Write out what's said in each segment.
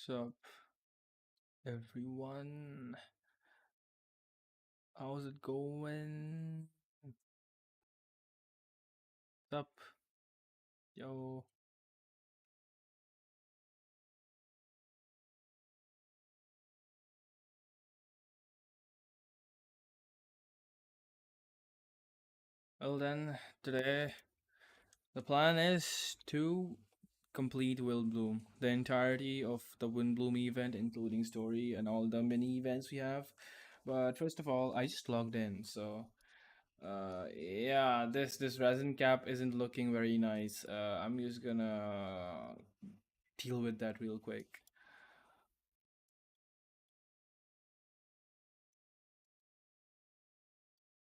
Sup, everyone? How's it going? Sup, yo. Well then, today the plan is to complete Windblume, the entirety of the Windblume event, including story and all the mini events we have. But first of all, I just logged in, so yeah, this resin cap isn't looking very nice. I'm just gonna deal with that real quick.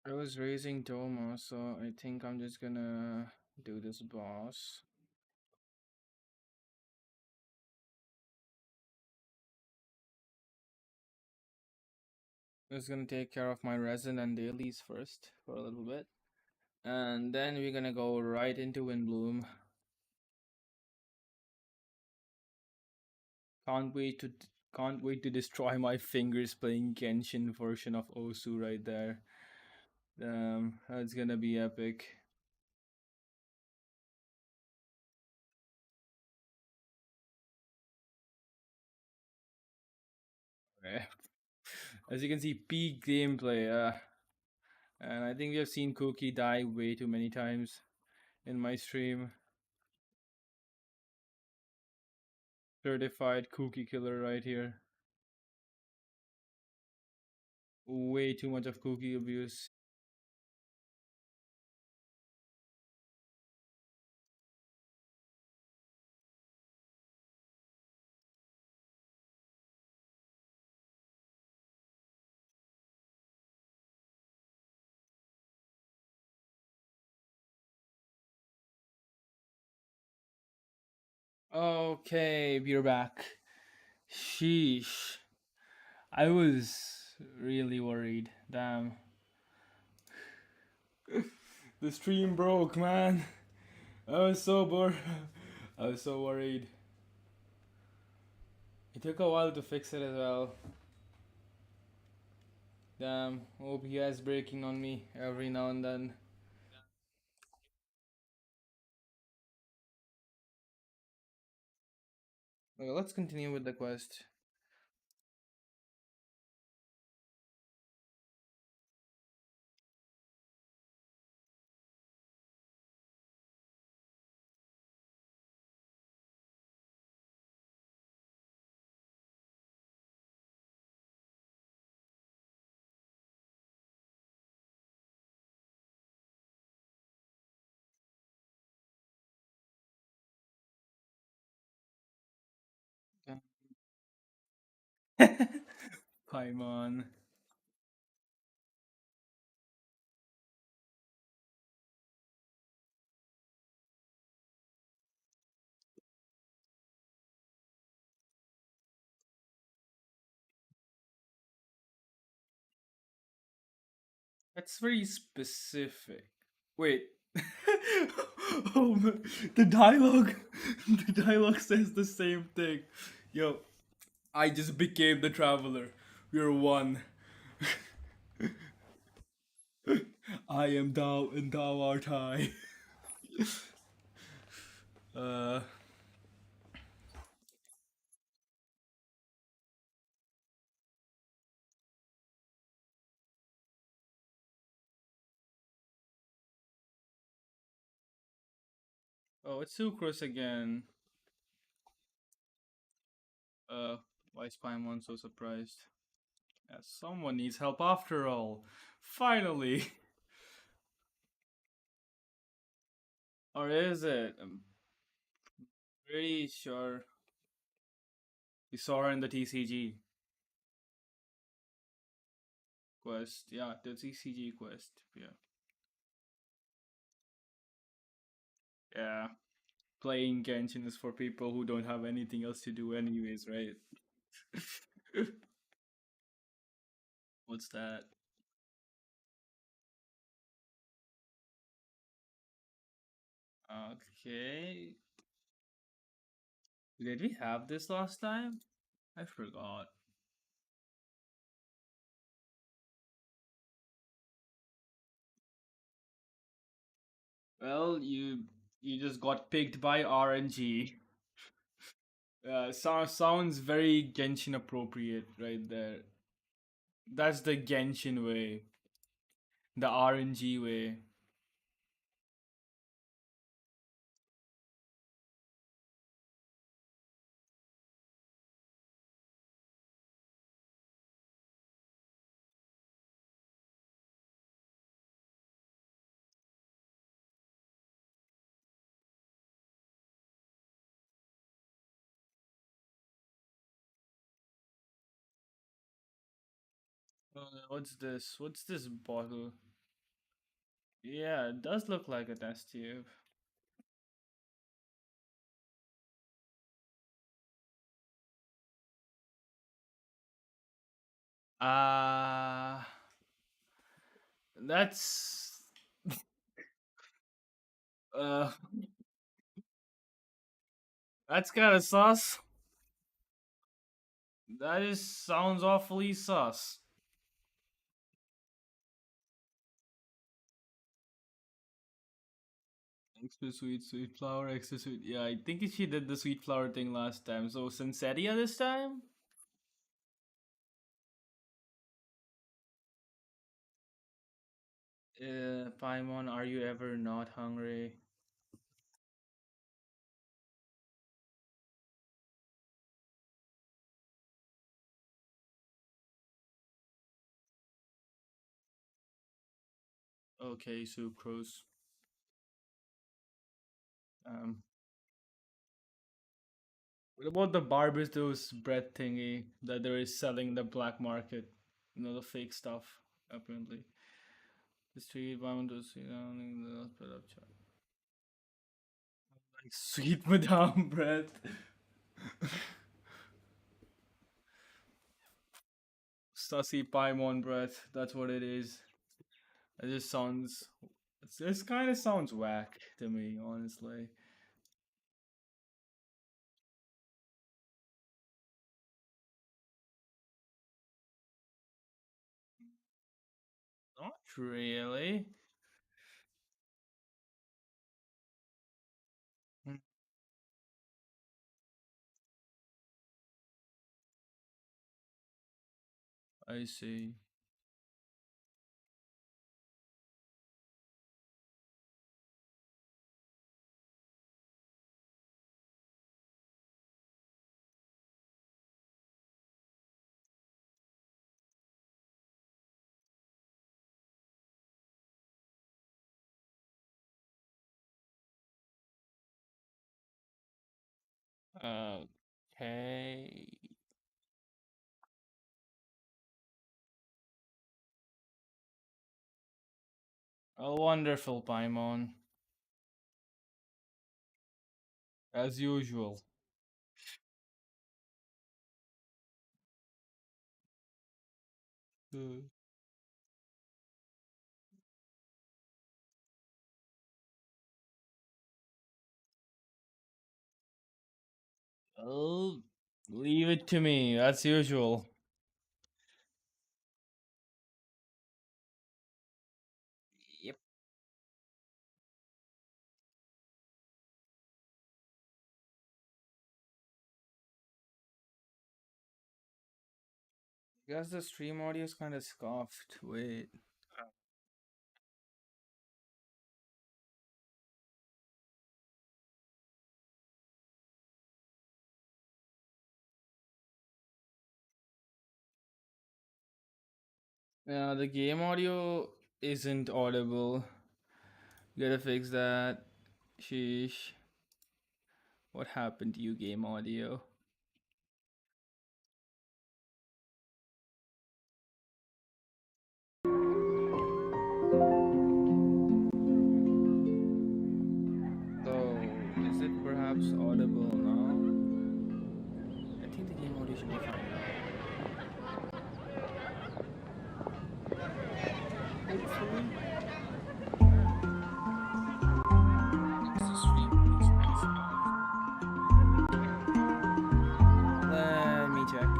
I was raising Doma, so I think I'm just gonna do this boss. Just gonna take care of my resin and dailies first for a little bit. And then we're gonna go right into Windbloom. Can't wait to can't wait to destroy my fingers playing Genshin version of Osu right there. That's gonna be epic. Okay. As you can see, peak gameplay. And I think we have seen Cookie die way too many times in my stream. Certified Cookie killer right here. Way too much of Cookie abuse. Okay, we're back. Sheesh. I was really worried. Damn. The stream broke, man. I was so bored. I was so worried. It took a while to fix it as well. Damn. OBS breaking on me every now and then. Okay, let's continue with the quest. Paimon. That's very specific. Wait. Oh, the dialogue, the dialogue says the same thing. Yo, I just became the traveler. We're one. I am thou, and thou art I. Uh, oh, it's Sucrose again. Uh, why is Paimon so surprised? Yeah, someone needs help after all. Finally. Or is it? I'm pretty sure we saw her in the TCG quest. Yeah, the TCG quest. Yeah. Yeah. Playing Genshin is for people who don't have anything else to do, anyways, right? What's that? Okay. Did we have this last time? I forgot. Well, you just got picked by RNG. Sounds very Genshin appropriate right there. That's the Genshin way, the RNG way. What's this? What's this bottle? Yeah, it does look like a test tube. Uh that's uh that's kind of sus. That is sounds awfully sus. Extra sweet, sweet flower, extra sweet. Yeah, I think she did the sweet flower thing last time. So Sensetia this time? Paimon, are you ever not hungry? Okay, sucrose. Um, what about the Barbados bread thingy that there is selling in the black market? You know, the fake stuff, apparently. The street bound to see the spread up chart. Like sweet madame bread. Sussy Paimon bread. That's what it is. It just sounds. This kind of sounds whack to me, honestly. Not really. Hmm, I see. Okay. A wonderful Paimon, as usual. Uh, Oh, leave it to me, as usual. Yep. Guess the stream audio is kind of scoffed. Wait. Yeah, the game audio isn't audible. Gotta fix that. Sheesh. What happened to you, game audio? So, is it perhaps audible now? I think the game audio should be fine now. Hopefully. Is the stream please? Let me check.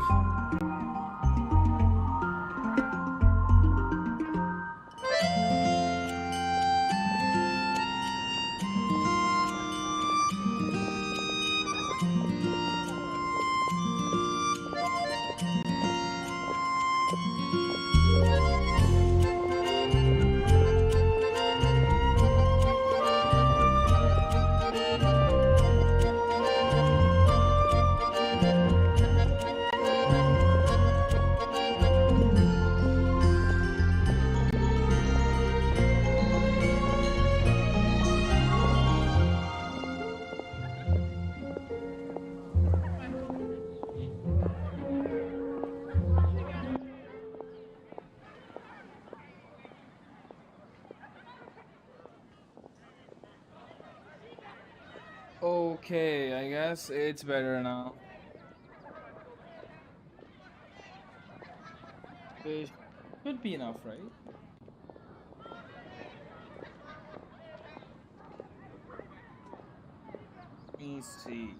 Okay, I guess it's better now. It should be enough, right? Let me see.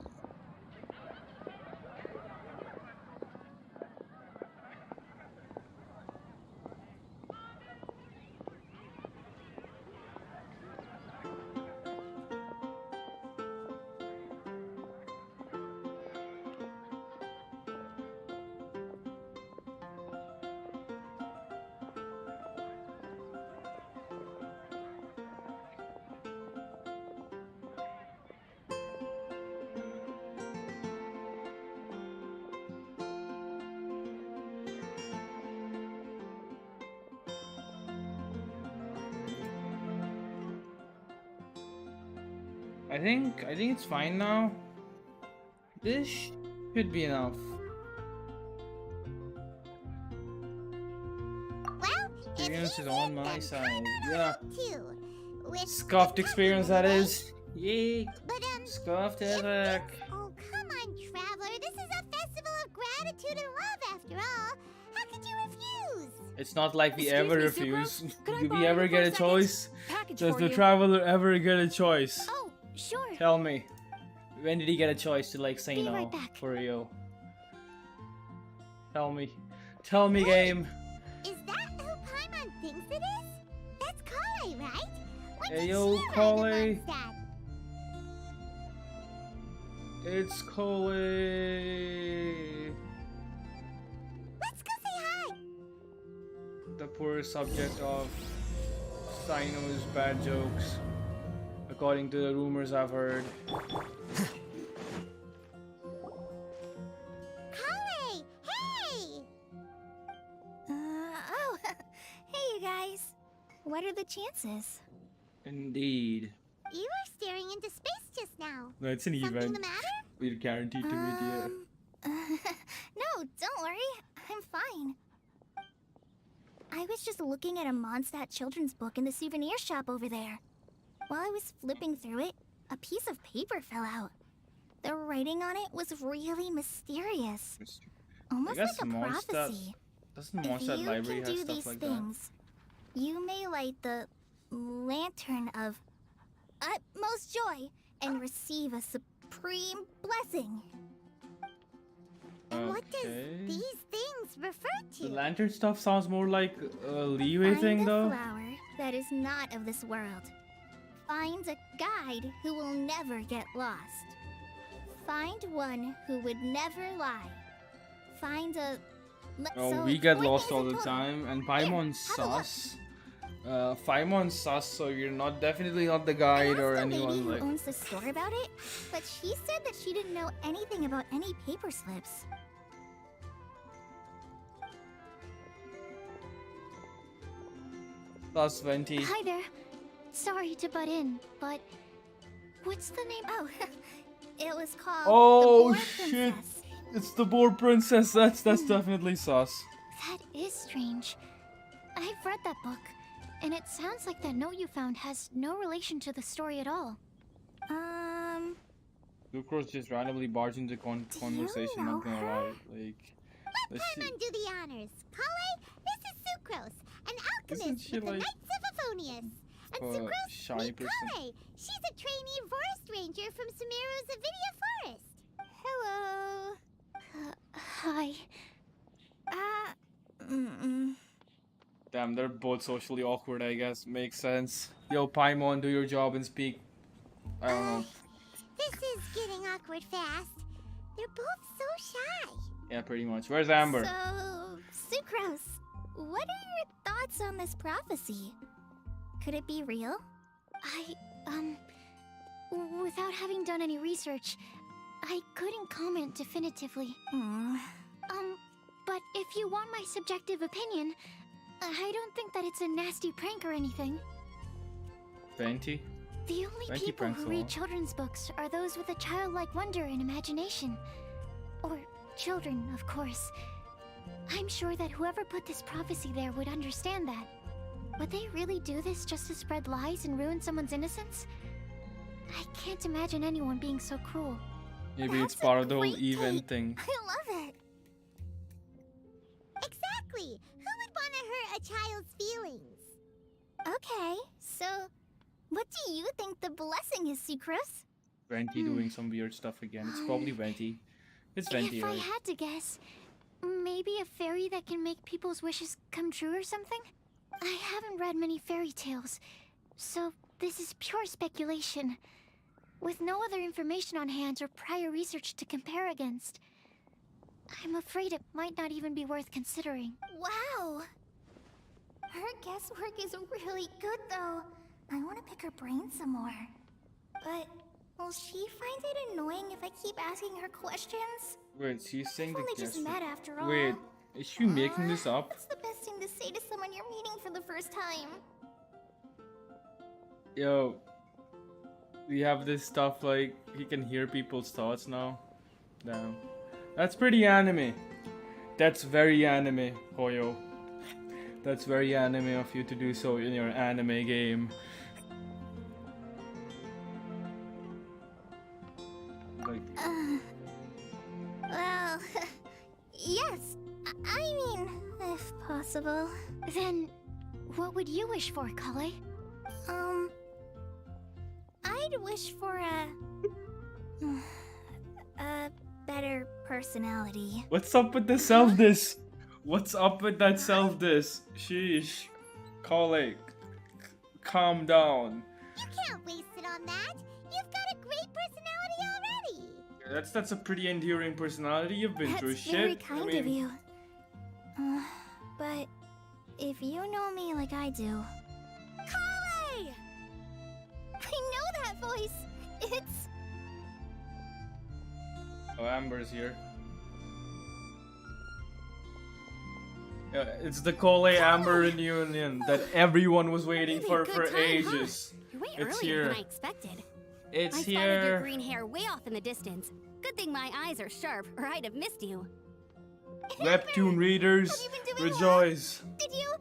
I think it's fine now. This should be enough. Well, Experience is on my side. Yeah. too. With Scuffed experience, that is. Yay. But Scuffed if attack. this- oh come on, traveler. This is a festival of gratitude and love, after all. How could you refuse? It's not like we Excuse ever me, refuse. Could I Do we borrow ever you for get a a second? choice? Package Does for the you. traveler ever get a choice? Oh, sure. Tell me. When did he get a choice to like say Be no right back. for real? Tell me. Tell me, game. Is that who Paimon thinks it is? That's Kale, right? When Hey, did yo, she ride Kale. Mondstadt? It's Cole. Let's go say hi. The poor subject of Cyno's bad jokes, according to the rumors I've heard. Kale, hey! Oh, hey you guys. What are the chances? Indeed. You were staring into space just now. That's an Something event. the matter? We're guaranteed to it, yeah. No, don't worry. I'm fine. I was just looking at a Mondstadt children's book in the souvenir shop over there. While I was flipping through it, a piece of paper fell out. The writing on it was really mysterious. Almost guess like a Mondstadt prophecy. Doesn't If Mondstadt you Library can have do stuff these like things, you may light the lantern of utmost joy and receive a supreme blessing. that? And what does Okay. these things refer The to? lantern stuff sounds more like a leeway Find thing, a though. flower that is not of this world. Find a guide who will never get lost. Find one who would never lie. Find a... Oh, So, we get 20 lost all minutes the in total. time, and Here, Paimon's have a look. sus. Paimon's sus, so you're not definitely not the I guide asked or the lady anyone who like. owns the store about it, but she said that she didn't know anything about any paper slips. Sus Venti. Hi there. Sorry to butt in, but what's the name? Oh, it was called Oh, the Boar shit. Princess. It's the boar princess. That's definitely sus. That is strange. I've read that book, and it sounds like that note you found has no relation to the story at all. Sucrose just randomly barged into conversation. know Not gonna her? lie, like. Let let's see- Paimon do the honors. Kale, this is Sucrose, an Isn't alchemist she with the like Knights of Favonius. And Sucrose, shy meet person? Kale. She's a trainee forest ranger from Sumeru's Avidia Forest. Hello. Hi. Damn, they're both socially awkward, I guess. Makes sense. Yo, Paimon, do your job and speak. I don't know. This is getting awkward fast. They're both so shy. Yeah, pretty much. Where's Amber? So, Sucrose, what are your thoughts on this prophecy? Could it be real? Without having done any research, I couldn't comment definitively. But if you want my subjective opinion, I don't think that it's a nasty prank or anything. Venti? The only Thank you, people who Prankzilla. read children's books are those with a childlike wonder and imagination. Or children, of course. I'm sure that whoever put this prophecy there would understand that. Would they really do this just to spread lies and ruin someone's innocence? I can't imagine anyone being so cruel. Maybe it's That's part a of the whole great event take. thing. I love it. Exactly. Who would want to hurt a child's feelings? Okay, so what do you think the blessing is, Sucrose? Venti doing some weird stuff again. It's probably Venti. It's Venti, If I right? had to guess, maybe a fairy that can make people's wishes come true or something? I haven't read many fairy tales, so this is pure speculation. With no other information on hand or prior research to compare against, I'm afraid it might not even be worth considering. Wow! Her guesswork is really good, though. I want to pick her brain some more. But will she find it annoying if I keep asking her questions? Wait, she's saying We've the only just guess. met after all. Wait, is she making this up? What's the best thing to say to someone you're meeting for the first time? Yo, we have this stuff like he can hear people's thoughts now. Damn, that's pretty anime. That's very anime, Hoyo. That's very anime of you to do so in your anime game. Like, Well, yes. I mean, if possible. Then, what would you wish for, Kale? I'd wish for a better personality. what's up with the self-diss? What's up with that self-diss? Sheesh. Kale, calm down. You can't waste it on that. You've got a great personality already. That's a pretty endearing personality. You've been through That's shit. very I kind mean, of you. But if you know me like I do, Kale! I know that voice. It's Oh, Amber's here. Yeah, it's the Cole Amber reunion that everyone was waiting Maybe for a good time, ages. Huh? You're way It's earlier here. than I expected. It's I spotted your here. green hair way off in the distance. Good thing my eyes are sharp, or I'd have missed you. Webtoon readers, Have you been doing rejoice. Did you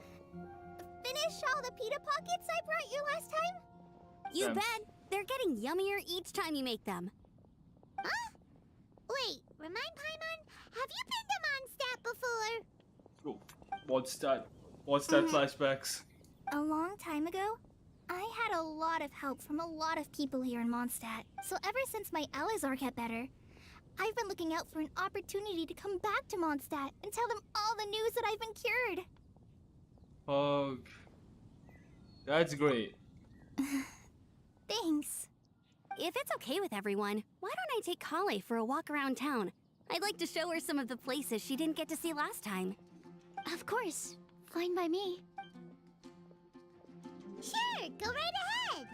finish all the pita pockets I brought you last time? You Damn. bet. They're getting yummier each time you make them. Huh? Wait, remind Paimon, have you been to Mondstadt before? Oh, what's that? What's that flashbacks? a long time ago. I had a lot of help from a lot of people here in Mondstadt. So ever since my Elizar got better, I've been looking out for an opportunity to come back to Mondstadt and tell them all the news that I've been cured. Fuck. That's great. Thanks. If it's okay with everyone, why don't I take Kale for a walk around town? I'd like to show her some of the places she didn't get to see last time. Of course. Fine by me. Sure, go right ahead.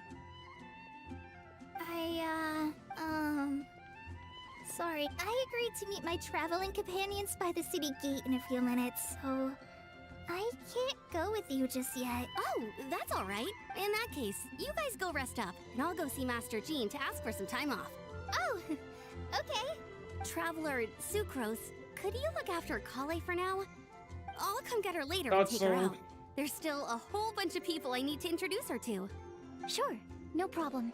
Sorry, I agreed to meet my traveling companions by the city gate in a few minutes, so I can't go with you just yet. Oh, that's all right. In that case, you guys go rest up, and I'll go see Master Jean to ask for some time off. Oh, okay. Traveler Sucrose, could you look after Kale for now? I'll come get her later That's and take her all. out. There's still a whole bunch of people I need to introduce her to. Sure, no problem.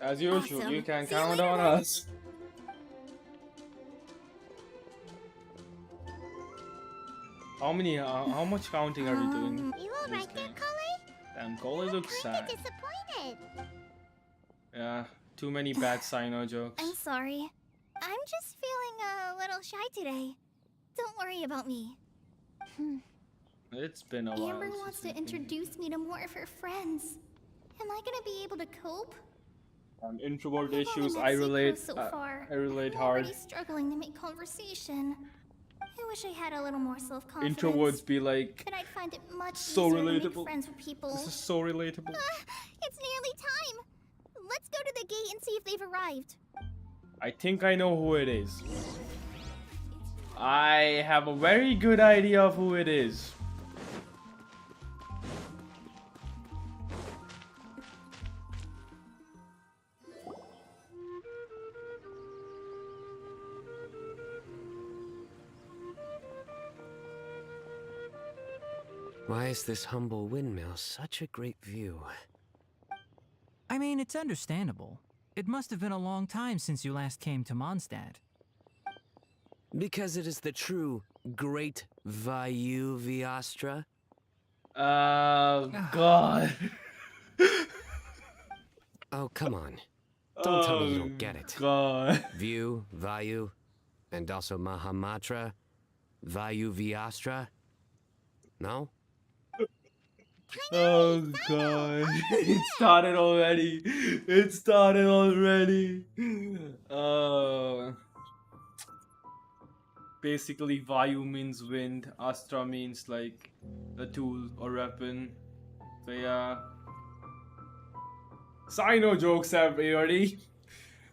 As usual, Awesome. you can See you count later, on then. us. How much counting are we doing? You all right there, Kale? Damn, Cole looks Kinda sad. disappointed. Yeah, too many bad Cyno jokes. I'm sorry. I'm just feeling a little shy today. Don't worry about me. It's been a while. Amber since wants to we've been here. introduce me to more of her friends. Am I gonna be able to cope? Introvert I've issues. only I met relate. Seiko so far. I relate I'm hard. already struggling to make conversation. I wish I had a little more self-confidence. Introverts be like, Then I'd find it much so easier to relatable. make friends with people. this is so relatable. It's nearly time. Let's go to the gate and see if they've arrived. I think I know who it is. I have a very good idea of who it is. Why is this humble windmill such a great view? mean, it's understandable. It must have been a long time since you last came to Mondstadt. Because it is the true Great Vayu Viastra? God. Oh, come on. Don't tell me you don't get it. God. View, Vayu, and also Mahamatra, Vayu Viastra? No? Oh God. It started already. It started already. Basically Vayu means wind, Astra means like a tool or weapon. So yeah. Cyno jokes everybody.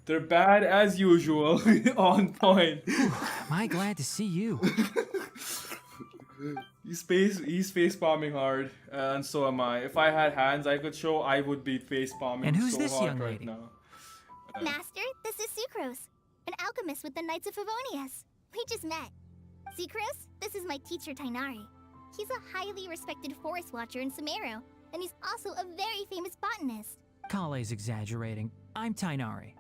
They're bad as usual. On point. Am I glad to see you? He's face palming hard, and so am I. If I had hands I could show, I would be face palming And who's so this hard young right lady? now. Master, this is Sucrose, an alchemist with the Knights of Favonius. We just met. Sucrose, this is my teacher Tainari. He's a highly respected forest watcher in Sumeru, and he's also a very famous botanist. Kale's exaggerating. I'm Tainari.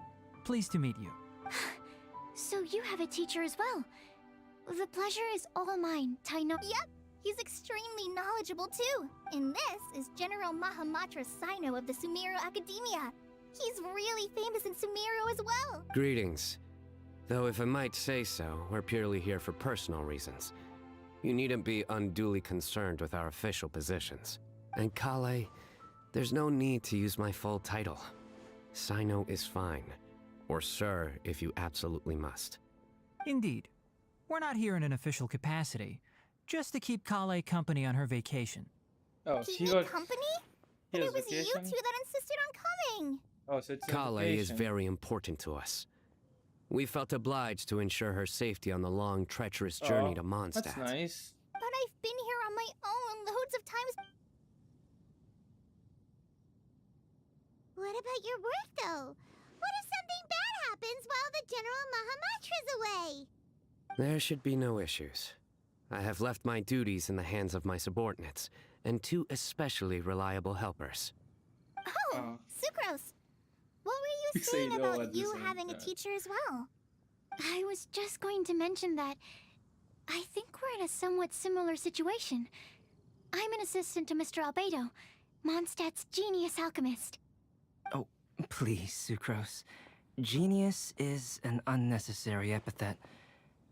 Pleased to meet you. So you have a teacher as well. The pleasure is all mine, Taino. Yep, he's extremely knowledgeable too. And this is General Mahamatra Cyno of the Sumeru Academia. He's really famous in Sumeru as well. Greetings. Though if I might say so, we're purely here for personal reasons. You needn't be unduly concerned with our official positions. And Kale, there's no need to use my full title. Cyno is fine. Or sir, if you absolutely must. Indeed. We're not here in an official capacity, just to keep Kale company on her vacation. Oh, Keep she me got company? he But has it was you two vacation? that insisted on coming. Oh, so it's a Kale is vacation. very important to us. We felt obliged to ensure her safety on the long, treacherous journey to Mondstadt. That's nice. But I've been here on my own loads of times. What about your work, though? What if something bad happens while the General Mahamatra's away? There should be no issues. I have left my duties in the hands of my subordinates, and two especially reliable helpers. Oh, Sucrose. What were You you say saying no about at the you same having a time. teacher as well? I was just going to mention that I think we're in a somewhat similar situation. I'm an assistant to Mr. Albedo, Mondstadt's genius alchemist. Oh, please, Sucrose. Genius is an unnecessary epithet.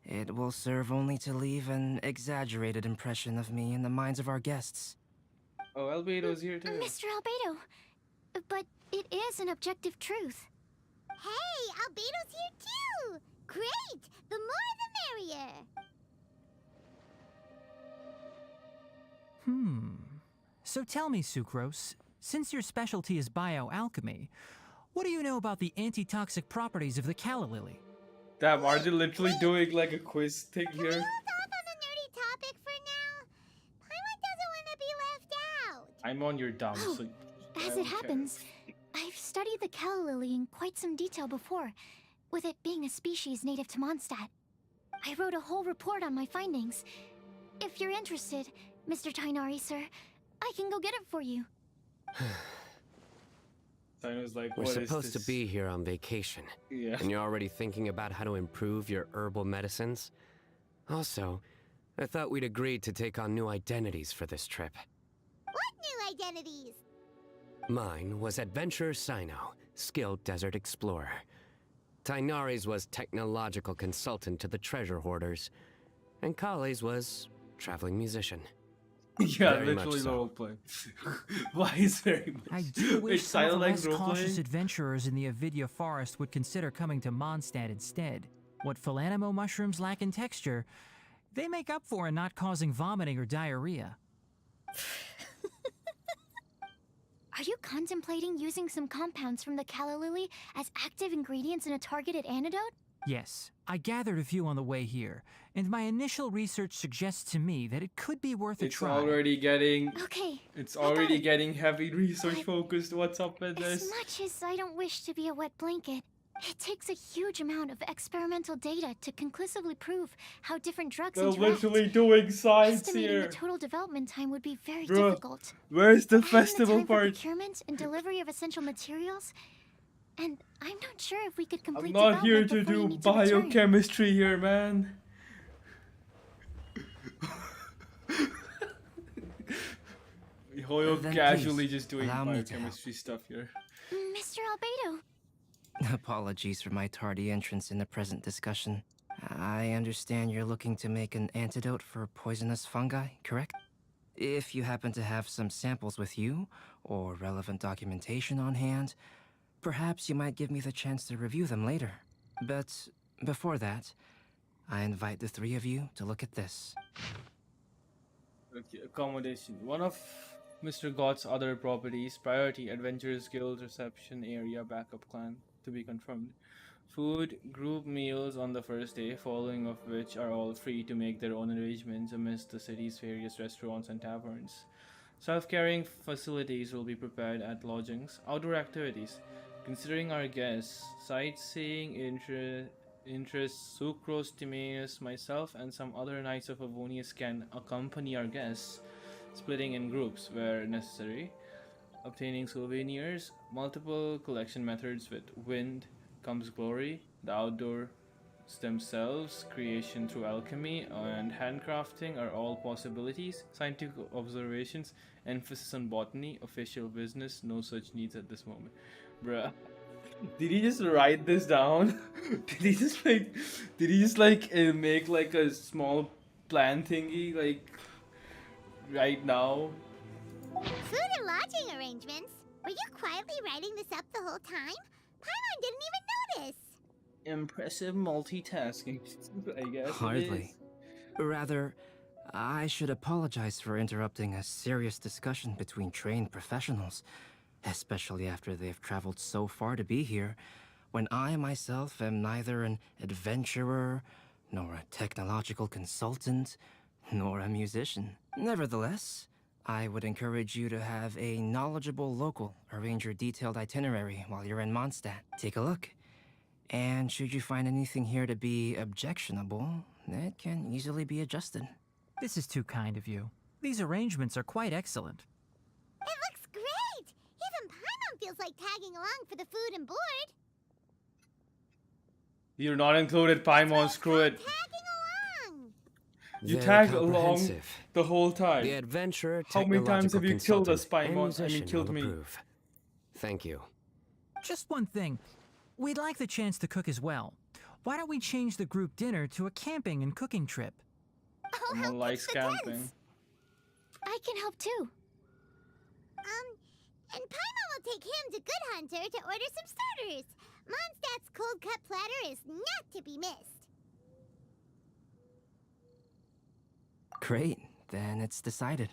It will serve only to leave an exaggerated impression of me in the minds of our guests. Oh, Albedo's here too. Mr. Albedo, but it is an objective truth. Hey, Albedo's here too! Great! The more the merrier! So tell me, Sucrose, since your specialty is bioalchemy, what do you know about the antitoxic properties of the calla lily? Damn, are they literally doing like a quiz thing Can we here? hold off on the nerdy topic for now? Paimon doesn't want to be left out. I'm on your dumb, Oh, so I As don't it care. happens, I've studied the calla lily in quite some detail before, with it being a species native to Mondstadt. I wrote a whole report on my findings. If you're interested, Mr. Tainari, sir, I can go get it for you. Cyno's like, We're what is supposed to this? be here on vacation, Yeah. and you're already thinking about how to improve your herbal medicines? Also, I thought we'd agreed to take on new identities for this trip. What new identities? Mine was Adventurer Cyno, skilled desert explorer. Tainari's was technological consultant to the treasure hoarders, and Kale's was traveling musician. Yeah, Very much literally so. roleplay. Why is very much? I do wish It's some of the like less cautious roleplaying. adventurers in the Avidya forest would consider coming to Mondstadt instead. What Philanimo mushrooms lack in texture, they make up for in not causing vomiting or diarrhea. Are you contemplating using some compounds from the calla lily as active ingredients in a targeted antidote? Yes, I gathered a few on the way here, and my initial research suggests to me that it could be worth a It's try. already getting. Okay. It's I got already it. getting heavy research But focused. What's up with As this? much as I don't wish to be a wet blanket, It takes a huge amount of experimental data to conclusively prove how different drugs They're interact. literally doing science Estimating here. the total development time would be very Bruh, difficult. where's the And having the festival time for part? procurement and delivery of essential materials, and I'm not sure if we could I'm complete not here development to before you do need to return. biochemistry here, man. Hoyo Then casually please, just doing allow me to biochemistry stuff here. Mr. Albedo, Apologies for my tardy entrance in the present discussion. I understand you're looking to make an antidote for poisonous fungi, correct? If you happen to have some samples with you, or relevant documentation on hand, perhaps you might give me the chance to review them later. But before that, I invite the three of you to look at this. Okay, accommodation. One of Mr. Gott's other properties, Priority Adventurers Guild Reception Area Backup Clan, to be confirmed. Food, group meals on the first day, following of which are all free to make their own arrangements amidst the city's various restaurants and taverns. Self-carrying facilities will be prepared at lodgings. Outdoor activities. Considering our guests, sightseeing interests, Sucrose, Timaeus, myself, and some other Knights of Avonius can accompany our guests, splitting in groups where necessary. Obtaining souvenirs, multiple collection methods with wind comes glory, the outdoors themselves, creation through alchemy, and handcrafting are all possibilities. Scientific observations, emphasis on botany, official business, no such needs at this moment. Bruh. Did he just write this down? Did he just make like a small plan thingy like right now? Food and lodging arrangements? Were you quietly writing this up the whole time? Paimon didn't even notice. Impressive multitasking, I guess. Hardly. Rather, I should apologize for interrupting a serious discussion between trained professionals, especially after they've traveled so far to be here, when I myself am neither an adventurer, nor a technological consultant, nor a musician. Nevertheless, I would encourage you to have a knowledgeable local arrange your detailed itinerary while you're in Mondstadt. Take a look. And should you find anything here to be objectionable, it can easily be adjusted. This is too kind of you. These arrangements are quite excellent. It looks great! Even Paimon feels like tagging along for the food and board. You're not included, Paimon, screw it. Tagging along! You Very tag along comprehensive. the whole time. The adventurer, How many times have technological you killed us, consultant, and Paimon? I mean, musician killed will me. approve. Thank you. Just one thing. We'd like the chance to cook as well. Why don't we change the group dinner to a camping and cooking trip? I'll Someone help likes pitch the camping. tents. I can help too. And Paimon will take him to Good Hunter to order some starters. Mondstadt's cold cut platter is not to be missed. Great, then it's decided.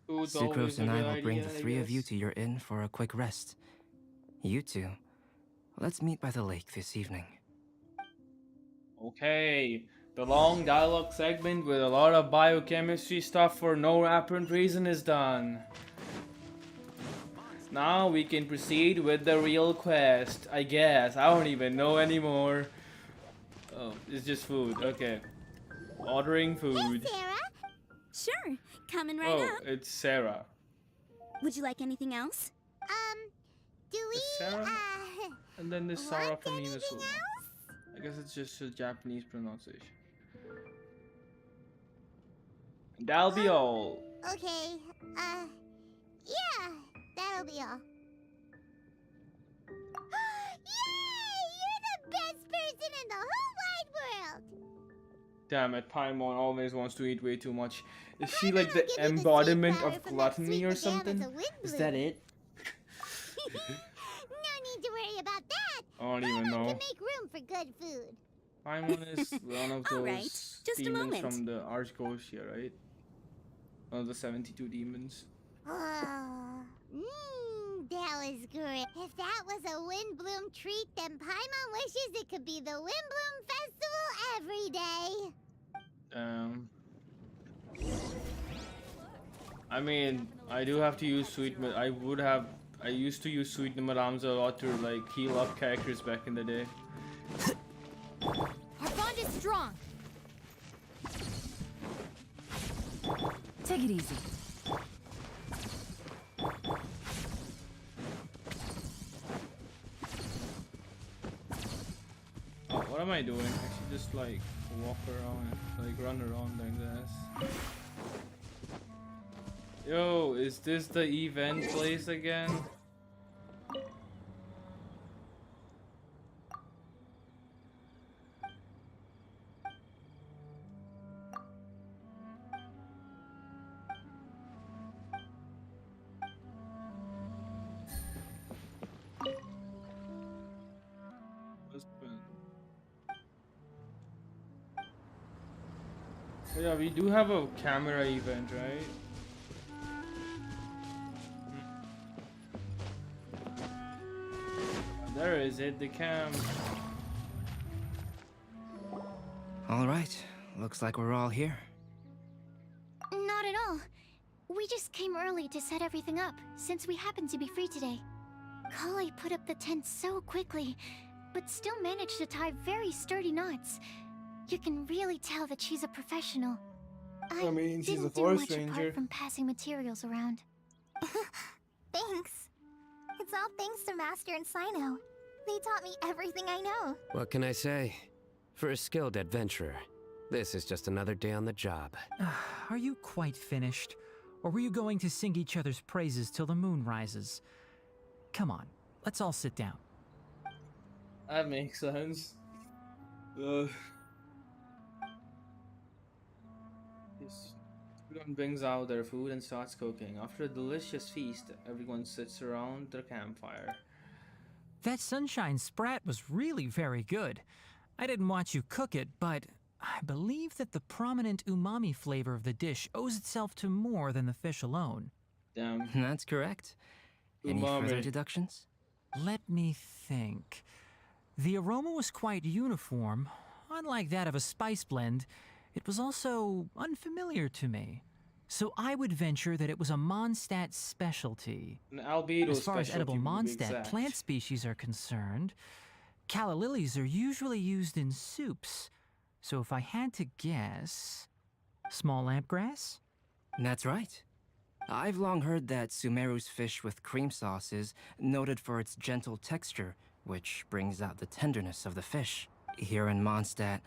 Food's always Sucrose a and I good will bring idea, the I three of you guess. to your inn for a quick rest. You two, let's meet by the lake this evening. Okay, the long dialogue segment with a lot of biochemistry stuff for no apparent reason is done. Now we can proceed with the real quest, I guess. I don't even know anymore. Oh, it's just food. Okay. Ordering Hey, food. Sarah. Sure, coming right Oh, up. it's Sarah. Would you like anything else? Do we, It's Sarah? And then there's Sarah want from anything Minnesota. else? I guess it's just a Japanese pronunciation. That'll be all. Okay, yeah, that'll be all. Yay! You're the best person in the whole wide world! Damn it, Paimon always wants to eat way too much. Is she Paimon like will the give you the embodiment sweet power of from that gluttony sweet or madame as something? a Is that Windblume. it? No need to worry about that. I don't even Paimon know. can make room for good food. Paimon is one of All right, those just a demons moment. from the Archgosia, right? One of the 72 demons. Oh, that was great. If that was a Windblume treat, then Paimon wishes it could be the Windblume Festival every day. I mean, I do have to use sweet milk. I would have I used to use Sweet Maramza a lot to like heal up characters back in the day. Our bond is strong. Take it easy. Oh, what am I doing? I should just like walk around, like run around like this. Yo, is this the event place again? Yeah, we do have a camera event, right? There is it, the cam. All right, looks like we're all here. Not at all. We just came early to set everything up, since we happen to be free today. Kale put up the tent so quickly, but still managed to tie very sturdy knots. You can really tell that she's a professional. I mean, she's a didn't do forest much ranger. apart from passing materials around. Thanks. It's all thanks to Master and Cyno. They taught me everything I know. What can I say? For a skilled adventurer, this is just another day on the job. Are you quite finished? Or were you going to sing each other's praises till the moon rises? Come on, let's all sit down. That makes sense. Everyone brings out their food and starts cooking. After a delicious feast, everyone sits around the campfire. That sunshine sprat was really very good. I didn't watch you cook it, but I believe that the prominent umami flavor of the dish owes itself to more than the fish alone. Damn. That's correct. Any further Umami. deductions? Let me think. The aroma was quite uniform. Unlike that of a spice blend, it was also unfamiliar to me. So I would venture that it was a Mondstadt specialty. An albedo As far as edible specialty, to be Mondstadt exact. plant species are concerned, calla lilies are usually used in soups. So if I had to guess, small lampgrass? That's right. I've long heard that Sumeru's fish with cream sauce is noted for its gentle texture, which brings out the tenderness of the fish. Here in Mondstadt,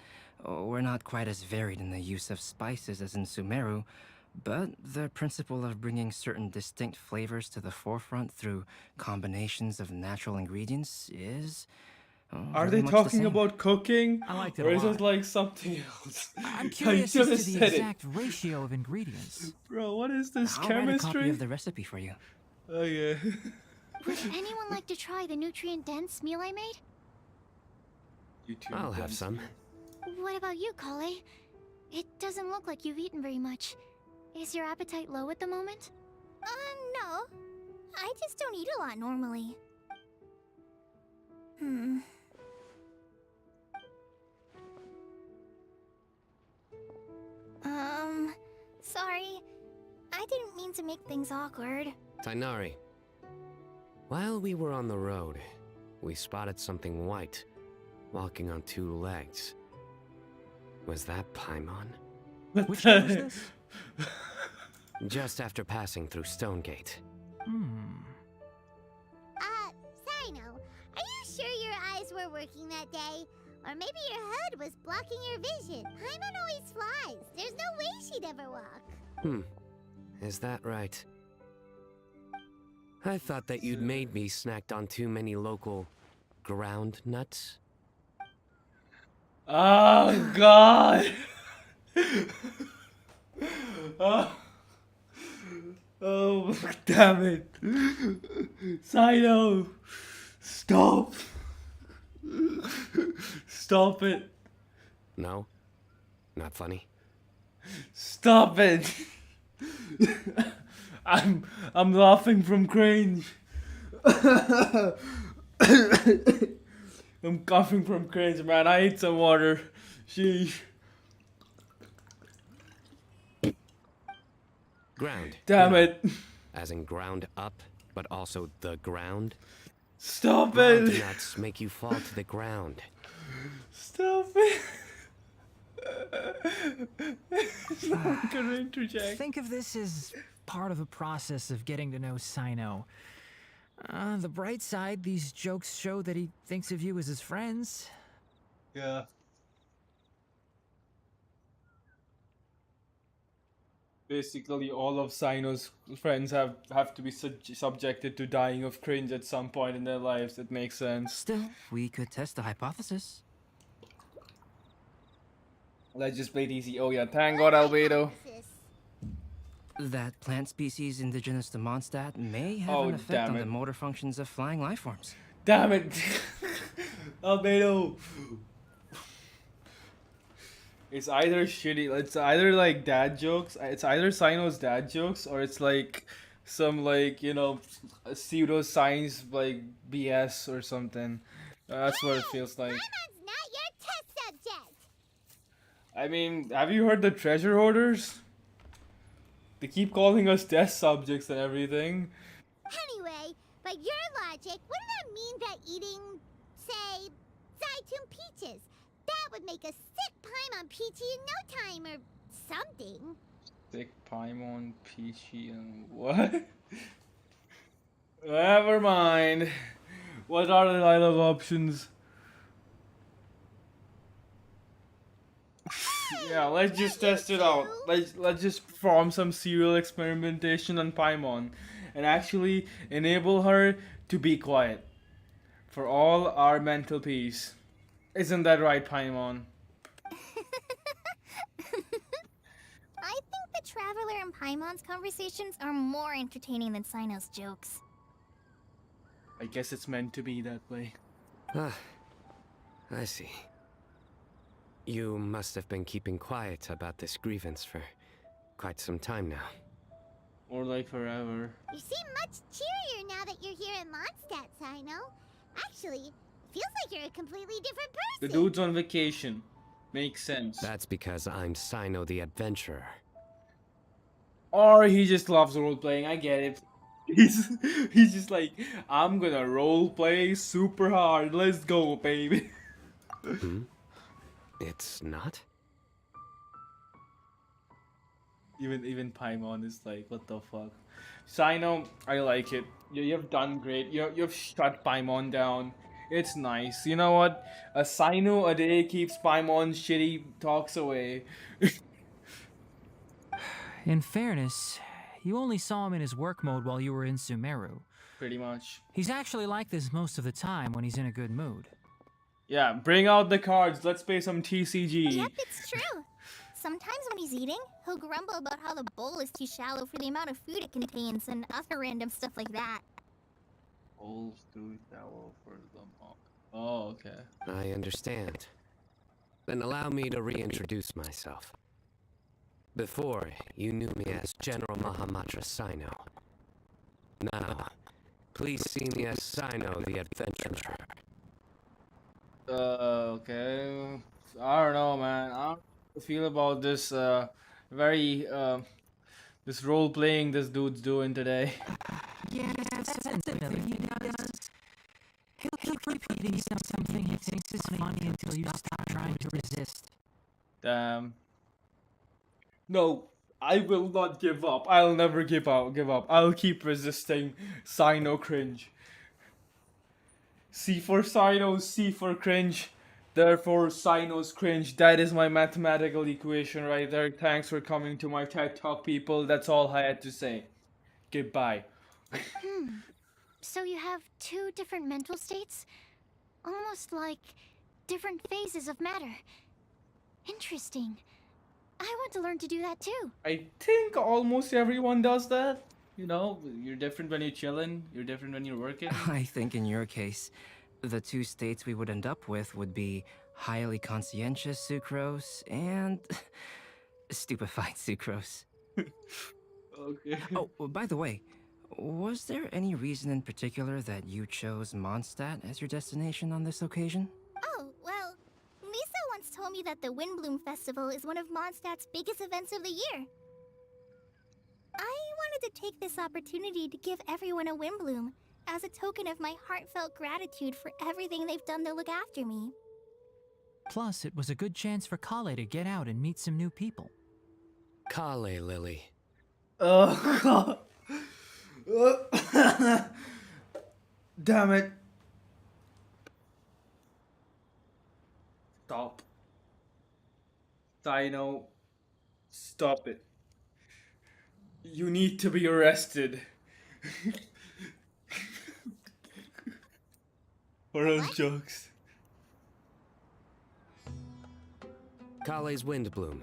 we're not quite as varied in the use of spices as in Sumeru, but the principle of bringing certain distinct flavors to the forefront through combinations of natural ingredients is... Are very they much the talking same. about cooking? I liked it Or a is lot. it like something else? I'm I curious as to just the said it. exact ratio of ingredients. Bro, what is this, I'll write a copy chemistry? of the recipe for you. Oh yeah. Would anyone like to try the nutrient-dense meal I made? I'll have some. What about you, Kale? It doesn't look like you've eaten very much. Is your appetite low at the moment? No. I just don't eat a lot normally. Sorry. I didn't mean to make things awkward. Tainari. While we were on the road, we spotted something white, walking on two legs. Was that Paimon? Which one was this? Just after passing through Stonegate. Cyno, are you sure your eyes were working that day? Or maybe your hood was blocking your vision? Paimon always flies. There's no way she'd ever walk. Is that right? I thought that you'd made me snacked on too many local ground nuts. Oh god. Oh, damn it. Cyno. Stop. Stop it. No? Not funny? Stop it. I'm laughing from cringe. I'm coughing from cringe, man. I need some water. Sheesh. Ground. Damn you know, it. As in ground up. but also the ground? Stop Ground it! nuts make you fall to the ground. Stop it! Someone could interject. Think of this as part of the process of getting to know Cyno. The bright side, these jokes show that he thinks of you as his friends. Yeah. Basically, all of Cyno's friends have to be subjected to dying of cringe at some point in their lives. It makes sense. Still, we could test the hypothesis. Let's just play it easy. Oh yeah, thank God, Albedo. Hypothesis. That plant species indigenous to Mondstadt may have Oh, an effect damn on it. the motor functions of flying life forms. Damn it, Albedo. It's either shitty. It's either like dad jokes. It's either Cyno's dad jokes, or it's like some like pseudoscience like BS or something. That's what it feels like. Paimon's not your test subject. I mean, have you heard the treasure hoarders? They keep calling us test subjects and everything. Anyway, by your logic, wouldn't that mean that eating, say, Zaytun peaches, that would make a sick Paimon peachy in no time or something? Thick Paimon, Peachy, and what? Never mind. What are the line of options? Yeah, let's just test it out. Let's just perform some serial experimentation on Paimon and actually enable her to be quiet for all our mental peace. Isn't that right, Paimon? I think the Traveler and Paimon's conversations are more entertaining than Cyno's jokes. I guess it's meant to be that way. Ah, I see. You must have been keeping quiet about this grievance for quite some time now. Or like forever. You seem much cheerier now that you're here in Mondstadt, Cyno. Actually, feels like you're a completely different person. The dude's on vacation. Makes sense. That's because I'm Cyno the Adventurer. Or he just loves role playing. I get it. He's just like, I'm gonna role play super hard. Let's go, baby. Hmm? It's not? Even Paimon is like, what the fuck? Cyno, I like it. You've done great. You've shut Paimon down. It's nice. You know what? A Cyno a day keeps Paimon's shitty talks away. In fairness, you only saw him in his work mode while you were in Sumeru. Pretty much. He's actually like this most of the time when he's in a good mood. Yeah, bring out the cards. Let's play some TCG. Yep, it's true. Sometimes when he's eating, he'll grumble about how the bowl is too shallow for the amount of food it contains and other random stuff like that. All's too shallow for the monk. Oh, okay. I understand. Then allow me to reintroduce myself. Before, you knew me as General Mahamatra Cyno. Now, please see me as Cyno the Adventurer. Okay. I don't know, man. I don't know how to feel about this, this role playing this dude's doing today. Yeah, that's familiar. He does. He'll keep repeating something he thinks is funny until you stop trying to resist. Damn. No, I will not give up. I'll never give up. I'll keep resisting Cyno cringe. C for Cyno, C for cringe. Therefore, Cyno's cringe. That is my mathematical equation right there. Thanks for coming to my TED Talk, people. That's all I had to say. Goodbye. So you have two different mental states? Almost like different phases of matter. Interesting. I want to learn to do that too. I think almost everyone does that. You know, you're different when you're chilling, you're different when you're working. I think in your case, the two states we would end up with would be highly conscientious sucrose and stupefied sucrose. Okay. Oh, by the way, was there any reason in particular that you chose Mondstadt as your destination on this occasion? Oh, well, Lisa once told me that the Windblume Festival is one of Mondstadt's biggest events of the year. I want wanted to take this opportunity to give everyone a Windblume as a token of my heartfelt gratitude for everything they've done to look after me. Plus, it was a good chance for Kale to get out and meet some new people. Kale, Lily. Oh god. Damn it. Stop. Cyno, stop it. You need to be arrested. For those jokes. Kale's Windblume.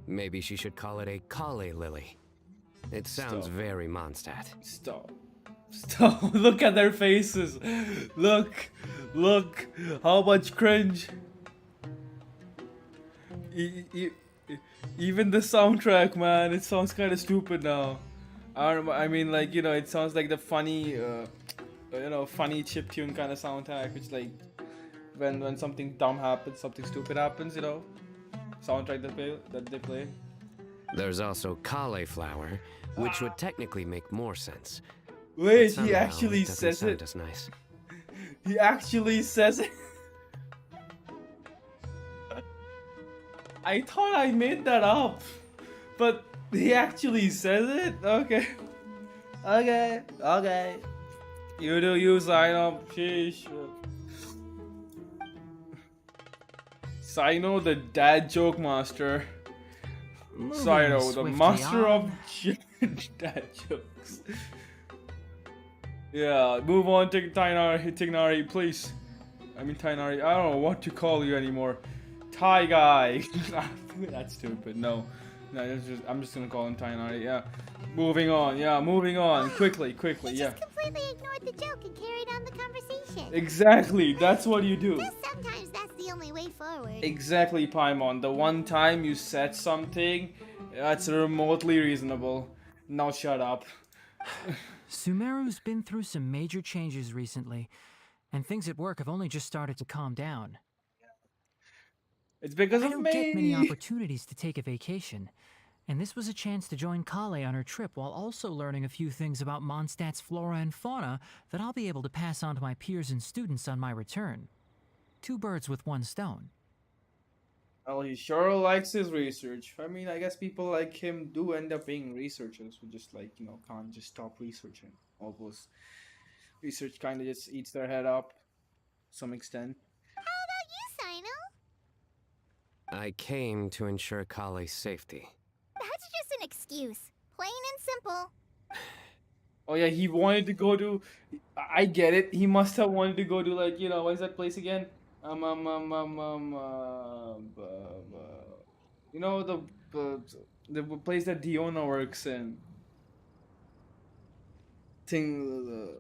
Maybe she should call it a Kale Lily. It sounds Stop. very Mondstadt. Stop. Stop. Look at their faces. Look. Look. How much cringe. Even the soundtrack, man, it sounds kind of stupid now. I mean, like, you know, it sounds like the funny, funny chiptune kind of soundtrack, which, like, when something dumb happens, something stupid happens, you know, soundtrack that they play. There's also cauliflower, which would technically make more sense. Wait, But he somehow actually it doesn't says sound it. as nice. He actually says it. I thought I made that up, but he actually says it? Okay. Okay, okay. You do you, Cyno. Sheesh. Cyno, the dad joke master. Moving Cyno, the swiftly master of on. dad jokes. Yeah, move on to Tignari, please. I mean Tignari, I don't know what to call you anymore. Thai guy. That's stupid. No, I'm just gonna call him Tignari. Yeah. Moving on. Yeah, moving on. Quickly. He Yeah. just completely ignored the joke and carried on the conversation. Exactly. That's what you do. Just sometimes that's the only way forward. Exactly, Paimon. The one time you said something, that's remotely reasonable. Now shut up. Sumeru's been through some major changes recently, and things at work have only just started to calm down. It's because I of don't get many me. opportunities to take a vacation, and this was a chance to join Kale on her trip while also learning a few things about Mondstadt's flora and fauna that I'll be able to pass on to my peers and students on my return. 2 birds with 1 stone. Well, he sure likes his research. I mean, I guess people like him do end up being researchers who just, like, you know, can't just stop researching. Almost. Research kind of just eats their head up to some extent. How about you, Cyno? I came to ensure Kale's safety. That's just an excuse. Plain and simple. Oh yeah, he wanted to go to. I get it. He must have wanted to go to, like, you know, what is that place again? You know, the place that Diona works in.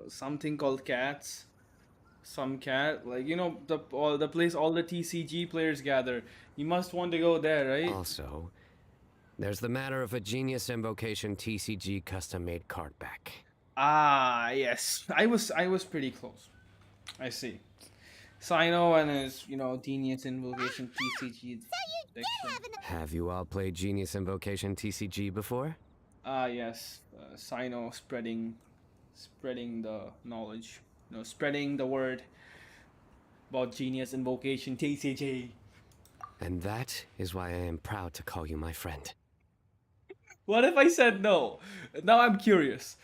Something called Cats. Some cat, like, you know, the place all the TCG players gather. You must want to go there, right? Also, there's the matter of a Genius Invocation TCG custom-made card back. Ah, yes. I was pretty close. I see. Cyno and his, you know, Genius Invocation TCG. Have you all played Genius Invocation TCG before? Ah, yes. Cyno spreading the knowledge. You know, spreading the word about Genius Invocation TCG. And that is why I am proud to call you my friend. What if I said no? Now I'm curious.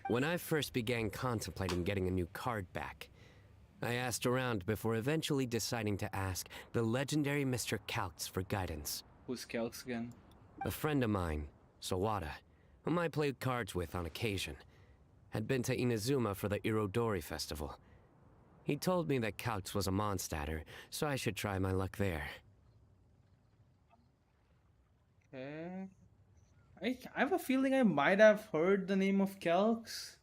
When I first began contemplating getting a new card back, I asked around before eventually deciding to ask the legendary Mr. Kalks for guidance. Who's Kelks again? A friend of mine, Sawada, whom I played cards with on occasion, had been to Inazuma for the Irodori festival. He told me that Kalks was a Mondstadter, so I should try my luck there. Okay. I have a feeling I might have heard the name of Kelks.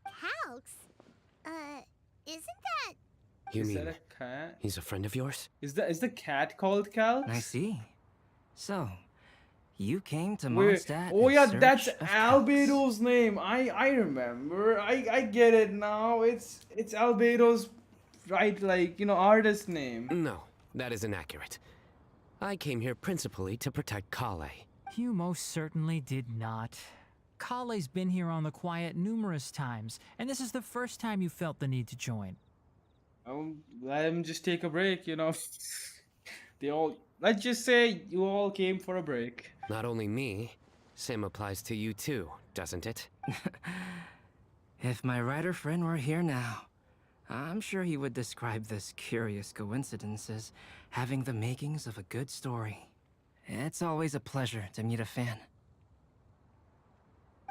Calx? Isn't that... You Is mean that a cat? he's a friend of yours? Is the cat called Kelks? I see. So, you came to Wait, Mondstadt oh in yeah, search that's of Albedo's name. I remember. I get it now. It's Albedo's, right, like, you know, artist name. No, that is inaccurate. I came here principally to protect Kale. You most certainly did not. Kale's been here on the quiet numerous times, and this is the first time you felt the need to join. Let him just take a break, you know. They all, let's just say you all came for a break. Not only me, same applies to you too, doesn't it? If my writer friend were here now, I'm sure he would describe this curious coincidence as having the makings of a good story. It's always a pleasure to meet a fan.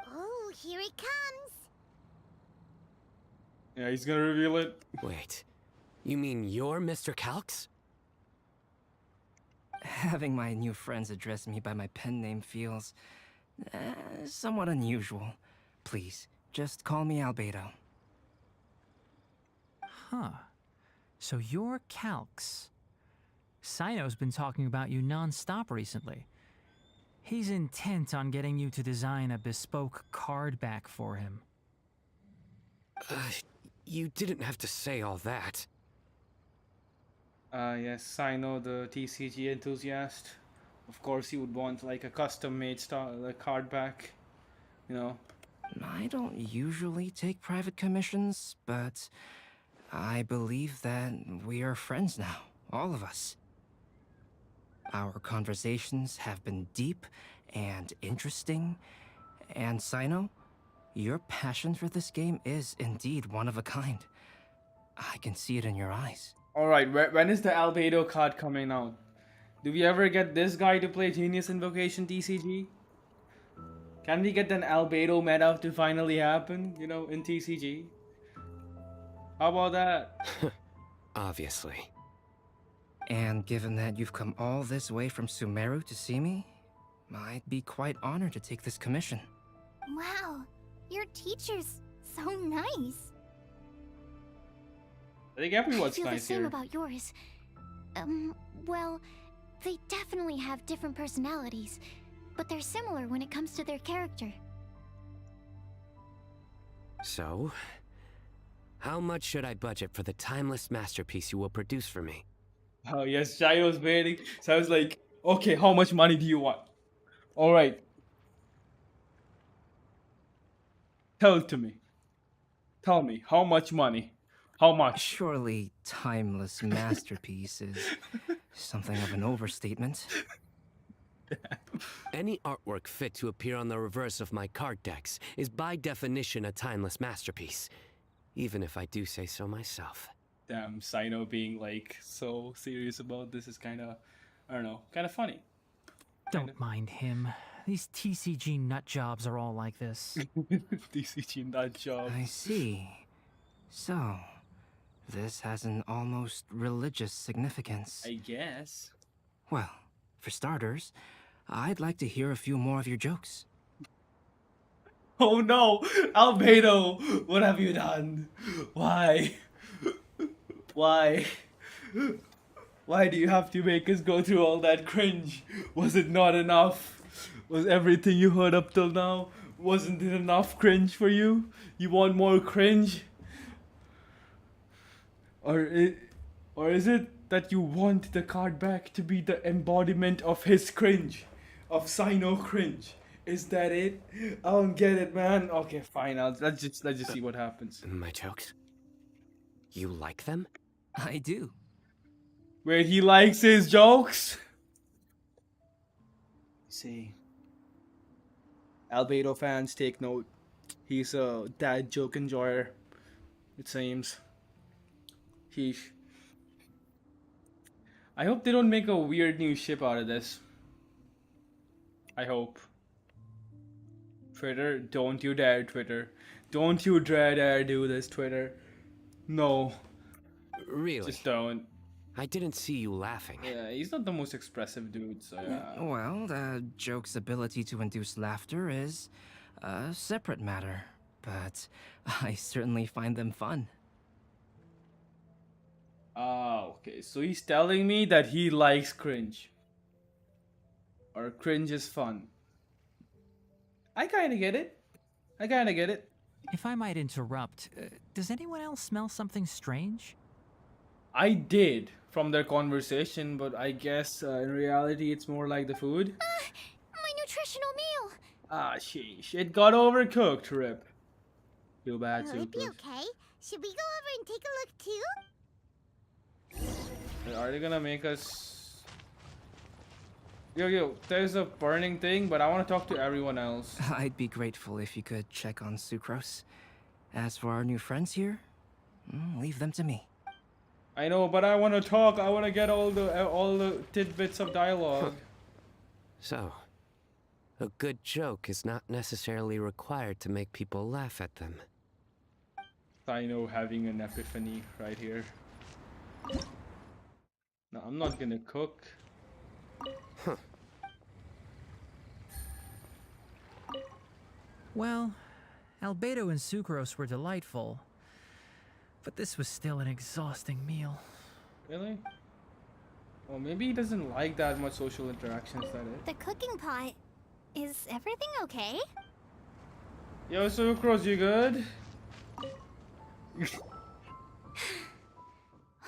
Oh, here it comes. Yeah, he's gonna reveal it. Wait, you mean you're Mr. Calx? Having my new friends address me by my pen name feels somewhat unusual. Please, just call me Albedo. Huh. So you're Calx. Cyno's been talking about you non-stop recently. He's intent on getting you to design a bespoke card back for him. You didn't have to say all that. Yes, Cyno, the TCG enthusiast. Of course, he would want like a custom-made card back. You know. I don't usually take private commissions, but I believe that we are friends now, all of us. Our conversations have been deep and interesting, and Cyno, your passion for this game is indeed one of a kind. I can see it in your eyes. All right, when is the Albedo card coming out? Do we ever get this guy to play Genius Invocation TCG? Can we get an Albedo meta to finally happen, you know, in TCG? How about that? Obviously. And given that you've come all this way from Sumeru to see me, I'd be quite honored to take this commission. Wow, your teacher's so nice. I think I everyone's feel the nice same here. about yours. Well, they definitely have different personalities, but they're similar when it comes to their character. So, how much should I budget for the timeless masterpiece you will produce for me? Oh yes, Shai was waiting. So I was like, okay, how much money do you want? All right. Tell it to me. Tell me, how much money? How much? Surely timeless masterpiece is something of an overstatement. Any artwork fit to appear on the reverse of my card decks is by definition a timeless masterpiece, even if I do say so myself. Damn, Cyno being like so serious about this is kind of, I don't know, kind of funny. Don't mind him. These TCG nut jobs are all like this. DCG nut job. I see. So, this has an almost religious significance. I guess. Well, for starters, I'd like to hear a few more of your jokes. Oh no, Albedo, what have you done? Why? Why? Why do you have to make us go through all that cringe? Was it not enough? Was everything you heard up till now, wasn't it enough cringe for you? You want more cringe? Or is it that you want the card back to be the embodiment of his cringe? Of Cyno cringe? Is that it? I don't get it, man. Okay, fine. Let's just see what happens. My jokes? You like them? I do. Wait, he likes his jokes? See. Albedo fans, take note. He's a dad joke enjoyer, it seems. Heesh. I hope they don't make a weird new ship out of this. I hope. Twitter, don't you dare, Twitter. Don't you dare do this, Twitter. No, Really? just don't. I didn't see you laughing. Yeah, he's not the most expressive dude, so yeah. Well, the joke's ability to induce laughter is a separate matter, but I certainly find them fun. Ah, okay. So he's telling me that he likes cringe. Or cringe is fun. I kinda get it. I kinda get it. If I might interrupt, does anyone else smell something strange? I did from their conversation, but I guess in reality it's more like the food. My nutritional meal. Ah, sheesh. It got overcooked, Rip. Feel bad, Will it be Sucrose. okay? Should we go over and take a look too? Are they gonna make us... Yo, there's a burning thing, but I want to talk to everyone else. I'd be grateful if you could check on Sucrose. As for our new friends here, leave them to me. I know, but I want to talk. I want to get all the tidbits of dialogue. So, a good joke is not necessarily required to make people laugh at them. Cyno having an epiphany right here. No, I'm not gonna cook. Well, Albedo and Sucrose were delightful, but this was still an exhausting meal. Really? Well, maybe he doesn't like that much social interactions, that it. The cooking pot. Is everything okay? Yo, Sucrose, you good?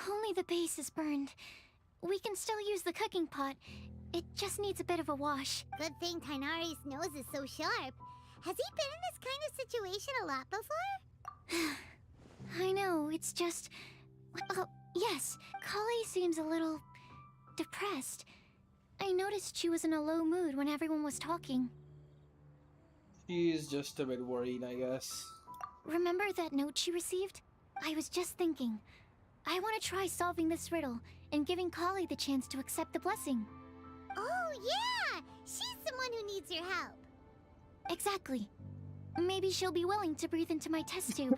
Only the base is burned. We can still use the cooking pot. It just needs a bit of a wash. Good thing Tainari's nose is so sharp. Has he been in this kind of situation a lot before? I know, it's just... Oh, yes, Kali seems a little... depressed. I noticed she was in a low mood when everyone was talking. She's just a bit worried, I guess. Remember that note she received? I was just thinking. I want to try solving this riddle and giving Kali the chance to accept the blessing. Oh, yeah! She's the one who needs your help. Exactly. Maybe she'll be willing to breathe into my test tube.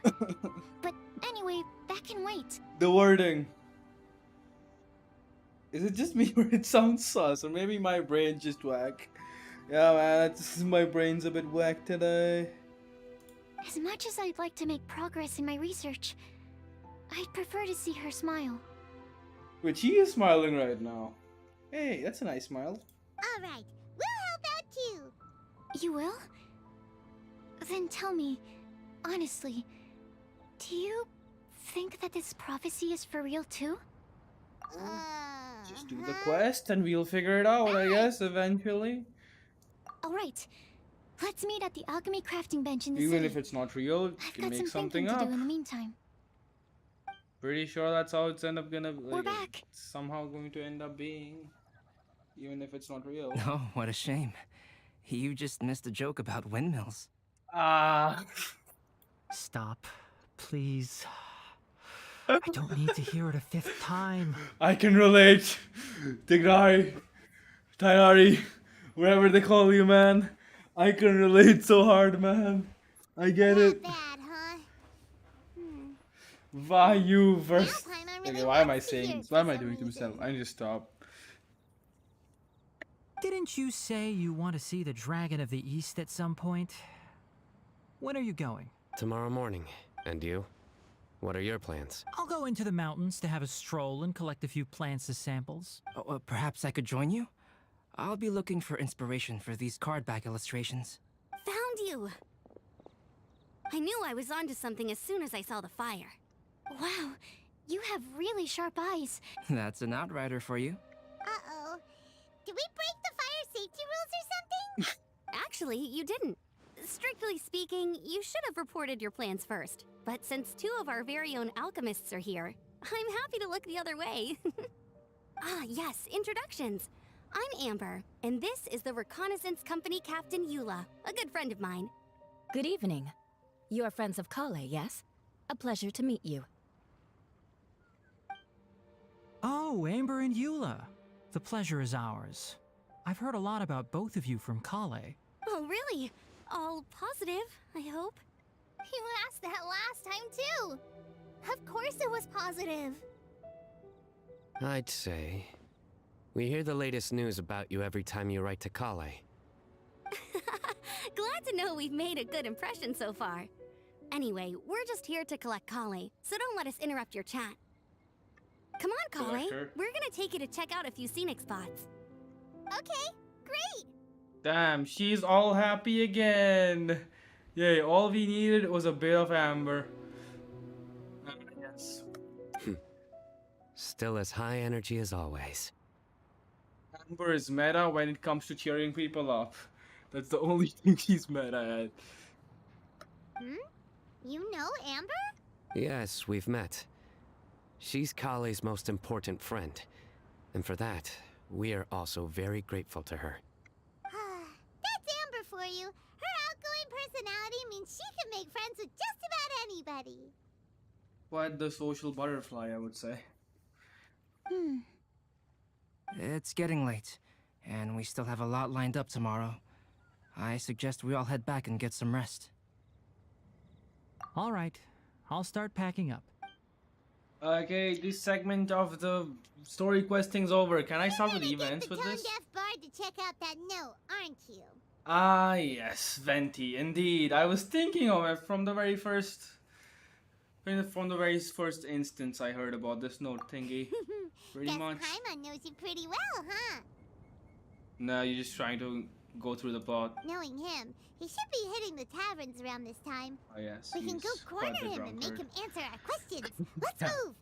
But anyway, that can wait. The wording. Is it just me or it sounds sus? Or maybe my brain just whack? Yeah, man, my brain's a bit whack today. As much as I'd like to make progress in my research, I'd prefer to see her smile. Which he is smiling right now. Hey, that's a nice smile. All right, we'll help out too. You will? Then tell me, honestly, do you think that this prophecy is for real too? Just do the quest and we'll figure it out, I guess, eventually. Alright, let's meet at the alchemy crafting bench in the Even city. if it's not real, you I've can got make some something thinking to up. do in the meantime. Pretty sure that's how it's We're back. somehow going to end up being. Even if it's not real. Oh, what a shame. You just missed a joke about windmills. Ah. Stop, please. I don't need to hear it a fifth time. I can relate. Tigray, Tainari, wherever they call you, man. I can relate so hard, man. I get it. Not bad, huh? Why you versus... Now Paimon really Okay, why am I wants to hear saying it this? What for am I some doing to myself? reason. I need to stop. Didn't you say you want to see the Dragon of the East at some point? When are you going? Tomorrow morning. And you? What are your plans? I'll go into the mountains to have a stroll and collect a few plants as samples. Oh, perhaps I could join you? I'll be looking for inspiration for these card back illustrations. Found you! I knew I was onto something as soon as I saw the fire. Wow, you have really sharp eyes. That's an outrider for you. Uh-oh. Did we break the fire safety rules or something? Actually, you didn't. Strictly speaking, you should have reported your plans first. But since two of our very own alchemists are here, I'm happy to look the other way. Ah, yes, introductions. I'm Amber, and this is the Reconnaissance Company Captain Eula, a good friend of mine. Good evening. You are friends of Kale, yes? A pleasure to meet you. Oh, Amber and Eula. The pleasure is ours. I've heard a lot about both of you from Kale. Oh, really? All positive, I hope. You asked that last time too. Of course it was positive. I'd say... We hear the latest news about you every time you write to Kale. Glad to know we've made a good impression so far. Anyway, we're just here to collect Kale, so don't let us interrupt your chat. Come on, Kale. Collector. We're gonna take you to check out a few scenic spots. Okay, great. Damn, she's all happy again. Yay, all we needed was a bit of Amber. Yes. Still as high energy as always. Amber is meta when it comes to cheering people up. That's the only thing she's mad at. You know Amber? Yes, we've met. She's Kale's most important friend. And for that, we are also very grateful to her. That's Amber for you. Her outgoing personality means she can make friends with just about anybody. Quite the social butterfly, I would say. It's getting late, and we still have a lot lined up tomorrow. I suggest we all head back and get some rest. All right, I'll start packing up. Okay, this segment of the story questing's over. Can I start with You're gonna events get the with tone this? deaf bard to check out that note, aren't you? Ah, yes, Venti, indeed. I was thinking of it from the very first. From the very first instance I heard about this note thingy. Pretty Guess much. Paimon knows you pretty well, huh? No, you're just trying to go through the plot. Knowing him, he should be hitting the taverns around this time. Oh, yes. We can he's go quite corner the him and make drunkard. him answer our questions. Let's Yeah. move.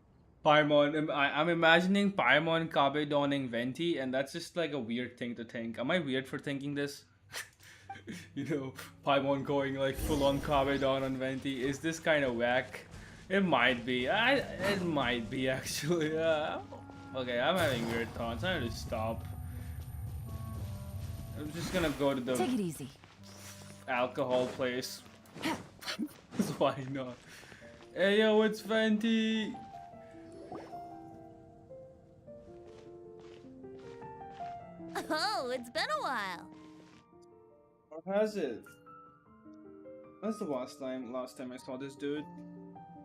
Paimon, I'm imagining Paimon Kabe donning Venti, and that's just like a weird thing to think. Am I weird for thinking this? You know, Paimon going like full on Kabe don on Venti. Is this kind of whack? It might be. It might be actually. Okay, I'm having weird thoughts. I need to stop. I'm just gonna go to Take it the easy. alcohol place. Why not? Hey yo, it's Venti. Oh, it's been a while. Or has it? That's the last time I saw this dude.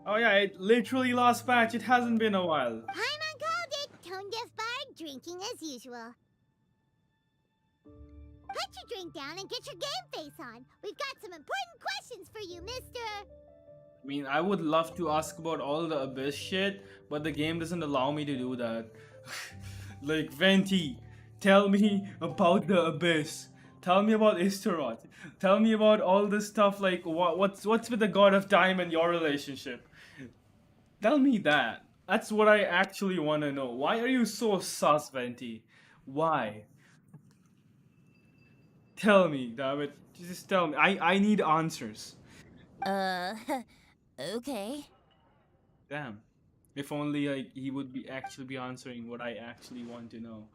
Oh yeah, it literally last patch. It hasn't been a while. Paimon called it. Tone deaf bard drinking as usual. Put your drink down and get your game face on. We've got some important questions for you, mister. I mean, I would love to ask about all the Abyss shit, but the game doesn't allow me to do that. Like, Venti, tell me about the Abyss. Tell me about Istaroth. Tell me about all this stuff, like, what's with the God of Time and your relationship? Tell me that. That's what I actually want to know. Why are you so sus, Venti? Why? Tell me, damn it. Just tell me. I need answers. Okay. Damn. If only like he would be actually be answering what I actually want to know.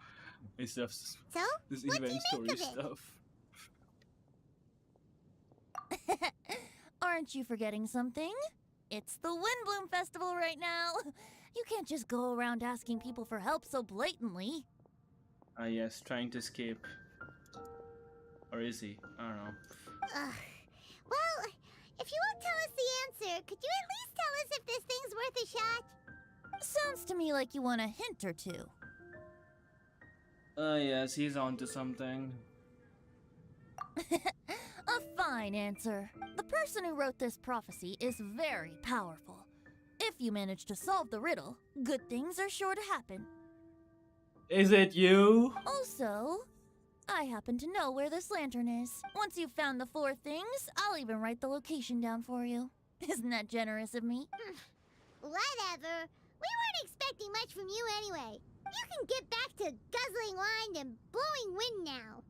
Instead of So, this what do event you story make of it? stuff. Aren't you forgetting something? It's the Windblume Festival right now. You can't just go around asking people for help so blatantly. Ah yes, trying to escape. Or is he? I don't know. Well, if you won't tell us the answer, could you at least tell us if this thing's worth a shot? Sounds to me like you want a hint or two. Yes, he's onto something. A fine answer. The person who wrote this prophecy is very powerful. If you manage to solve the riddle, good things are sure to happen. Is it you? Also, I happen to know where this lantern is. Once you've found the 4 things, I'll even write the location down for you. Isn't that generous of me? Whatever. We weren't expecting much from you anyway. You can get back to guzzling wine and blowing wind now.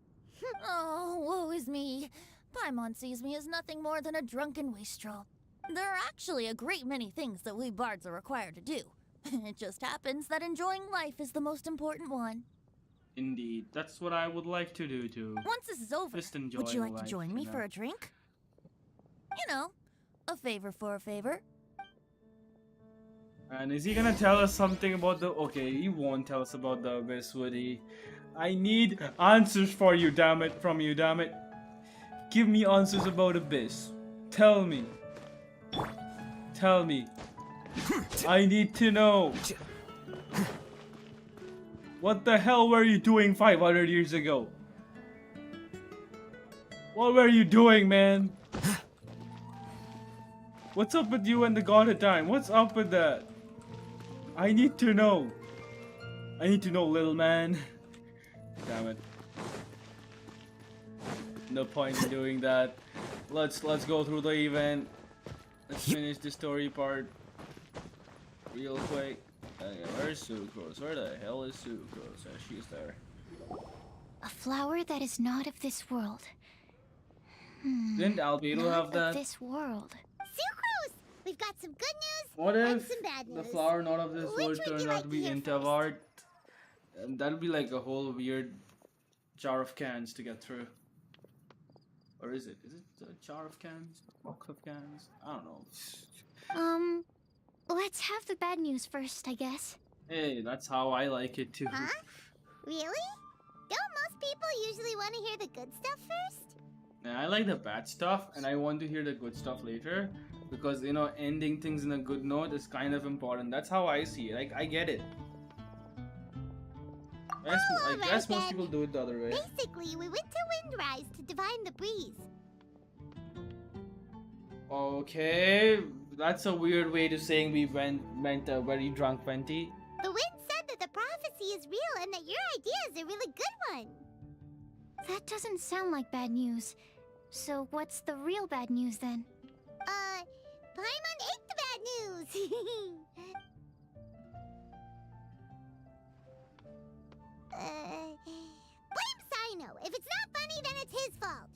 Oh, woe is me. Paimon sees me as nothing more than a drunken wastrel. There are actually a great many things that we bards are required to do. It just happens that enjoying life is the most important one. Indeed. That's what I would like to do too. Once this is over, Just would enjoying you like to life, join you me know. for a drink? You know, a favor for a favor. And is he gonna tell us something about the... Okay, he won't tell us about the Abyss, would he? I need answers for you, damn it. From you, damn it. Give me answers about Abyss. Tell me. Tell me. I need to know. What the hell were you doing 500 years ago? What were you doing, man? What's up with you and the God of Time? What's up with that? I need to know. I need to know, little man. Damn it. No point in doing that. Let's go through the event. Let's finish the story part real quick. Okay, where's Sucrose? Where the hell is Sucrose? Oh, she's there. A flower that is not of this world. Didn't Albedo have Not of that? this world. Sucrose! We've got some good news What and if some bad news. the flower not of this Which world would you turned like out to be hear first? Intavart? That'd be like a whole weird jar of cans to get through. Or is it? Is it a jar of cans? A box of cans? I don't know. Let's have the bad news first, I guess. Hey, that's how I like it too. Huh? Really? Don't most people usually want to hear the good stuff first? Yeah, I like the bad stuff, and I want to hear the good stuff later. Because, you know, ending things in a good note is kind of important. That's how I see it. Like, I get it. I guess most people do it the other way. Basically, we went to Windrise to divine the breeze. Okay, that's a weird way to saying we meant a very drunk Venti. The wind said that the prophecy is real and that your idea is a really good one. That doesn't sound like bad news. So what's the real bad news then? Paimon ate the bad news. Blame Cyno. If it's not funny, then it's his fault.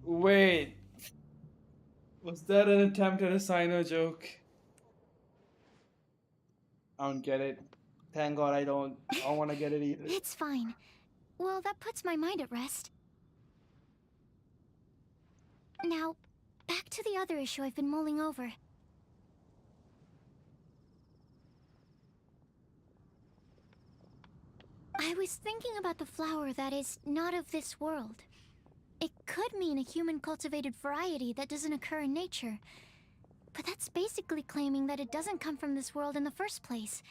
Wait, was that an attempt at a Cyno joke? I don't get it. Thank God I don't want to get it either. It's fine. Well, that puts my mind at rest. Now, back to the other issue I've been mulling over. I was thinking about the flower that is not of this world. It could mean a human-cultivated variety that doesn't occur in nature. But that's basically claiming that it doesn't come from this world in the first place,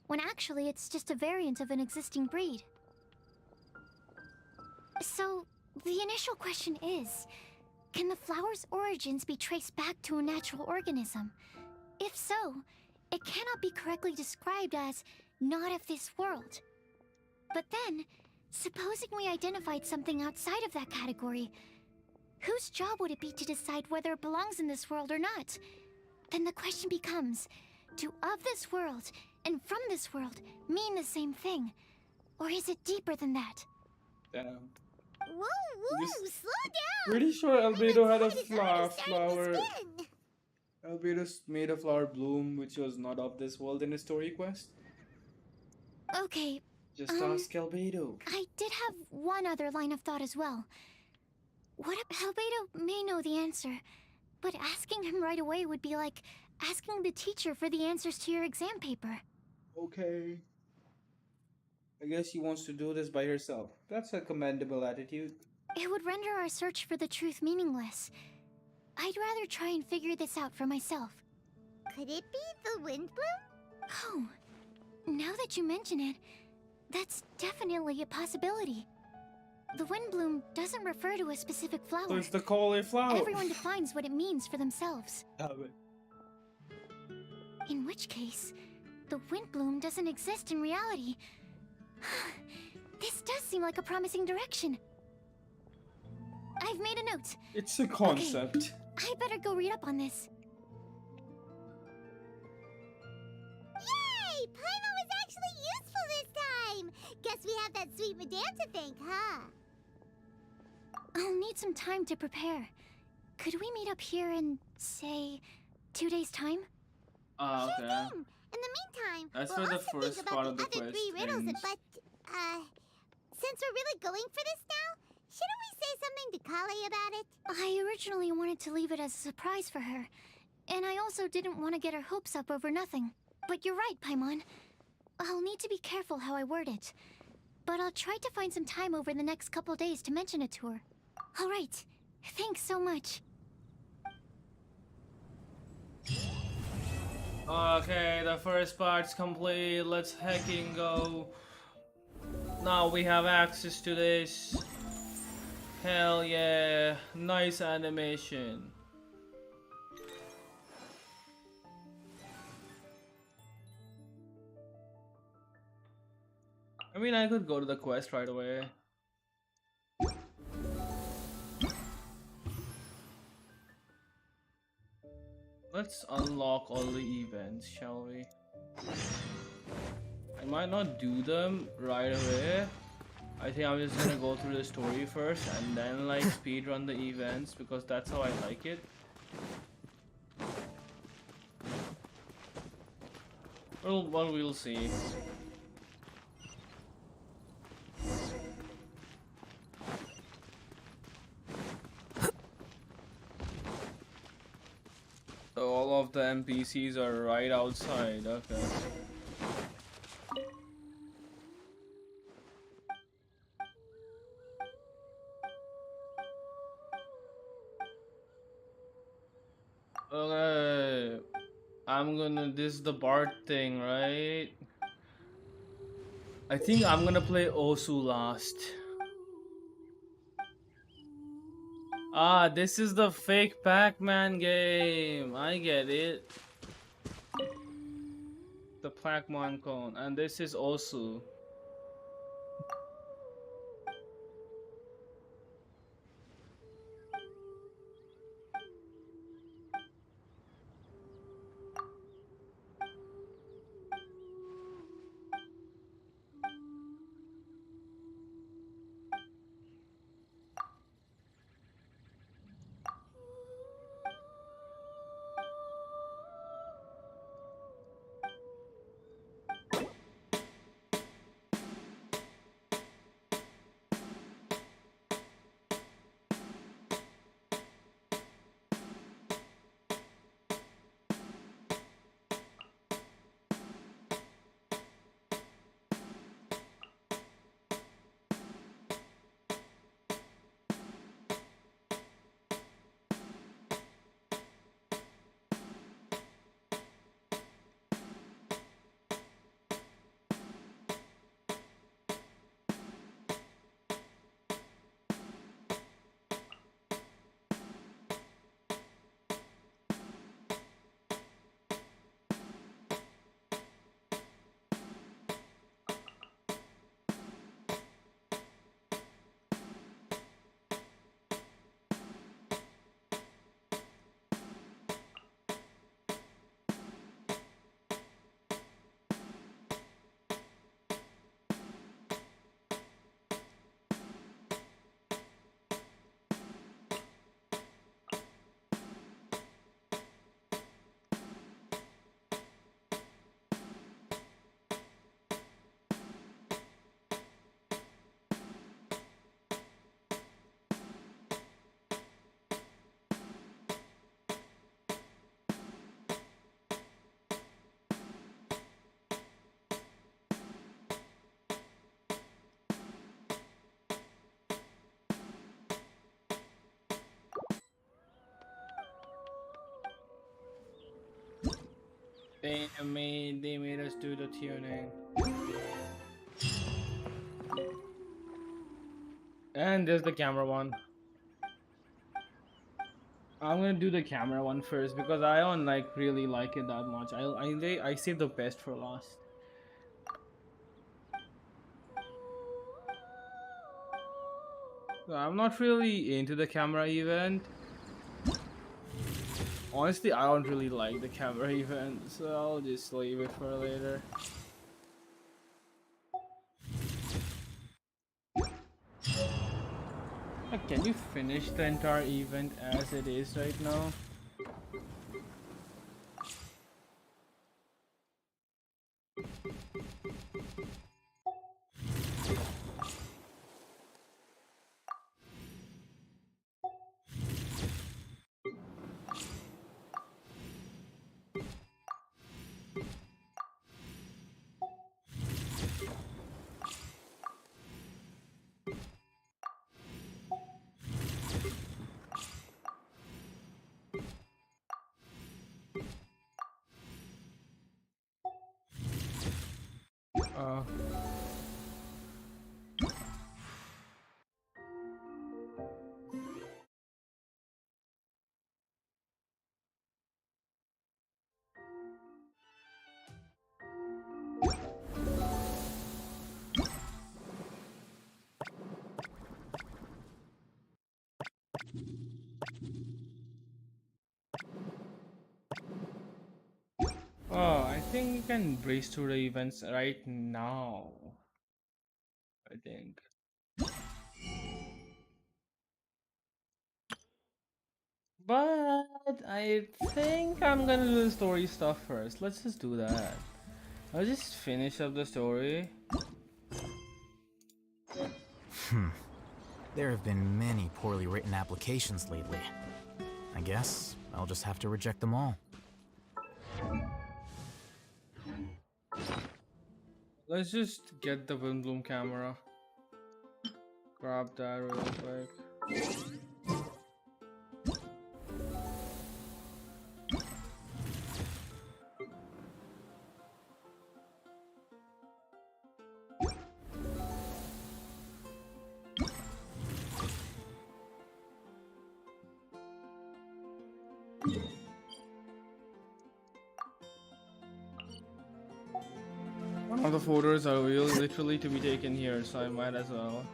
when actually it's just a variant of an existing breed. So, the initial question is, can the flower's origins be traced back to a natural organism? If so, it cannot be correctly described as not of this world. But then, supposing we identified something outside of that category, whose job would it be to decide whether it belongs in this world or not? Then the question becomes, do of this world and from this world mean the same thing? Or is it deeper than that? Damn. Whoa, Just slow down. Pretty sure Albedo had a Inside is already starting flower. to spin. Albedo made a flower bloom, which was not of this world in his story quest. Okay, Just ask Albedo. I did have one other line of thought as well. What if Albedo may know the answer, but asking him right away would be like asking the teacher for the answers to your exam paper. Okay. I guess she wants to do this by herself. That's a commendable attitude. It would render our search for the truth meaningless. I'd rather try and figure this out for myself. Could it be the Windblume? Oh, now that you mention it, that's definitely a possibility. The Windblume doesn't refer to a specific flower. So it's the cauliflower. Everyone defines what it means for themselves. Damn it. In which case, the Windblume doesn't exist in reality. This does seem like a promising direction. I've made a note. It's a concept. I better go read up on this. Yay! Paimon was actually useful this time. Guess we have that sweet madame to thank, huh? I'll need some time to prepare. Could we meet up here in, say, 2 days' time? Ah, Sure okay. thing. In the meantime, That's we'll where the also first think part about of the the other quest three riddles. ends. But since we're really going for this now, shouldn't we say something to Kale about it? I originally wanted to leave it as a surprise for her, and I also didn't want to get her hopes up over nothing. But you're right, Paimon. I'll need to be careful how I word it. But I'll try to find some time over the next couple days to mention it to her. All right. Thanks so much. Okay, the first part's complete. Let's hecking go. Now we have access to this. Hell yeah. Nice animation. I mean, I could go to the quest right away. Let's unlock all the events, shall we? I might not do them right away, I think I'm just gonna go through the story first and then like speed run the events because that's how I like it. Well, we'll see. So all of the NPCs are right outside. Okay. Okay. This is the Bart thing, right? I think I'm gonna play Osu last. Ah, this is the fake Pac-Man game. I get it. The Pac-Man clone. And this is Osu. They made us do the tuning. And there's the camera one. I'm gonna do the camera one first because I don't like really like it that much. I save the best for last. So I'm not really into the camera event. Honestly, I don't really like the camera event, so I'll just leave it for later. Can you finish the entire event as it is right now? Uh, oh, I think we can breeze through the events right now. I think. But I think I'm gonna do the story stuff first. Let's just do that. I'll just finish up the story. There have been many poorly written applications lately. I guess I'll just have to reject them all. Let's just get the Windblume camera. Grab that real quick. One of the photos are literally to be taken here, so I might as well.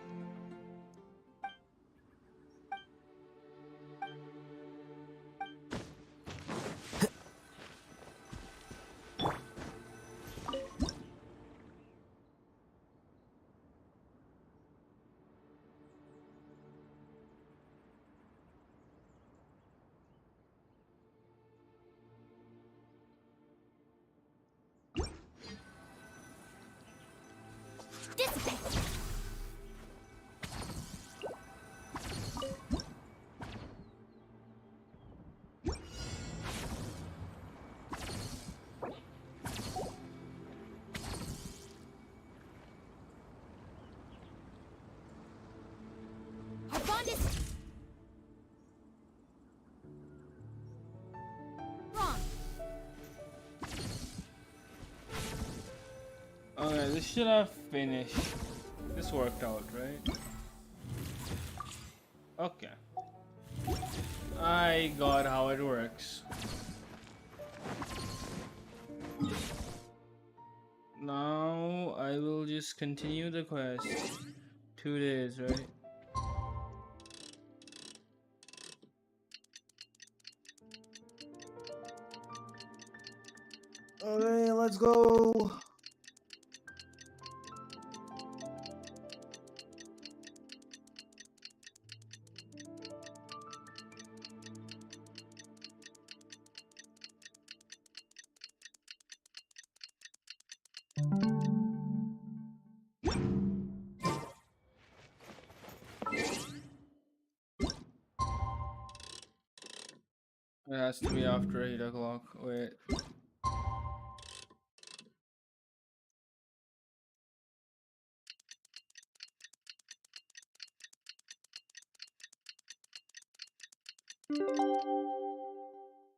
Okay, this should have finished. This worked out, right? Okay. I got how it works. Now I will just continue the quest. 2 days, right? Okay, let's go. It has to be after 8 o'clock. Wait.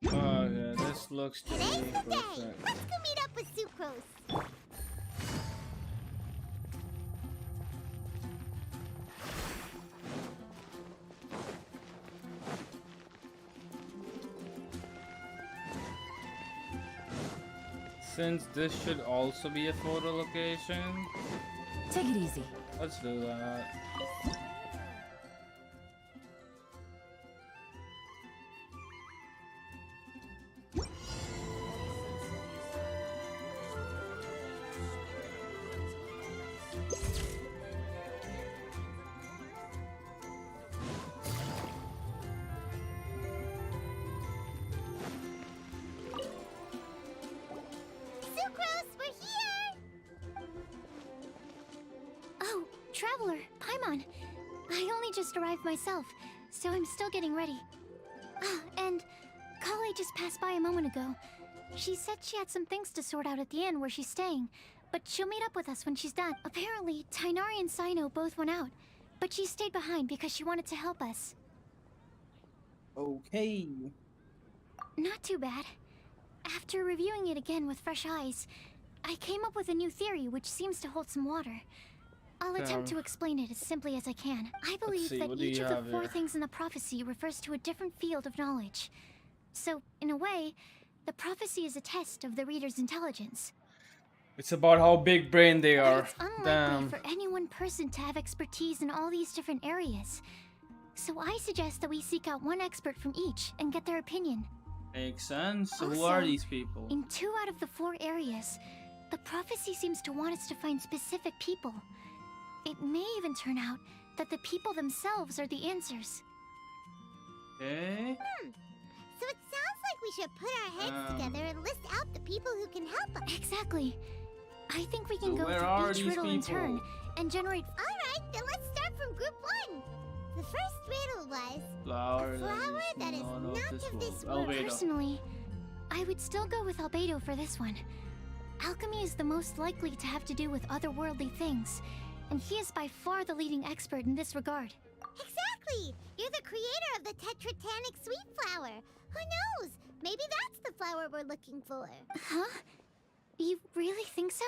Okay, this looks to be Today's the day. perfect. Let's go meet up with Sucrose. Since this should also be a photo location, Take it easy. let's do that. Sucrose, we're here! Oh, Traveler, Paimon. I only just arrived myself, so I'm still getting ready. Ah, and Kale just passed by a moment ago. She said she had some things to sort out at the inn where she's staying, but she'll meet up with us when she's done. Apparently, Tighnari and Cyno both went out, but she stayed behind because she wanted to help us. Okay. Not too bad. After reviewing it again with fresh eyes, I came up with a new theory which seems to hold some water. I'll attempt to explain it as simply as I can. I believe see, that what do each you of the have 4 here? things in the prophecy refers to a different field of knowledge. So, in a way, the prophecy is a test of the reader's intelligence. It's about how big brain they But are. it's unlikely Damn. for any one person to have expertise in all these different areas. So I suggest that we seek out one expert from each and get their opinion. Makes sense. So who Also, are these people? In 2 out of the 4 areas, the prophecy seems to want us to find specific people. It may even turn out that the people themselves are the answers. Okay. So it sounds like we should put our heads together and list out the people who can help us. Exactly. I think we can So go where are through each these riddle in turn people? and generate. Alright, then let's start from group 1. The first riddle was Flower, a flower that is not not of this world. Albedo. Personally, I would still go with Albedo for this one. Alchemy is the most likely to have to do with otherworldly things, and he is by far the leading expert in this regard. Exactly! You're the creator of the tetratanic sweet flower. Who knows? Maybe that's the flower we're looking for. Huh? You really think so?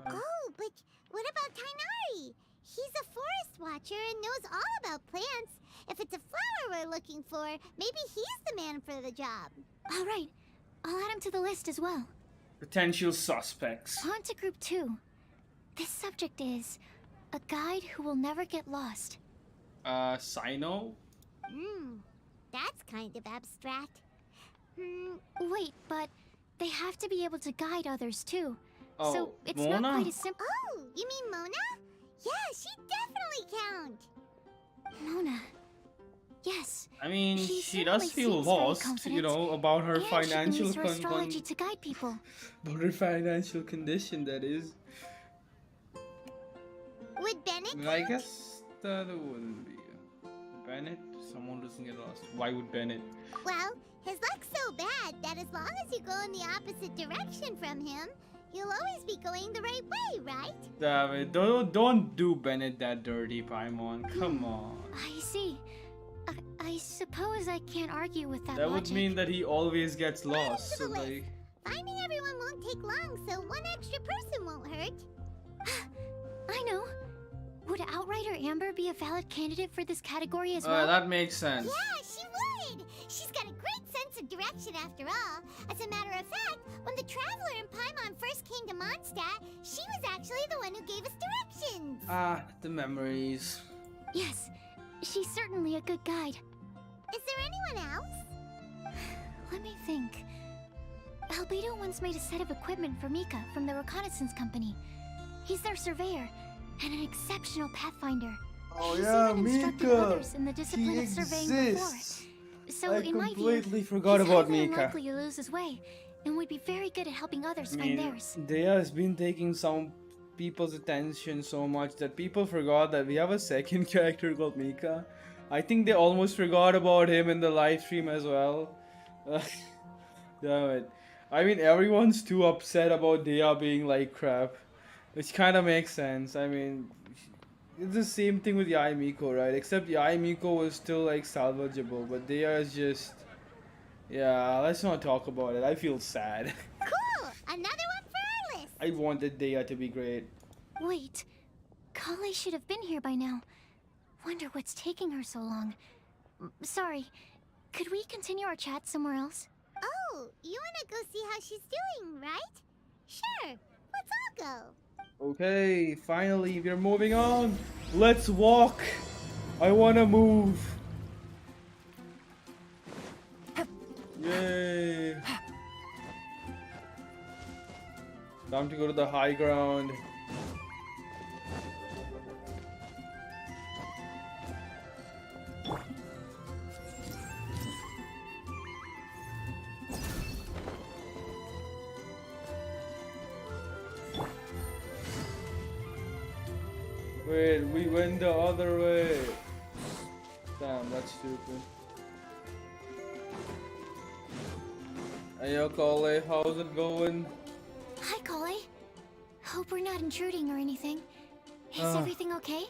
Oh, but what about Tainari? He's a forest watcher and knows all about plants. If it's a flower we're looking for, maybe he's the man for the job. All right, I'll add him to the list as well. Potential suspects. On to group 2. This subject is a guide who will never get lost. Cyno? That's kind of abstract. Wait, but they have to be able to guide others too. Oh, so it's Mona? not quite as simple. Oh, you mean Mona? Yeah, she definitely count. Mona. Yes. I mean, She she does certainly feel seems very lost, you confident, know, about her And she can financial use her astrology to guide people. about her financial condition, that is. Would Bennett I guess that wouldn't be. Bennett? Someone doesn't get lost. Why would Bennett? Well, his luck's so bad that as long as you go in the opposite direction from him, you'll always be going the right way, right? Damn it, don't do Bennett that dirty, Paimon. Come on. I see. I suppose I can't argue with that That would logic. mean that he always gets lost. to So the list. like, Finding everyone won't take long, so one extra person won't hurt. I know. Would Outrider Amber be a valid candidate for this category as well? that makes sense. Yeah, she would! She's got a great sense of direction after all. As a matter of fact, when the Traveler and Paimon first came to Mondstadt, she was actually the one who gave us directions. Ah, the memories. Yes, she's certainly a good guide. Is there anyone else? Let me think. Albedo once made a set of equipment for Mika from the reconnaissance company. He's their surveyor and an exceptional pathfinder. Oh He's yeah, even instructed Mika. others in the discipline He of surveying exists. before. So I in my view, completely forgot he's about highly Mika. unlikely to lose his way, and would be very good at helping others I find mean, theirs. Dea has been taking some people's attention so much that people forgot that we have a second character called Mika. I think they almost forgot about him in the live stream as well. Damn it. I mean, everyone's too upset about Dea being like crap. Which kind of makes sense. I mean, it's the same thing with Yai Miko, right? Except Yai Miko was still like salvageable, but Dea is just... Yeah, let's not talk about it. I feel sad. Cool! Another one for our list! I wanted Dea to be great. Wait, Kale should have been here by now. Wonder what's taking her so long. Sorry, could we continue our chat somewhere else? Oh, you wanna go see how she's doing, right? Sure, let's all go. Okay, finally, we're moving on. Let's walk. I wanna move. Yay. Time to go to the high ground. Wait, we went the other way. Damn, that's stupid. Hey, yo, Kale, how's it going? Hi, Kale. Hope we're not intruding or anything. Is Ah. everything okay?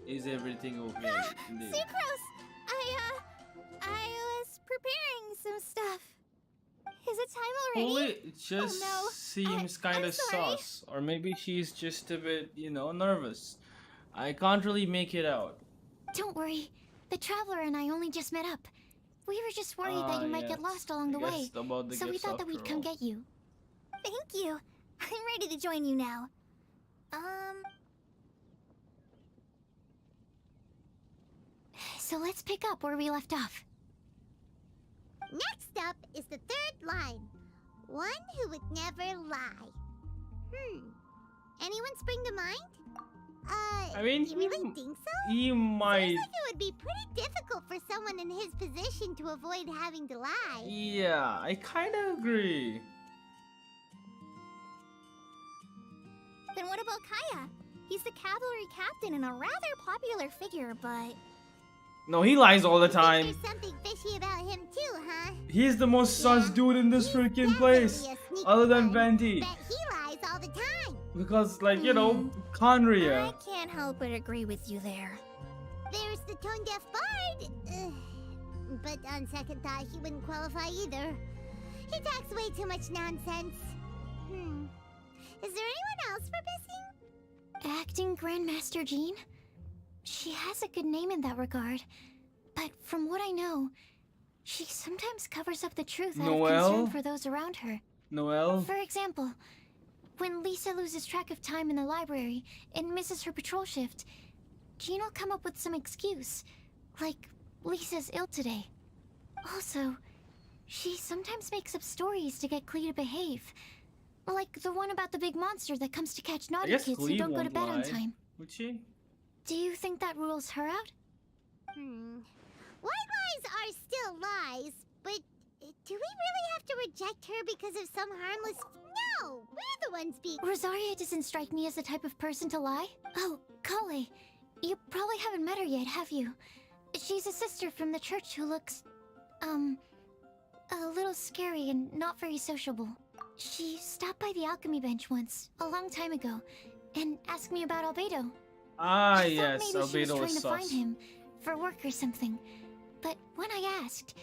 Is everything okay? Indeed. Sucrose! I was preparing some stuff. Is it time already? It just no. seems I'm kind of sorry. sus. Or maybe she's just a bit, you know, nervous. I can't really make it out. Don't worry. The Traveler and I only just met up. We were just worried that you might get Yes. lost along the I way. guess about the So we gifts thought that we'd after come all. get you. Thank you. I'm ready to join you now. So let's pick up where we left off. Next up is the third line. One who would never lie. Anyone spring to mind? I mean, you really think so? he might. Seems like it would be pretty difficult for someone in his position to avoid having to lie. Yeah, I kind of agree. Then what about Kaya? He's the cavalry captain and a rather popular figure, but... No, he lies all the You think time. there's something fishy about him too, huh? He's the most sus dude in this freaking place, Definitely a other sneaky than one. Venti. Bet he lies all the time. Because, like, you know, Conria. I can't help but agree with you there. There's the tone-deaf bard. But on second thought, he wouldn't qualify either. He talks way too much nonsense. Is there anyone else we're missing? Acting Grandmaster Jean? She has a good name in that regard. But from what I know, she sometimes covers up the truth out of Noelle? concern for those around her. Noelle? For example, when Lisa loses track of time in the library and misses her patrol shift, Jean will come up with some excuse, like Lisa's ill today. Also, she sometimes makes up stories to get Clee to behave. Like the one about the big monster that comes to catch naughty guess kids who Clee don't go to won't bed on lie. time. Would she? Do you think that rules her out? White lies are still lies, but do we really have to reject her because of some harmless... No! We're the ones being... Rosaria doesn't strike me as the type of person to lie. Oh, Kale, you probably haven't met her yet, have you? She's a sister from the church who looks, a little scary and not very sociable. She stopped by the alchemy bench once, a long time ago, and asked me about Albedo. Ah, I thought yes, maybe she was Albedo trying is to find sus. him for work or something. But when I asked,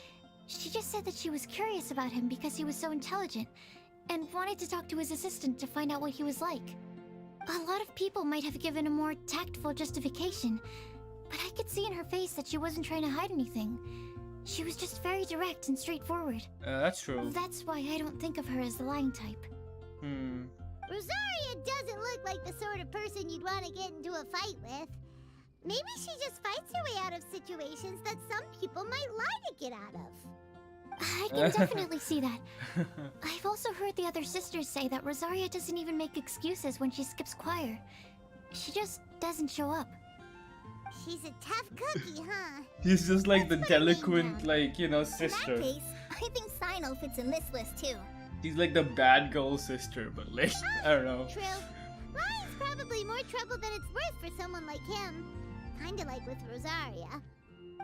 she just said that she was curious about him because he was so intelligent, and wanted to talk to his assistant to find out what he was like. A lot of people might have given a more tactful justification, but I could see in her face that she wasn't trying to hide anything. She was just very direct and straightforward. That's true. That's why I don't think of her as the lying type. Rosaria doesn't look like the sort of person you'd want to get into a fight with. Maybe she just fights her way out of situations that some people might lie to get out of. I can definitely see that. I've also heard the other sisters say that Rosaria doesn't even make excuses when she skips choir. She just doesn't show up. She's a tough cookie, huh? He's just like the Let's put her name delinquent, down. like, you know, In that sister. case, I think Cyno fits in this list too. He's like the bad girl sister, but like, I don't know. True. Lying's probably more trouble than it's worth for someone like him. Kinda like with Rosaria.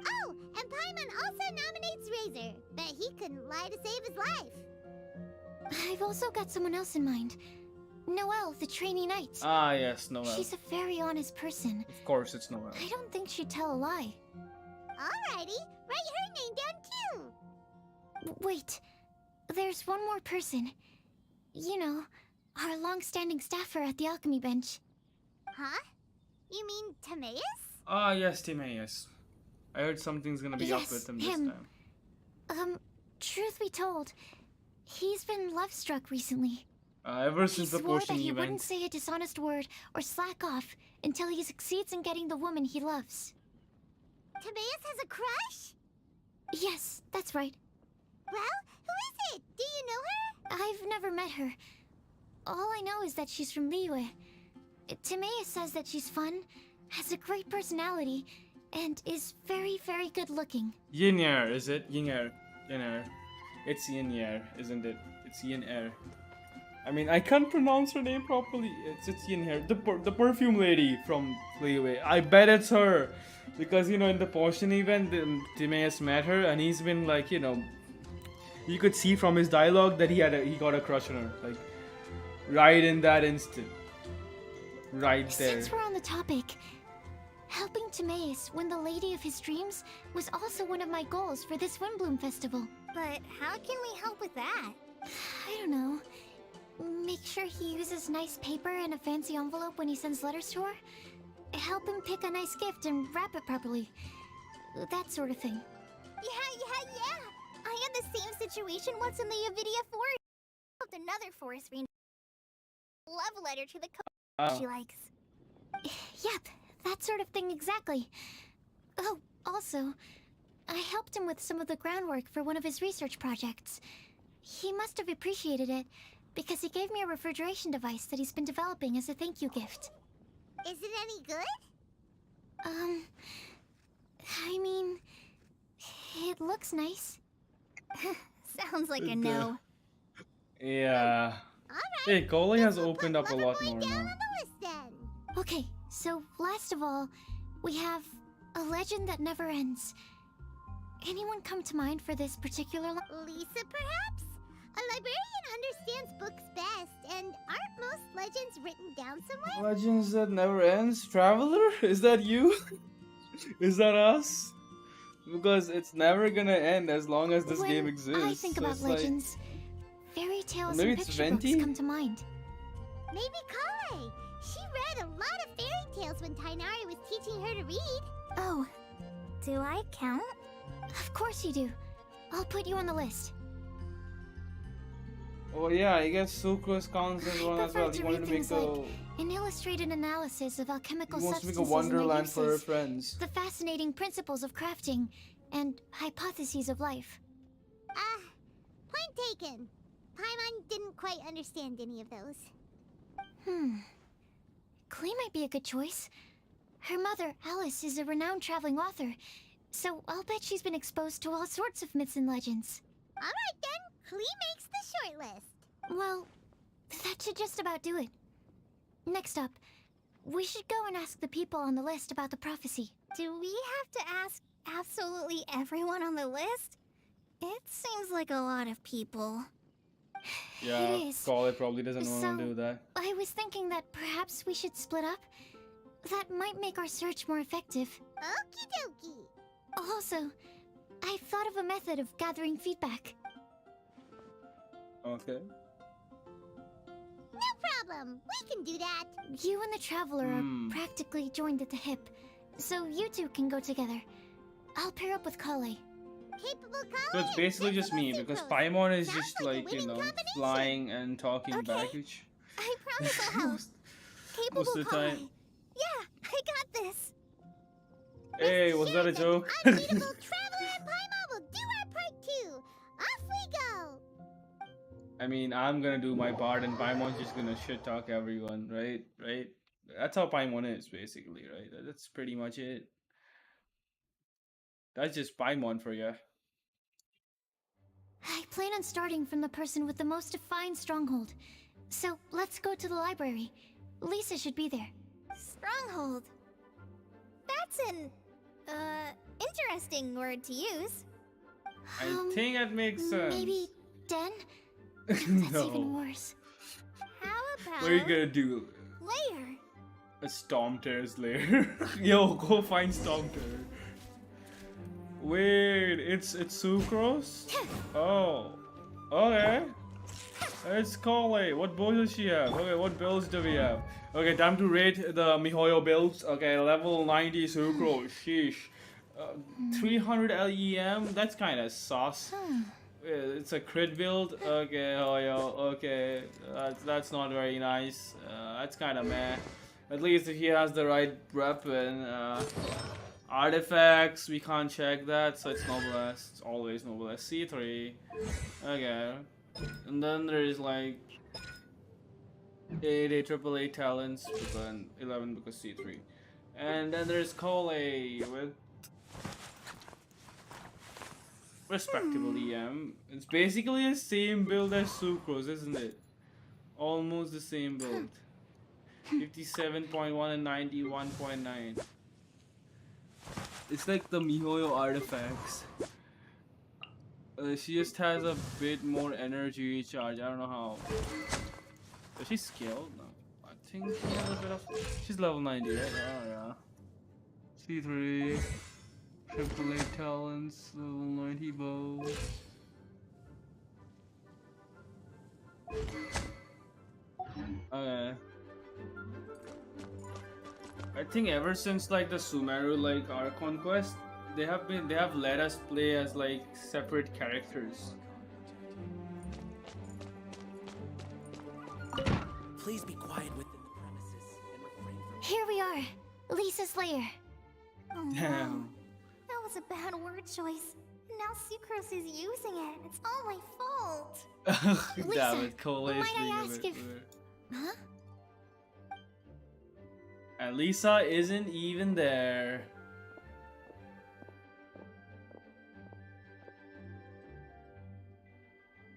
Oh, and Paimon also nominates Razor. Bet he couldn't lie to save his life. I've also got someone else in mind. Noelle, the trainee knight. Ah, yes, Noelle. She's a very honest person. Of course, it's Noelle. I don't think she'd tell a lie. Alrighty, write her name down too. Wait, there's one more person. You know, our long-standing staffer at the alchemy bench. Huh? You mean Timaeus? Ah, yes, Timaeus. I heard something's gonna be up Yes, with him this him. time. Truth be told, he's been love-struck recently. Ever He since the swore potion that he event. wouldn't say a dishonest word or slack off until he succeeds in getting the woman he loves. Timaeus has a crush? Yes, that's right. Well, who is it? Do you know her? I've never met her. All I know is that she's from Liyue. Timaeus says that she's fun, has a great personality, and is very, very good looking. Yin'er, is it? Yin'er. Yin'er. It's Yin'er, isn't it? It's Yin'er. I mean, I can't pronounce her name properly. It's Yin'er. The perfume lady from Liyue. I bet it's her. Because, you know, in the potion event, Timaeus met her, and he's been like, you know, you could see from his dialogue that he got a crush on her. Like, right in that instant. Right there. Since we're on the topic, helping Timaeus win the lady of his dreams was also one of my goals for this Windblume festival. But how can we help with that? I don't know. Make sure he uses nice paper and a fancy envelope when he sends letters to her. Help him pick a nice gift and wrap it properly. That sort of thing. Yeah. I had the same situation once in the Avidia Forest. Helped another forest ranger love letter to the Oh. she likes. Yep, that sort of thing exactly. Oh, also, I helped him with some of the groundwork for one of his research projects. He must have appreciated it, because he gave me a refrigeration device that he's been developing as a thank you gift. Is it any good? I mean, it looks nice. Sounds like a no. Yeah. Alright. Hey, Coley has We'll opened put up a lot Loverboy more down now. on the list then. Okay, so last of all, we have a legend that never ends. Anyone come to mind for this particular Lisa, perhaps? A librarian understands books best, and aren't most legends written down somewhere? Legends that never ends. Traveler? Is that you? Is that us? Because it's never gonna end as long as this When game exists. I think so about it's like- legends, fairy tales Maybe and it's picture books Venti? come to mind. Maybe Kale. She read a lot of fairy tales when Tainari was teaching her to read. Oh, do I count? Of course you do. I'll put you on the list. Oh yeah, I guess Sucrose counts as one as prefer well. to He read wanted to make things a... like an illustrated analysis of alchemical He wants to make substances a wonderland and for their her uses, friends. the fascinating principles of crafting, and hypotheses of life. Point taken. Paimon didn't quite understand any of those. Clay might be a good choice. Her mother, Alice, is a renowned traveling author, so I'll bet she's been exposed to all sorts of myths and legends. Alright then, Klee makes the short list. Well, that should just about do it. Next up, we should go and ask the people on the list about the prophecy. Do we have to ask absolutely everyone on the list? It seems like a lot of people. Yeah, It is. Coley probably doesn't want So- to do that. I was thinking that perhaps we should split up. That might make our search more effective. Okie dokie. Also, I've thought of a method of gathering feedback. Okay. No problem. We can do that. You and the Traveler Hmm. are practically joined at the hip, so you two can go together. I'll pair up with Kale. Capable Kale. So it's basically just me, because Paimon is just Sounds like a like, you winning know, combination. flying and talking Okay. baggage. I promise I'll help. Capable Most of the Kale. time. Yeah, I got this. Hey, was that a joke? Unbeatable Traveler and Paimon will do our part too. Off we go. I mean, I'm gonna do my part and Paimon's just gonna shit talk everyone, right? Right? That's how Paimon is, basically, right? That's pretty much it. That's just Paimon for you. I plan on starting from the person with the most defined stronghold. So let's go to the library. Lisa should be there. Stronghold. That's an, interesting word to use. I think that makes sense. Maybe den? That's No. even worse. How about What are you gonna do? layer? A Stormterror's lair. Yo, go find Stormterror. Wait, it's Sucrose? Oh. Okay. It's Kale. What builds does she have? Okay, what builds do we have? Okay, time to rate the MiHoYo builds. Okay, level 90 Sucrose. Sheesh. 300 LEM? That's kinda sauce. It's a crit build. Okay, Hoyo. Okay, that's not very nice. That's kind of meh. At least if he has the right weapon. Artifacts, we can't check that, so it's Noblesse. It's always Noblesse. C3. Okay. And then there's like 8 AAA talents, but then 11 because C3. And then there's Cole with respectable EM. It's basically the same build as Sucrose, isn't it? Almost the same build. 57.1 and 91.9. It's like the MiHoYo artifacts. She just has a bit more energy recharge. I don't know how. Is she skilled? No. I think she has a bit of. She's level 90, right? Oh, yeah. C3. AAA talents, level 90 bow. Okay. I think ever since like the Sumeru like our conquest, they have let us play as like separate characters. Please be quiet within the premises and refrain from. Here we are, Lisa's lair. Oh, Damn. no. That was a bad word choice. Now Sucrose is using it. It's all my fault. Damn Lisa, it, Cole is might I being a ask bit if- weird. Huh? And Lisa isn't even there.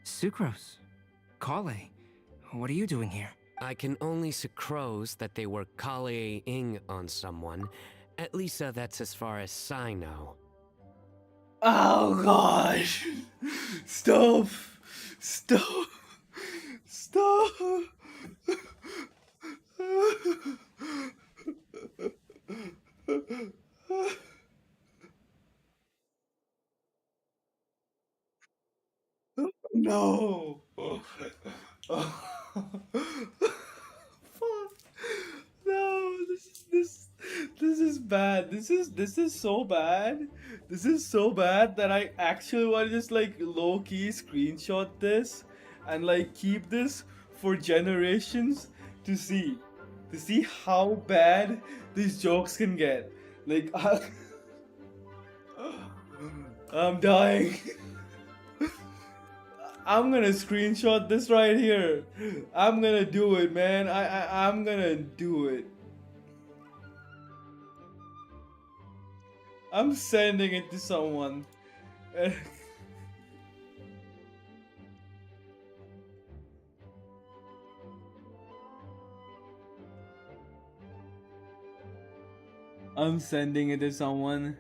Sucrose. Kale. What are you doing here? I can only sucrose that they were Kale-ing on someone. At least that's as far as Cyno. Oh gosh! Stop! Stop! Stop! No! Fuck! No! This is bad. This is so bad. This is so bad that I actually want to just like low key screenshot this and like keep this for generations to see how bad these jokes can get. Like I'm dying. I'm gonna screenshot this right here. I'm gonna do it, man. I'm gonna do it. I'm sending it to someone. I'm sending it to someone.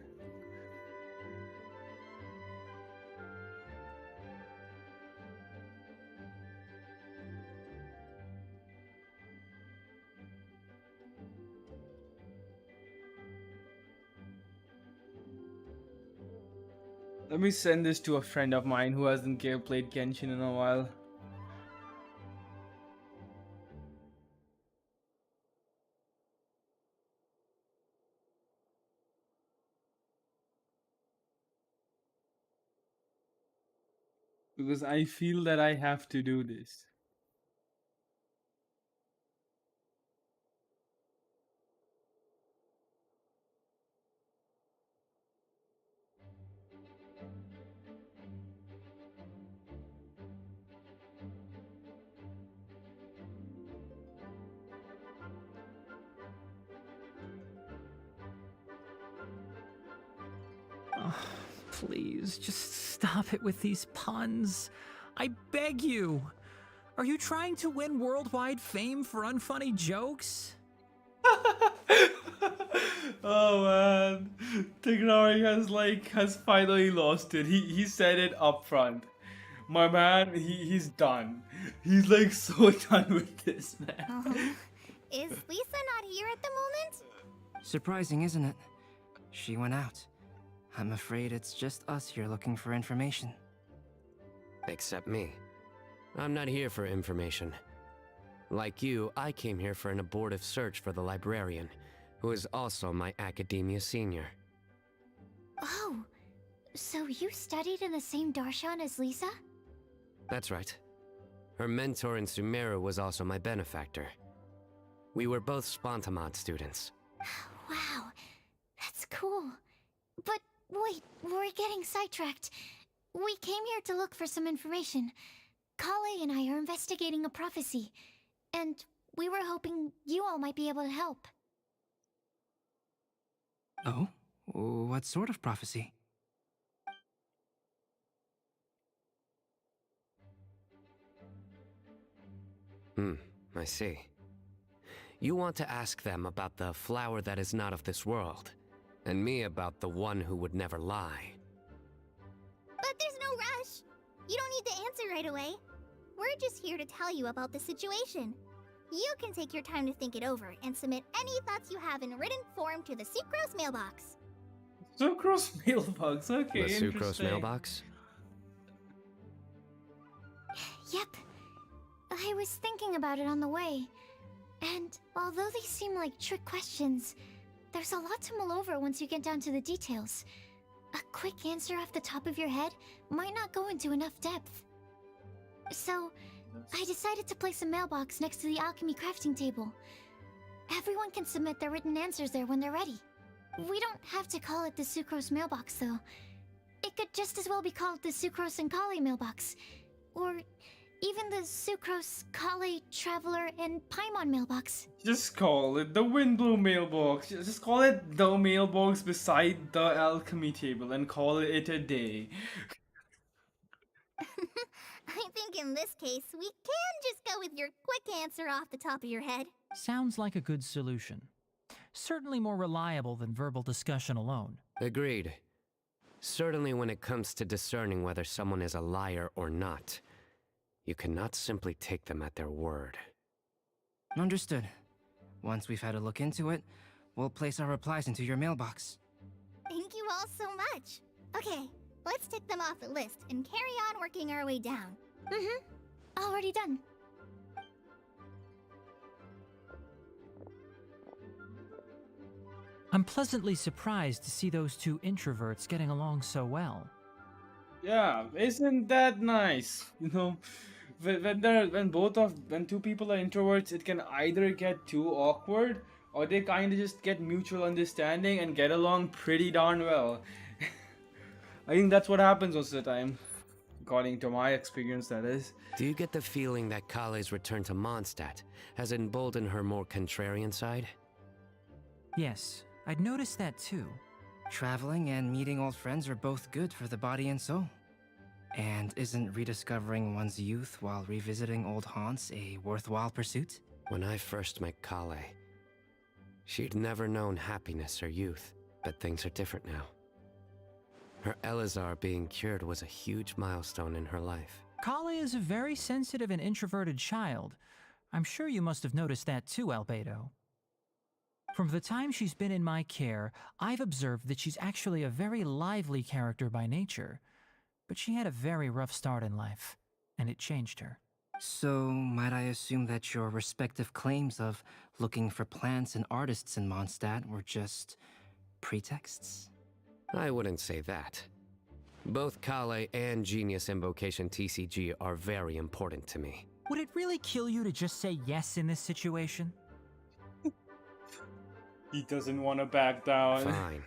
Let me send this to a friend of mine who hasn't played Genshin in a while. Because I feel that I have to do this. Oh, please, just stop it with these puns. I beg you. Are you trying to win worldwide fame for unfunny jokes? Oh man, Tignari has finally lost it. He said it up front. My man, he's done. He's like so done with this, man. Is Lisa not here at the moment? Surprising, isn't it? She went out. I'm afraid it's just us here looking for information. Except me. I'm not here for information. Like you, I came here for an abortive search for the librarian, who is also my academia senior. Oh, so you studied in the same darshan as Lisa? That's right. Her mentor in Sumeru was also my benefactor. We were both Spontamod students. Wow, that's cool. But wait, we're getting sidetracked. We came here to look for some information. Kale and I are investigating a prophecy, and we were hoping you all might be able to help. Oh? What sort of prophecy? I see. You want to ask them about the flower that is not of this world, and me about the one who would never lie. But there's no rush. You don't need to answer right away. We're just here to tell you about the situation. You can take your time to think it over and submit any thoughts you have in written form to the Sucrose mailbox. Sucrose mailbox, okay, The Sucrose interesting. mailbox? Yep. I was thinking about it on the way. And although they seem like trick questions, there's a lot to mull over once you get down to the details. A quick answer off the top of your head might not go into enough depth. So, I decided to place a mailbox next to the alchemy crafting table. Everyone can submit their written answers there when they're ready. We don't have to call it the Sucrose mailbox, though. It could just as well be called the Sucrose and Kale mailbox. Or even the Sucrose, Kale, Traveler, and Paimon mailbox. Just call it the Windblume mailbox. Just call it the mailbox beside the alchemy table and call it a day. I think in this case, we can just go with your quick answer off the top of your head. Sounds like a good solution. Certainly more reliable than verbal discussion alone. Agreed. Certainly when it comes to discerning whether someone is a liar or not, you cannot simply take them at their word. Understood. Once we've had a look into it, we'll place our replies into your mailbox. Thank you all so much. Okay, let's tick them off the list and carry on working our way down. Already done. I'm pleasantly surprised to see those two introverts getting along so well. Yeah, isn't that nice? You know, when two people are introverts, it can either get too awkward or they kind of just get mutual understanding and get along pretty darn well. I think that's what happens most of the time, according to my experience, that is. Do you get the feeling that Kale's return to Mondstadt has emboldened her more contrarian side? Yes, I'd noticed that too. Traveling and meeting old friends are both good for the body and soul. And isn't rediscovering one's youth while revisiting old haunts a worthwhile pursuit? When I first met Kale, she'd never known happiness or youth, but things are different now. Her Elazar being cured was a huge milestone in her life. Kale is a very sensitive and introverted child. I'm sure you must have noticed that too, Albedo. From the time she's been in my care, I've observed that she's actually a very lively character by nature. But she had a very rough start in life, and it changed her. So, might I assume that your respective claims of looking for plants and artists in Mondstadt were just pretexts? I wouldn't say that. Both Kale and Genius Invocation TCG are very important to me. Would it really kill you to just say yes in this situation? He doesn't want to back down. Fine.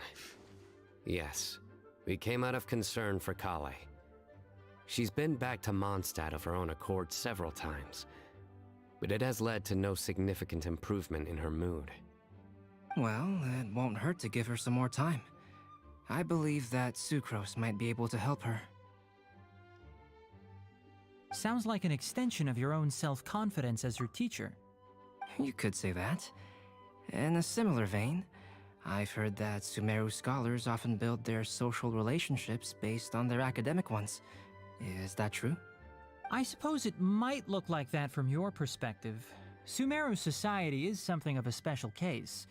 Yes, we came out of concern for Kale. She's been back to Mondstadt of her own accord several times, but it has led to no significant improvement in her mood. Well, it won't hurt to give her some more time. I believe that Sucrose might be able to help her. Sounds like an extension of your own self-confidence as her teacher. You could say that. In a similar vein, I've heard that Sumeru scholars often build their social relationships based on their academic ones. Is that true? I suppose it might look like that from your perspective. Sumeru society is something of a special case.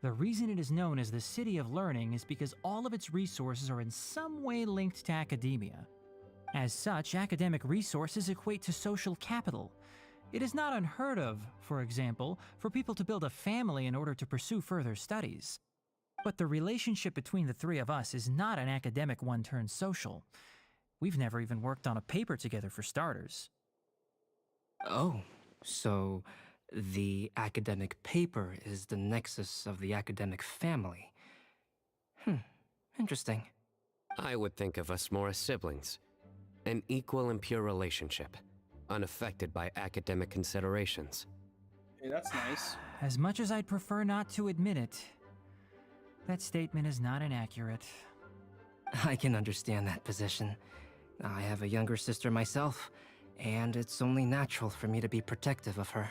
The reason it is known as the City of Learning is because all of its resources are in some way linked to academia. As such, academic resources equate to social capital. It is not unheard of, for example, for people to build a family in order to pursue further studies. But the relationship between the three of us is not an academic one turned social. We've never even worked on a paper together for starters. Oh, so the academic paper is the nexus of the academic family. Interesting. I would think of us more as siblings. An equal and pure relationship, unaffected by academic considerations. Hey, that's nice. As much as I'd prefer not to admit it, that statement is not inaccurate. I can understand that position. I have a younger sister myself, and it's only natural for me to be protective of her.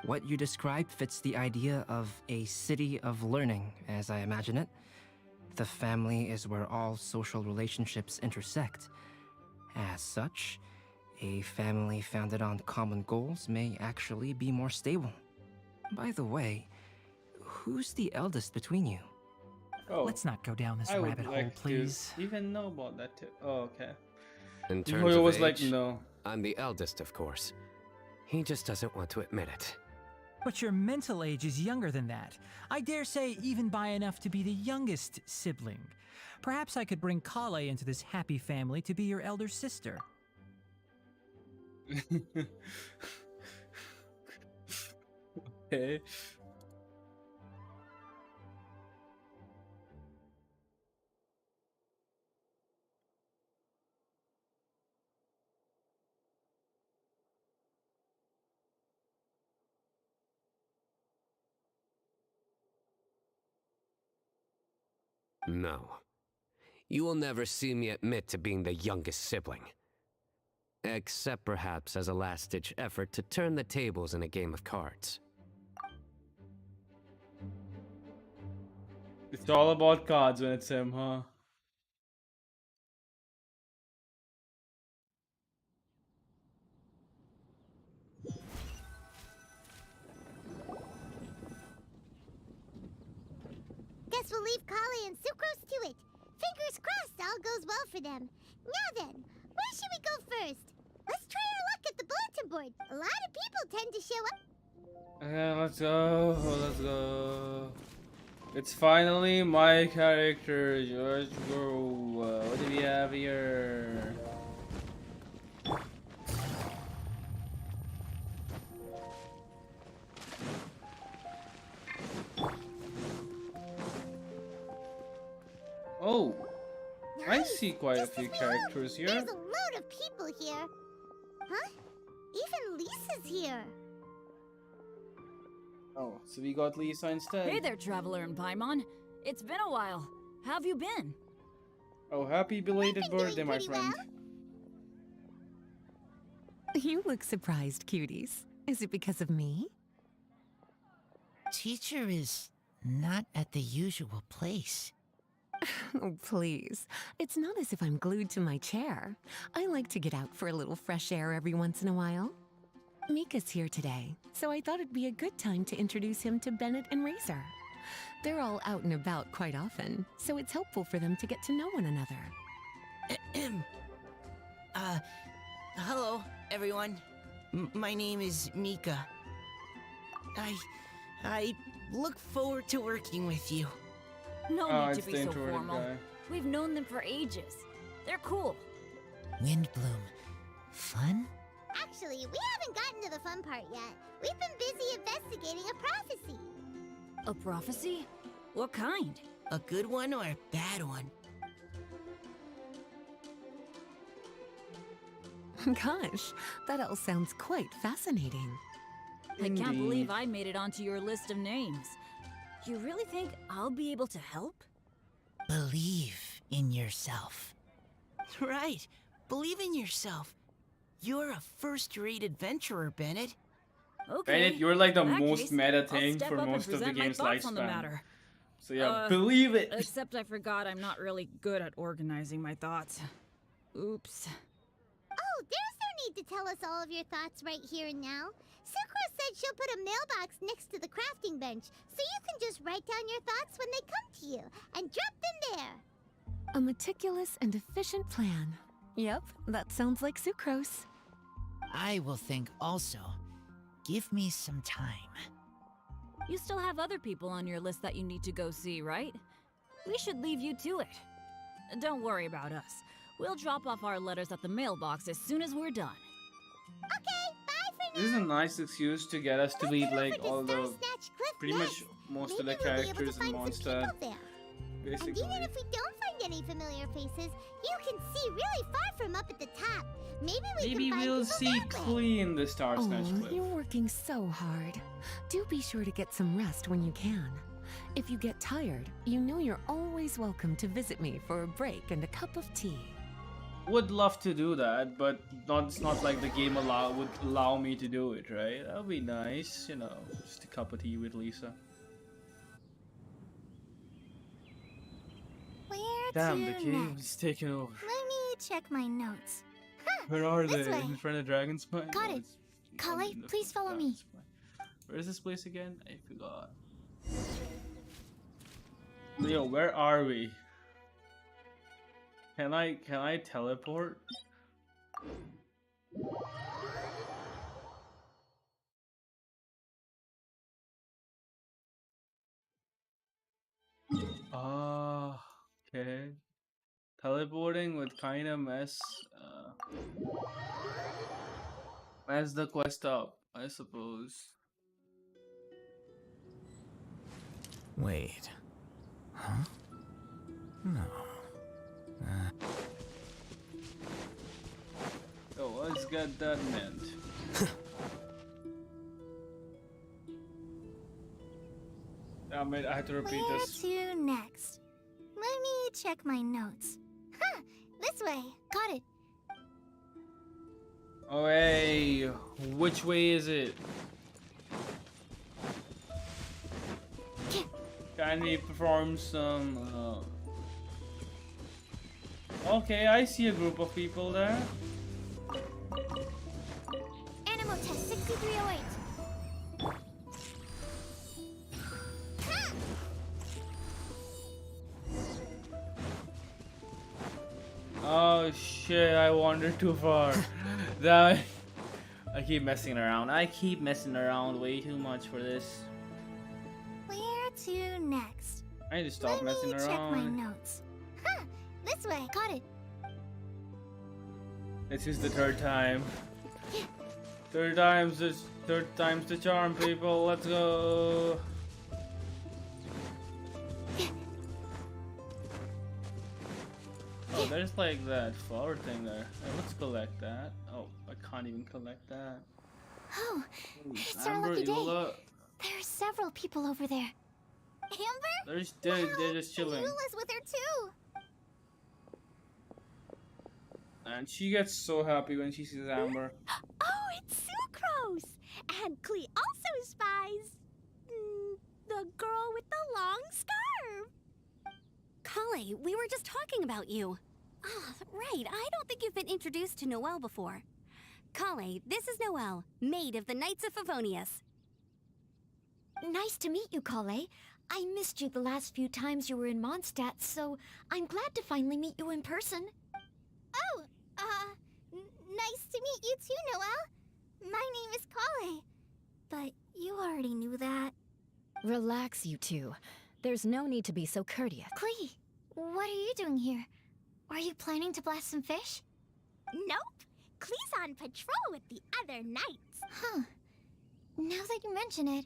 What you describe fits the idea of a city of learning, as I imagine it. The family is where all social relationships intersect. As such, a family founded on common goals may actually be more stable. By the way, who's the eldest between you? Oh, Let's not go down this I would rabbit hole, like please. to even know about that too. Oh, okay. In Before terms it of was age, like, no. I'm the eldest, of course. He just doesn't want to admit it. But your mental age is younger than that. I dare say even by enough to be the youngest sibling. Perhaps I could bring Kale into this happy family to be your elder sister. Okay. No. You will never see me admit to being the youngest sibling. Except perhaps as a last-ditch effort to turn the tables in a game of cards. It's all about cards when it's him, huh? Guess we'll leave Kale and Sucrose to it. Fingers crossed all goes well for them. Now then, where should we go first? Let's try our luck at the bulletin board. A lot of people tend to show up. Okay, let's go. Let's go. It's finally my character. Let's go. What do we have here? Oh, I Nice. see quite a Just few as we characters hoped. here. There's a load of people here. Huh? Even Lisa's here. Oh, so we got Lisa instead. Hey there, Traveler and Paimon. It's been a while. How have you been? Oh, happy belated I've been doing birthday, my pretty friend. You look surprised, cuties. Is it because of me? Teacher is not at the usual place. Oh, please. It's not as if I'm glued to my chair. I like to get out for a little fresh air every once in a while. Mika's here today, so I thought it'd be a good time to introduce him to Bennett and Razor. They're all out and about quite often, so it's helpful for them to get to know one another. Hello, everyone. My name is Mika. I look forward to working with you. No Oh, need it's to the be so introverted formal. guy. We've known them for ages. They're cool. Windblume. Fun? Actually, we haven't gotten to the fun part yet. We've been busy investigating a prophecy. A prophecy? What kind? A good one or a bad one? Gosh, that all sounds quite fascinating. I can't Indeed. believe I made it onto your list of names. You really think I'll be able to help? Believe in yourself. Right. Believe in yourself. You're a first-rate adventurer, Bennett. Okay. Bennett, you're like the In that most case, meta I'll thing step for up and most of the present my game's thoughts on the lifespan. matter. So yeah, believe it. Except I forgot I'm not really good at organizing my thoughts. Oops. Oh, there's no need to tell us all of your thoughts right here and now. Sucrose said she'll put a mailbox next to the crafting bench, so you can just write down your thoughts when they come to you, and drop them there. A meticulous and efficient plan. Yep, that sounds like sucrose. I will think also. Give me some time. You still have other people on your list that you need to go see, right? We should leave you to it. Don't worry about us. We'll drop off our letters at the mailbox as soon as we're done. Okay, bye for now. This is a nice excuse to get us to Let's meet head over like to all the Starsnatch Cliff pretty next. much most Maybe of the we'll be able to characters in find some Mondstadt. people there. And Basically. even if we don't find any familiar faces, you can see really far from up at the top. Maybe we Maybe can find we'll people see that way. clean the Star Snatch Oh, Cliff. you're working so hard. Do be sure to get some rest when you can. If you get tired, you know you're always welcome to visit me for a break and a cup of tea. Would love to do that, but it's not like the game would allow me to do it, right? That would be nice, you know, just a cup of tea with Lisa. Where Damn, to the cave next? is taking over. Let me check my notes. Where are this they? way. In front of Dragon's Spine? Got No, it. it's Kale, in the please follow Dragon's me. Spine. Where is this place again? I forgot. Leo, where are we? Can I teleport? Ah, okay. Teleporting would kind of mess the quest up, I suppose. Wait. Huh? No. So let's get that meant. Damn it, I had to repeat Where this. to next? Let check my notes. Huh, this way. Got it. Oh, hey, which way is it? Can we perform some? Okay, I see a group of people there. Animal test 6308. Oh shit! I wandered too far. That I keep messing around. I keep messing around way too much for this. Where to next? I need to stop messing Let me check my around. notes. Huh, this way. Got it. This is the third time. Third time's the charm, people. Let's go. Oh, there's like that flower thing there. Hey, let's collect that. Oh, I can't even collect that. Oh, Ooh, it's our Amber, lucky day. Eula. There are several people over there. Amber? They're just chilling. Eula's with her too. And she gets so happy when she sees Amber. Oh, it's Sucrose! And Klee also spies the girl with the long scarf. Kale, we were just talking about you. Ah, right. I don't think you've been introduced to Noelle before. Kale, this is Noelle, maid of the Knights of Favonius. Nice to meet you, Kale. I missed you the last few times you were in Mondstadt, so I'm glad to finally meet you in person. Oh, nice to meet you too, Noelle. My name is Kale. But you already knew that. Relax, you two. There's no need to be so courteous. Klee, what are you doing here? Are you planning to blast some fish? Nope. Klee's on patrol with the other knights. Huh. Now that you mention it,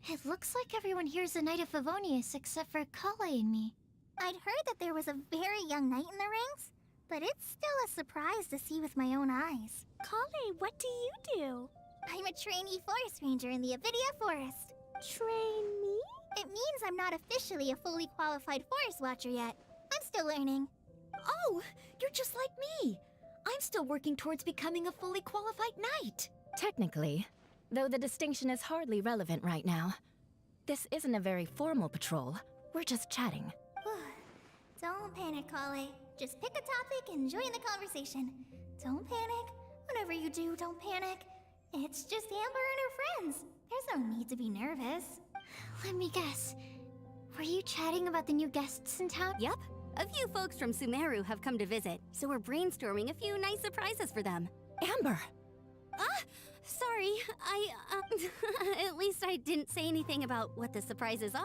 it looks like everyone here's a Knight of Favonius except for Kale and me. I'd heard that there was a very young knight in the ranks, but it's still a surprise to see with my own eyes. Kale, what do you do? I'm a trainee forest ranger in the Avidia Forest. Trainee? It means I'm not officially a fully qualified forest watcher yet. I'm still learning. Oh, you're just like me. I'm still working towards becoming a fully qualified knight. Technically, though the distinction is hardly relevant right now. This isn't a very formal patrol. We're just chatting. Don't panic, Kale. Just pick a topic and join the conversation. Don't panic. Whatever you do, don't panic. It's just Amber and her friends. There's no need to be nervous. Let me guess. Were you chatting about the new guests in town? Yep. A few folks from Sumeru have come to visit, so we're brainstorming a few nice surprises for them. Amber! Sorry. At least I didn't say anything about what the surprises are.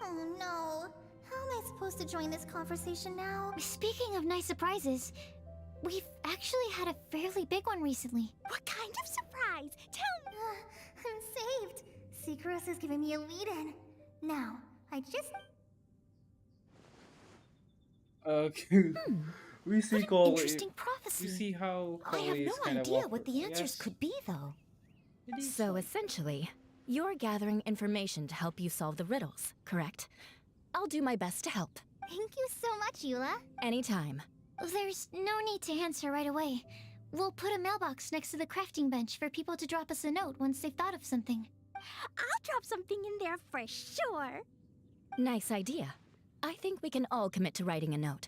Oh no. How am I supposed to join this conversation now? Speaking of nice surprises, we've actually had a fairly big one recently. What kind of surprise? Tell me. I'm saved. Secros is giving me a lead-in. Now, I just... Okay. We see Kale. Interesting prophecy. We see how I Kale have is no kind of idea what the awkward. answers Yes. could be, though. So essentially, you're gathering information to help you solve the riddles, correct? I'll do my best to help. Thank you so much, Eula. Anytime. There's no need to answer right away. We'll put a mailbox next to the crafting bench for people to drop us a note once they've thought of something. I'll drop something in there for sure. Nice idea. I think we can all commit to writing a note.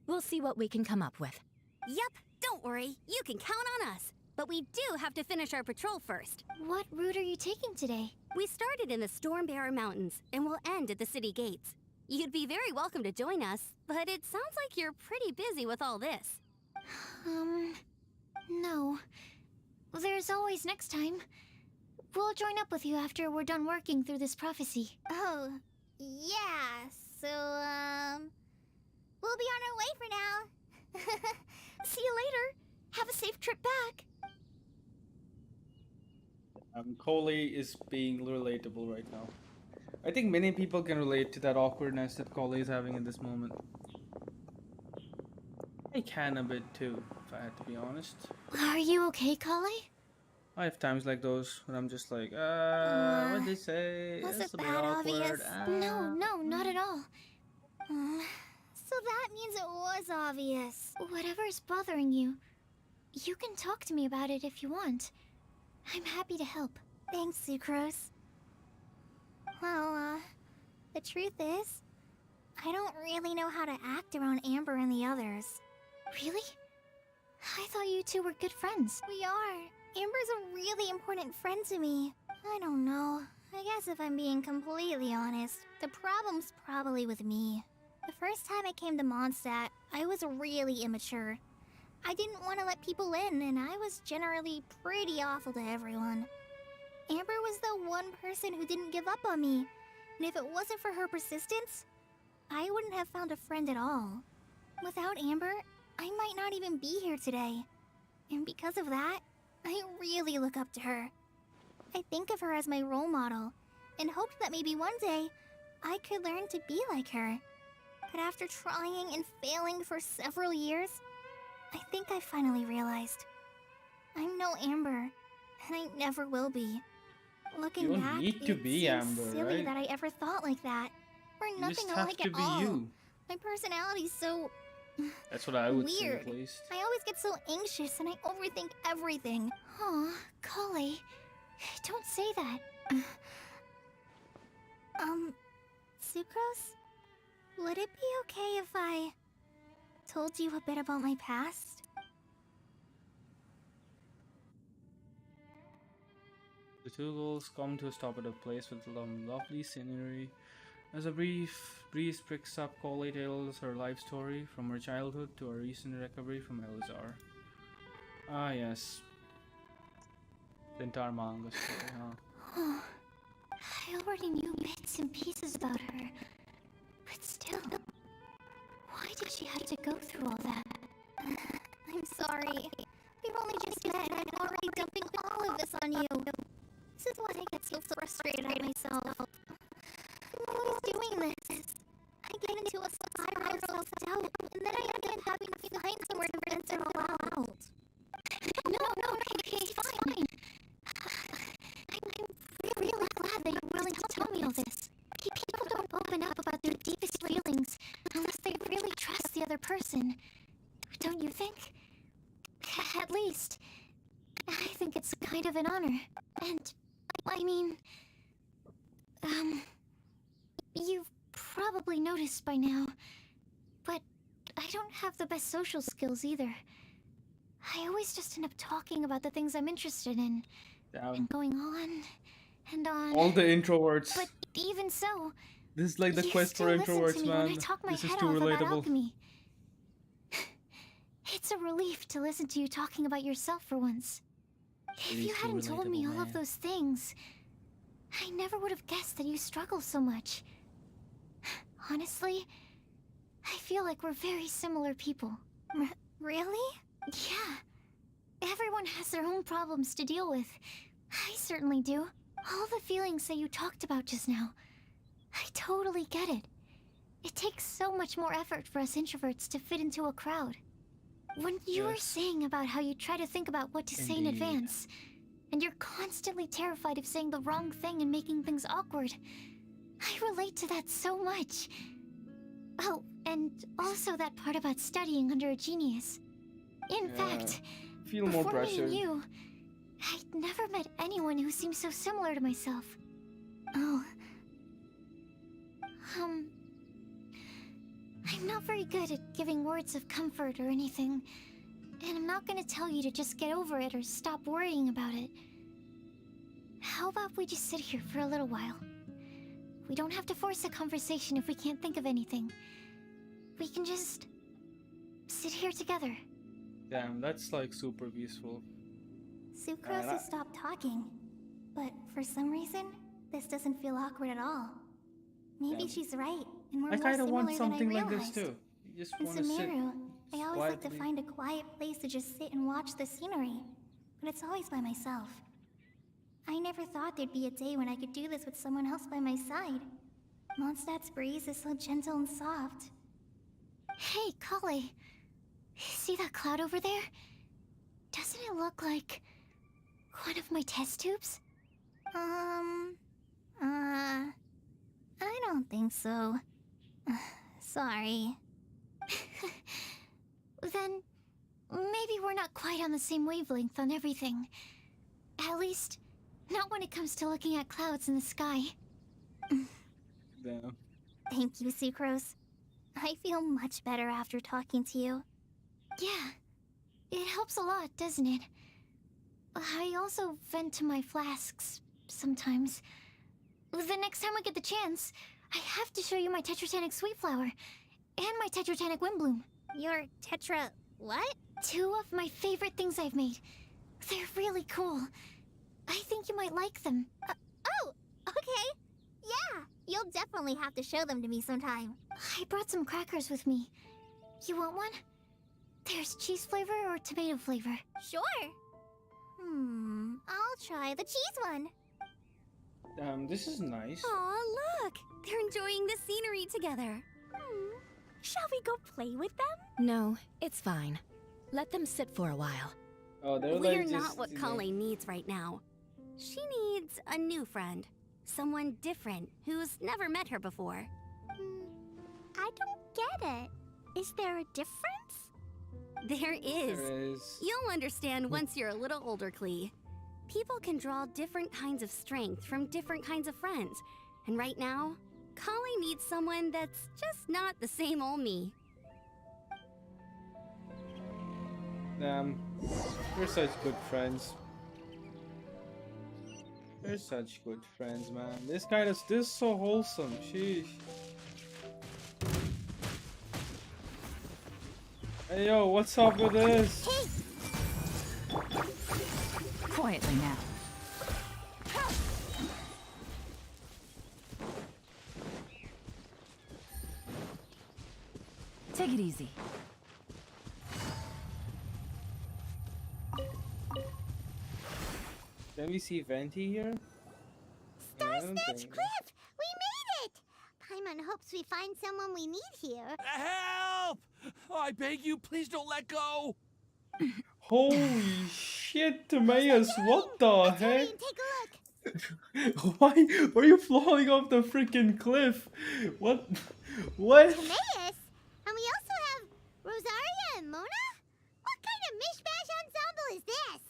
We'll see what we can come up with. Yep, don't worry. You can count on us. But we do have to finish our patrol first. What route are you taking today? We started in the Stormbearer Mountains, and we'll end at the city gates. You'd be very welcome to join us, but it sounds like you're pretty busy with all this. No. There's always next time. We'll join up with you after we're done working through this prophecy. Oh, yeah, so, we'll be on our way for now. See you later. Have a safe trip back. Kale is being relatable right now. I think many people can relate to that awkwardness that Kale is having in this moment. I can a bit too, if I had to be honest. Are you okay, Kale? I have times like those when I'm just like, what'd they say? Was That's it a bit that awkward. obvious? No, not at all. So that means it was obvious. Whatever's bothering you, you can talk to me about it if you want. I'm happy to help. Thanks, Sucrose. Well, the truth is, I don't really know how to act around Amber and the others. Really? I thought you two were good friends. We are. Amber's a really important friend to me. I don't know. I guess if I'm being completely honest, the problem's probably with me. The first time I came to Mondstadt, I was really immature. I didn't want to let people in, and I was generally pretty awful to everyone. Amber was the one person who didn't give up on me, and if it wasn't for her persistence, I wouldn't have found a friend at all. Without Amber, I might not even be here today. And because of that, I really look up to her. I think of her as my role model, and hoped that maybe one day, I could learn to be like her. But after trying and failing for several years, I think I finally realized. I'm no Amber, and I never will be. Looking You don't back, need to it be seems Amber, silly right? that I ever thought like that. Or You nothing just I have like to at be all. you. My personality's so That's what I would say weird. at least. I always get so anxious and I overthink everything. Aw, Kale, don't say that. Sucrose? Would it be okay if I told you a bit about my past? The two girls come to a stop at a place with lovely scenery. As a breeze picks up, Coley tells her life story from her childhood to her recent recovery from Elzar. Ah yes, the entire manga story, huh? I already knew bits and pieces about her, but still, why did she have to go through all that? I'm sorry. We've only just met and I'm already dumping all of this on you. This is why I get so frustrated at myself. I'm always doing this. I get into a spiral of self-doubt, and then I end up having to find somewhere to vent it all out. No, okay, it's fine. I'm really glad that you're willing to tell me all this. People don't open up about their deepest feelings unless they really trust the other person. Don't you think? At least, I think it's kind of an honor. And, I mean, you've probably noticed by now, but I don't have the best social skills either. I always just end up talking about the things I'm interested in, and going on and on. All the introverts. But even so, This is like the you quest for still listen introverts, to me man. when I talk my This is head too off about relatable. alchemy. It's a relief to listen to you talking about yourself for once. If It you is too hadn't told me relatable, all of man. those things, I never would have guessed that you struggle so much. Honestly, I feel like we're very similar people. Really? Yeah. Everyone has their own problems to deal with. I certainly do. All the feelings that you talked about just now, I totally get it. It takes so much more effort for us introverts to fit into a crowd. When you were Yes. saying about how you try to think about what to say in Indeed. advance, and you're constantly terrified of saying the wrong thing and making things awkward, I relate to that so much. Oh, and also that part about studying under a genius. In Yeah. fact, Feel more before pressure. meeting you, I'd never met anyone who seemed so similar to myself. Oh, I'm not very good at giving words of comfort or anything, and I'm not gonna tell you to just get over it or stop worrying about it. How about we just sit here for a little while? We don't have to force a conversation if we can't think of anything. We can just sit here together. Damn, that's like super peaceful. Sucrose has stopped talking. But for some reason, this doesn't feel awkward at all. Maybe Yeah. she's right, and we're I more kind of similar want than I something like realized. this too. You just In want to sit Sumeru, I always like to quietly. find a quiet place to just sit and watch the scenery, but it's always by myself. I never thought there'd be a day when I could do this with someone else by my side. Mondstadt's breeze is so gentle and soft. Hey, Kale. See that cloud over there? Doesn't it look like one of my test tubes? I don't think so. Sorry. then maybe we're not quite on the same wavelength on everything. At least, not when it comes to looking at clouds in the sky. Damn. Thank you, Sucrose. I feel much better after talking to you. Yeah, it helps a lot, doesn't it? I also vent to my flasks sometimes. The next time I get the chance, I have to show you my Tetratanic Sweet Flower and my Tetratanic Windblume. Your tetra... what? 2 of my favorite things I've made. They're really cool. I think you might like them. Oh, okay. Yeah, you'll definitely have to show them to me sometime. I brought some crackers with me. You want one? There's cheese flavor or tomato flavor. Sure. I'll try the cheese one. This is nice. Aw, look! They're enjoying the scenery together. Shall we go play with them? No, it's fine. Let them sit for a while. Oh, they're We're like not just, what you know. Colleen needs right now. She needs a new friend. Someone different who's never met her before. I don't get it. Is there a difference? There is. There is. You'll understand once you're a little older, Klee. People can draw different kinds of strength from different kinds of friends. And right now, Colleen needs someone that's just not the same old me. Damn. We're such good friends. We're such good friends, man. This is so wholesome. Sheesh. Hey yo, what's up with this? Quietly now. Take it easy. Can we see Venti here? Star I don't Snatch think- Cliff! We made it! Paimon hopes we find someone we need here. Help! I beg you, please don't let go. Holy shit, Timaeus, what the heck? Take a look. Why are you falling off the freaking cliff? What? What? Timaeus? And we also have Rosaria and Mona? What kind of mishmash ensemble is this?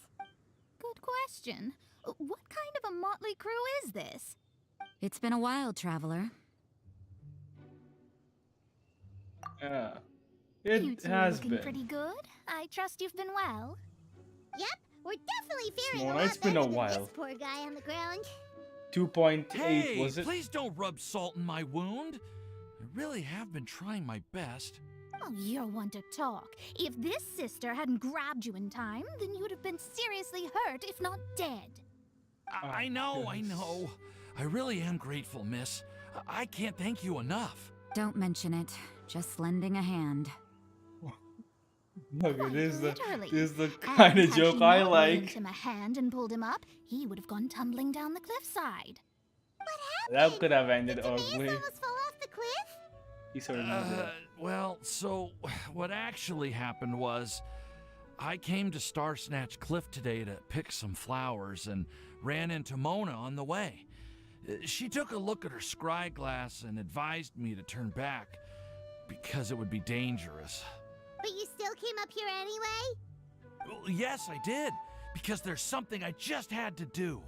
Good question. What kind of a motley crew is this? It's been a while, traveler. Yeah. You It two has looking been. pretty good. I trust you've been well. Yep, we're definitely faring Mona, a lot it's been better a than while. this poor guy on the ground. 2.8 Hey, was it? please don't rub salt in my wound. I really have been trying my best. Oh, you're one to talk. If this sister hadn't grabbed you in time, then you'd have been seriously hurt, if not dead. I know, I know. I really am grateful, miss. I can't thank you enough. Don't mention it. Just lending a hand. Look, Quite this literally. is the And kind of had joke she I not like. lent him a hand and pulled him up, he would have gone tumbling down the cliffside. That could have ended Did Timaeus ugly. almost fall off the cliff? He sort of needed it. Well, so what actually happened was I came to Star Snatch Cliff today to pick some flowers and ran into Mona on the way. She took a look at her scry glass and advised me to turn back because it would be dangerous. But you still came up here anyway? Well, yes, I did, because there's something I just had to do.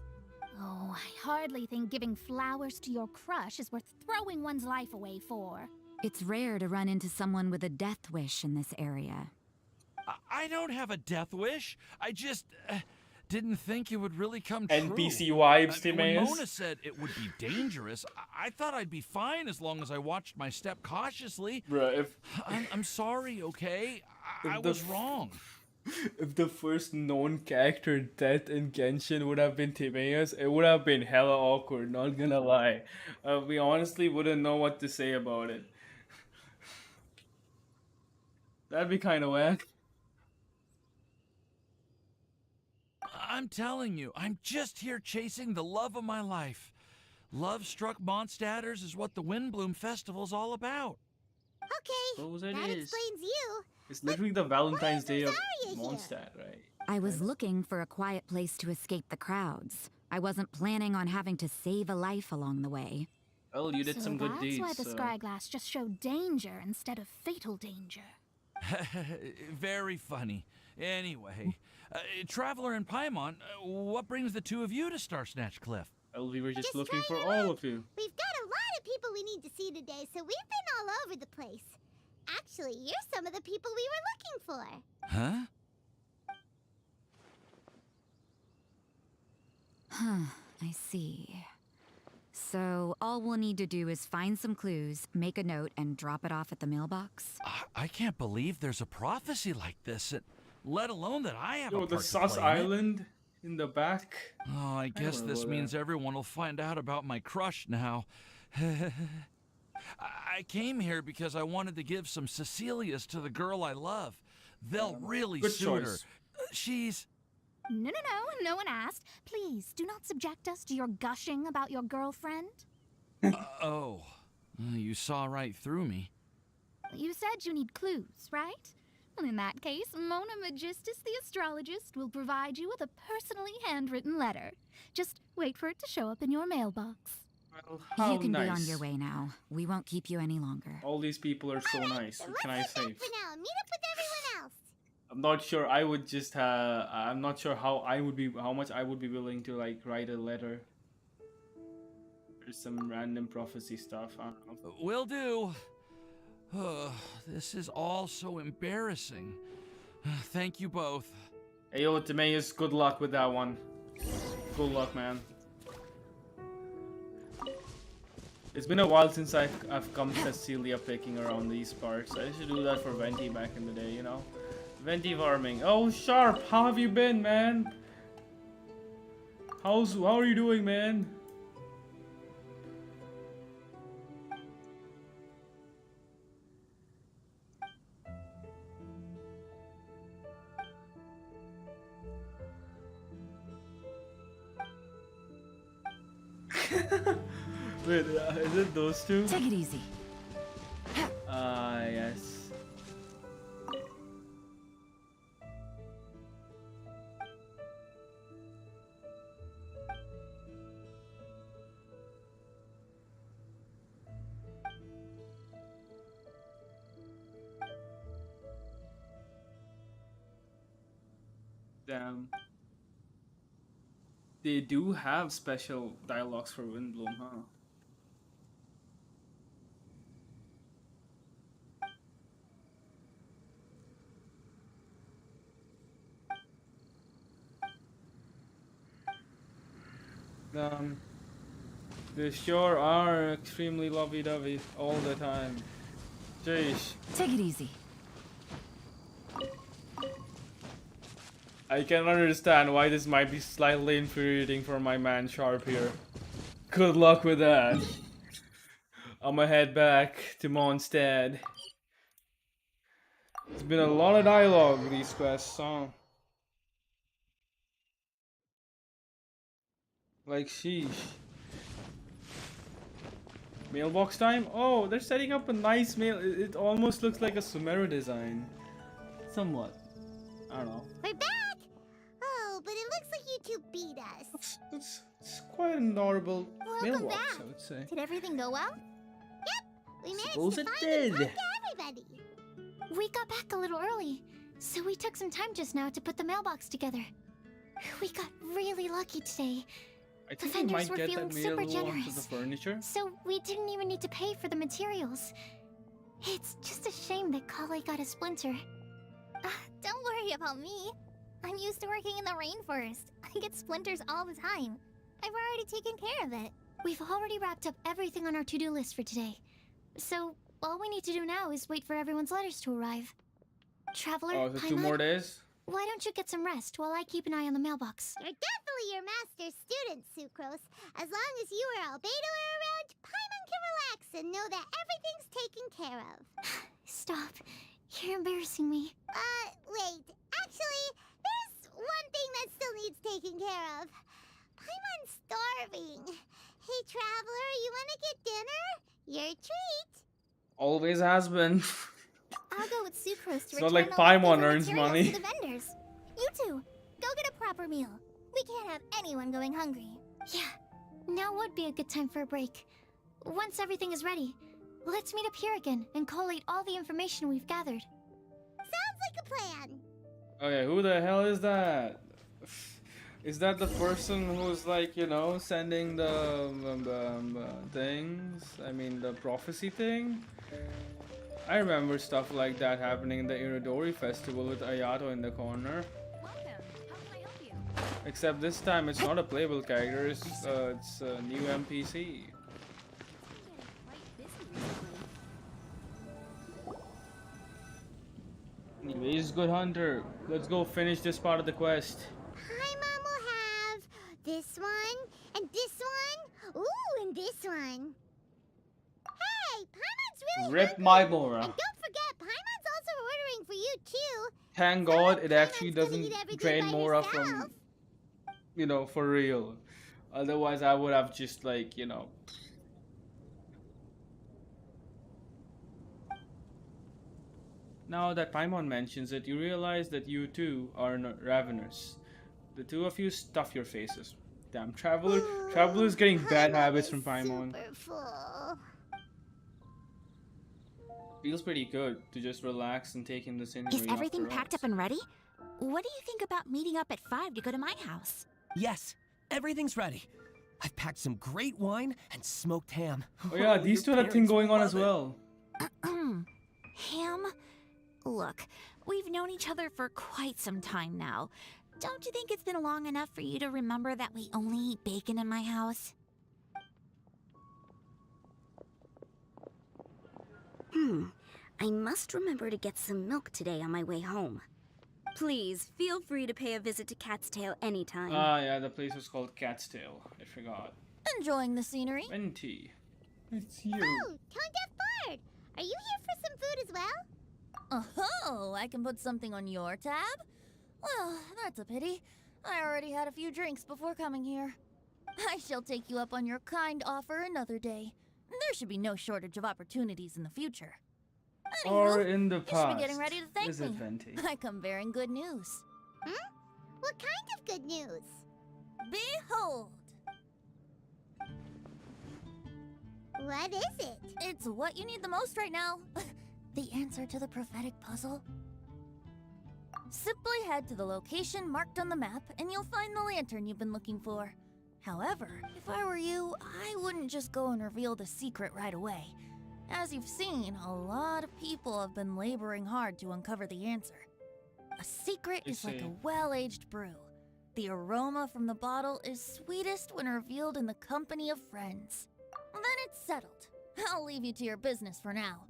Oh, I hardly think giving flowers to your crush is worth throwing one's life away for. It's rare to run into someone with a death wish in this area. I don't have a death wish. I just didn't think it would really come true. NPC vibes, When Timaeus. Mona said it would be dangerous, I thought I'd be fine as long as I watched my step cautiously. Bruh, if I'm sorry, okay? I If the was wrong. if the first known character death in Genshin would have been Timaeus, it would have been hella awkward, not gonna lie. We honestly wouldn't know what to say about it. That'd be kind of whack. I'm telling you, I'm just here chasing the love of my life. Love-struck Mondstadters is what the Windblume Festival's all about. Okay, Suppose it that is. explains you. It's literally the Valentine's Day of Rosaria here? Mondstadt, right? I was looking for a quiet place to escape the crowds. I wasn't planning on having to save a life along the way. Well, you did So some good that's deeds. why the so- scry glass just showed danger instead of fatal danger. Very funny. Anyway, Traveler and Paimon, what brings the two of you to Star Snatch Cliff? Well, we were just Just looking for trying all around. of you. We've got a lot of people we need to see today, so we've been all over the place. Actually, you're some of the people we were looking for. Huh? I see. So all we'll need to do is find some clues, make a note, and drop it off at the mailbox? I can't believe there's a prophecy like this, let alone that I have a Yo, part the to Sus play in it. Island in the back. Oh, I guess wanna this go means there. everyone will find out about my crush now. I came here because I wanted to give some Cecilias to the girl I love. They'll really Good suit her. choice. She's... No one asked. Please, do not subject us to your gushing about your girlfriend. Oh, you saw right through me. You said you need clues, right? Well, in that case, Mona Magistus the astrologist will provide you with a personally handwritten letter. Just wait for it to show up in your mailbox. Well, how You can nice. be on your way now. We won't keep you any longer. All these people are so nice. What can I Let's say? head back for now and meet up with everyone else. I'm not sure. I would just. I'm not sure how much I would be willing to like write a letter. There's some random prophecy stuff. I don't know. Will do. This is all so embarrassing. Thank you both. Hey, yo, Timaeus, good luck with that one. Good luck, man. It's been a while since I've come Cecilia picking around these parts. I used to do that for Venti back in the day, you know. Venti farming. Oh, Sharp, how have you been, man? How are you doing, man? Wait, is it those two? Take it easy. Yes. Damn. They do have special dialogues for Windblume, huh? They sure are extremely lovey-dovey all the time. Jeez. Take it easy. I can understand why this might be slightly infuriating for my man Sharp here. Good luck with that. I'ma head back to Mondstadt. There's been a lot of dialogue these quests, huh? Like, sheesh. Mailbox time? Oh, they're setting up a nice mail. It almost looks like a Sumera design. Somewhat. I don't know. We're back! Oh, but it looks like you two beat us. It's quite an adorable Welcome mailbox, back. I would say. Did everything go well? We managed Suppose to it find did. and talk to everybody. We got back a little early, so we took some time just now to put the mailbox together. We got really lucky today. I The think we vendors might were get feeling that mail super onto generous. the furniture. So we didn't even need to pay for the materials. It's just a shame that Kale got a splinter. Don't worry about me. I'm used to working in the rainforest. I get splinters all the time. I've already taken care of it. We've already wrapped up everything on our to-do list for today. So all we need to do now is wait for everyone's letters to arrive. Traveler, Oh, so 2 Paimon, more days? why don't you get some rest while I keep an eye on the mailbox? You're definitely your master's student, Sucrose. As long as you or Albedo are around, Paimon can relax and know that everything's taken care of. Stop. You're embarrassing me. Wait. Actually, there's one thing that still needs taken care of. Paimon's starving. Hey, Traveler, you wanna get dinner? Your treat. Always has been. I'll go with Sucrose to It's not return like the Paimon leftover earns materials money. to the vendors. You two, go get a proper meal. We can't have anyone going hungry. Yeah, now would be a good time for a break. Once everything is ready, let's meet up here again and collate all the information we've gathered. plan. Okay, who the hell is that? Is that the person who's like, you know, sending the things? I mean, the prophecy thing? I remember stuff like that happening in the Iridori festival with Ayato in the corner. Except this time it's not a playable character, it's a new NPC. Anyways, good hunter. Let's go finish this part of the quest. Paimon will have this one, and this one, ooh, and this one. Hey, Paimon's really Rip hungry. my Mora. And don't forget, Paimon's also ordering for you too. Thank God it actually Paimon's gonna doesn't eat everything drain by Mora herself. from, you know, for real. Otherwise I would have just like, you know. Now that Paimon mentions it, you realize that you too are ravenous. The two of you stuff your faces. Damn, Traveler's getting bad habits from Paimon. Super full. Feels pretty good to just relax and take in the scenery. Is everything after packed all. up and ready? What do you think about meeting up at 5 to go to my house? Yes, everything's ready. I've packed some great wine and smoked ham. Oh yeah, these two Your had a thing parents going will on as love it. well. Ham? Look, we've known each other for quite some time now. Don't you think it's been long enough for you to remember that we only eat bacon in my house? I must remember to get some milk today on my way home. Please, feel free to pay a visit to Cat's Tail anytime. Ah yeah, the place was called Cat's Tail. I forgot. Enjoying the scenery? Venti. It's you. Oh, Tone Deaf Bard, are you here for some food as well? Oh, I can put something on your tab? Well, that's a pity. I already had a few drinks before coming here. I shall take you up on your kind offer another day. There should be no shortage of opportunities in the future. Anywho, Or in the you should past. be getting ready to thank Is me. it Venti? I come bearing good news. What kind of good news? Behold! What is it? It's what you need the most right now. The answer to the prophetic puzzle. Simply head to the location marked on the map and you'll find the lantern you've been looking for. However, if I were you, I wouldn't just go and reveal the secret right away. As you've seen, a lot of people have been laboring hard to uncover the answer. A secret is like a well-aged brew. The aroma from the bottle is sweetest when revealed in the company of friends. Then it's settled. I'll leave you to your business for now.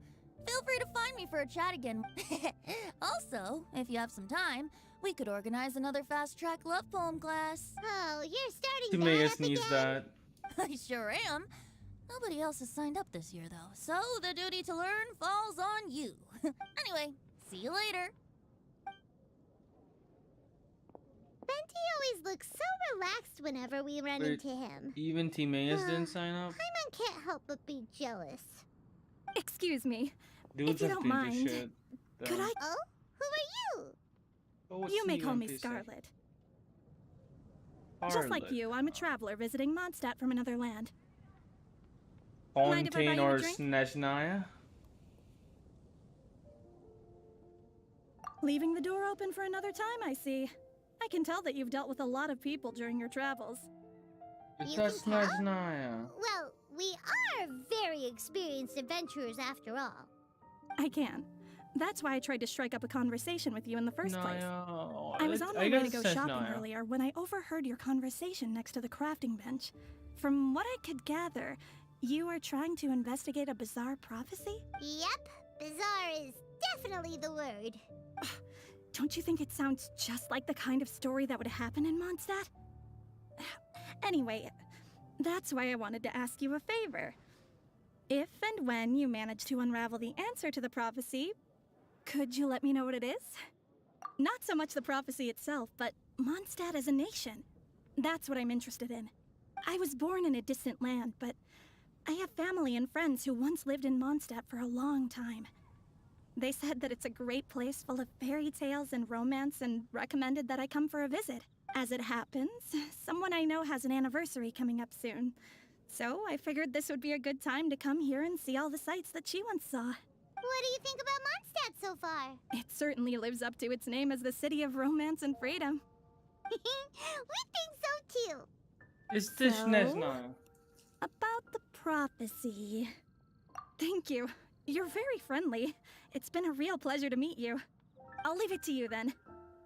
Feel free to find me for a chat again. Also, if you have some time, we could organize another fast-track love poem class. Oh, you're starting Timaeus that up needs again? that. I sure am. Nobody else has signed up this year, though, so the duty to learn falls on you. Anyway, see you later. Venti always looks so relaxed whenever we run Wait, into him. Even Timaeus didn't sign up? Paimon can't help but be jealous. Excuse me. Dudes if you have don't been to mind, shit, could though. I? Oh? Who are you? Oh, what's You may new call me NPC? Scarlet. Just like Scarlet. you, I'm a traveler visiting Mondstadt from another land. Mind if I buy Fontaine you a or drink? Snezhnaya? Leaving the door open for another time, I see. I can tell that you've dealt with a lot of people during your travels. Is You that can tell? Snezhnaya? Well, we are very experienced adventurers after all. I can. That's why I tried to strike up a conversation with you in the first place. No, I was on my I way to guess go it says shopping Naya. earlier when I overheard your conversation next to the crafting bench. From what I could gather, you are trying to investigate a bizarre prophecy? Yep, bizarre is definitely the word. Don't you think it sounds just like the kind of story that would happen in Mondstadt? Anyway, that's why I wanted to ask you a favor. If and when you manage to unravel the answer to the prophecy, could you let me know what it is? Not so much the prophecy itself, but Mondstadt as a nation. That's what I'm interested in. I was born in a distant land, but I have family and friends who once lived in Mondstadt for a long time. They said that it's a great place full of fairy tales and romance and recommended that I come for a visit. As it happens, someone I know has an anniversary coming up soon. So I figured this would be a good time to come here and see all the sights that she once saw. What do you think about Mondstadt so far? It certainly lives up to its name as the city of romance and freedom. We think so too. Is this So, Nesna? about the prophecy. Thank you. You're very friendly. It's been a real pleasure to meet you. I'll leave it to you then.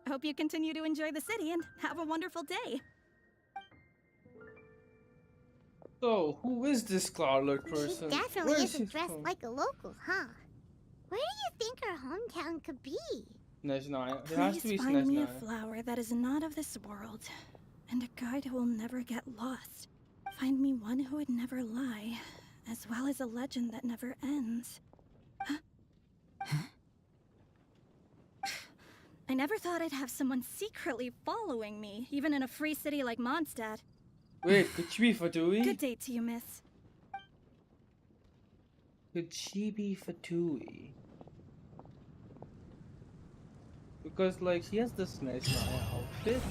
Hope you continue to enjoy the city and have a wonderful day. So, who is this Scarlet person? She definitely Where is isn't she dressed from? like a local, huh? Where do you think her hometown could be? Nesnaya. It has to be Please find me a Nesnaya. flower that is not of this world, and a guide who will never get lost. Find me one who would never lie, as well as a legend that never ends. I never thought I'd have someone secretly following me, even in a free city like Mondstadt. Wait, could she be Fatui? Good day to you, miss. Could she be Fatui? Because, like, she has this Nesnaya outfit.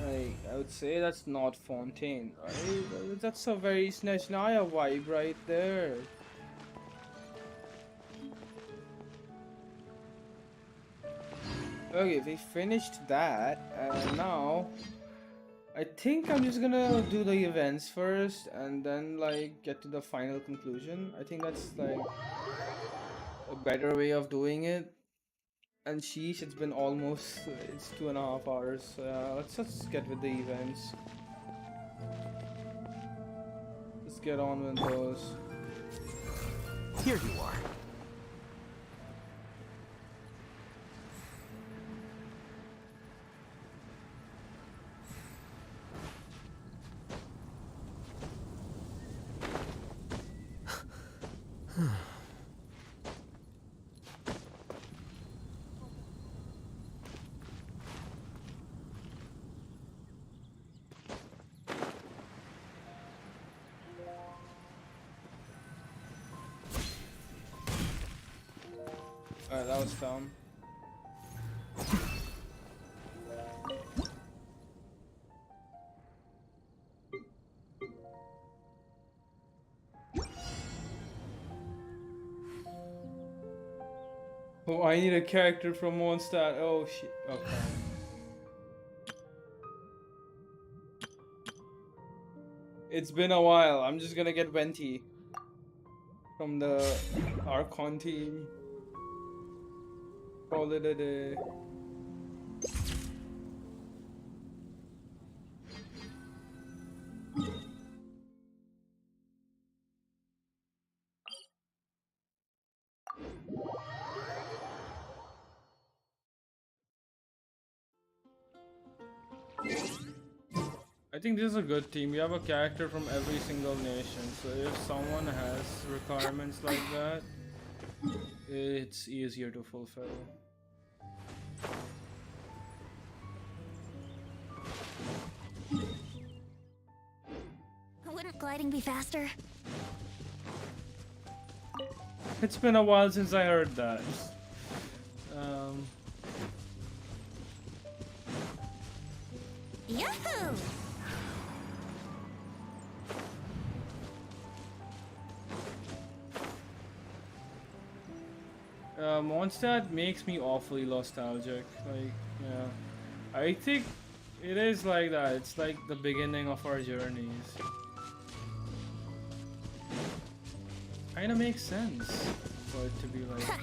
Like, I would say that's not Fontaine, right? That's a very Nesnaya vibe right there. Okay, we finished that, and now I think I'm just gonna do the events first and then like get to the final conclusion. I think that's like a better way of doing it. And sheesh, it's been almost it's 2.5 hours. Let's just get with the events. Let's get on with those. Here you are. Alright, that was dumb. Oh, I need a character from Mondstadt. Oh shit. Okay. It's been a while. I'm just gonna get Venti from the Archon team. Call it a day. I think this is a good team. You have a character from every single nation, so if someone has requirements like that, it's easier to fulfill. Wouldn't gliding be faster? It's been a while since I heard that. Yahoo! Mondstadt makes me awfully nostalgic. Like, yeah. I think it is like that. It's like the beginning of our journeys. Kinda makes sense for it to be like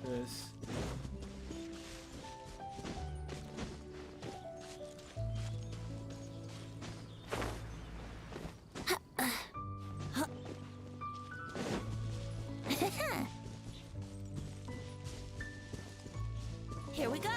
this. Here we go.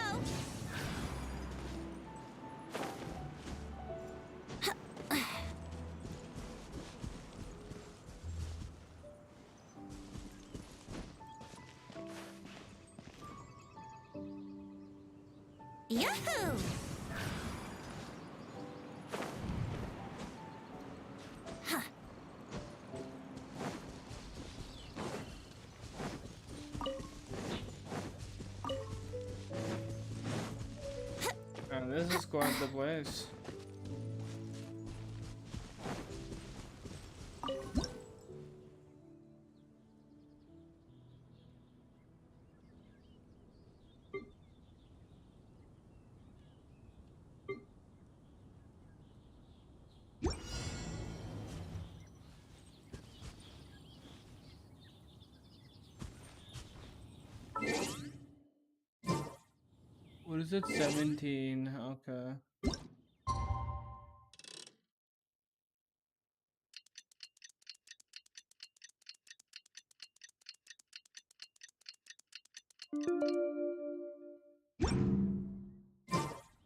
Yahoo! Huh. And this is quite the place. is it? 17. Okay.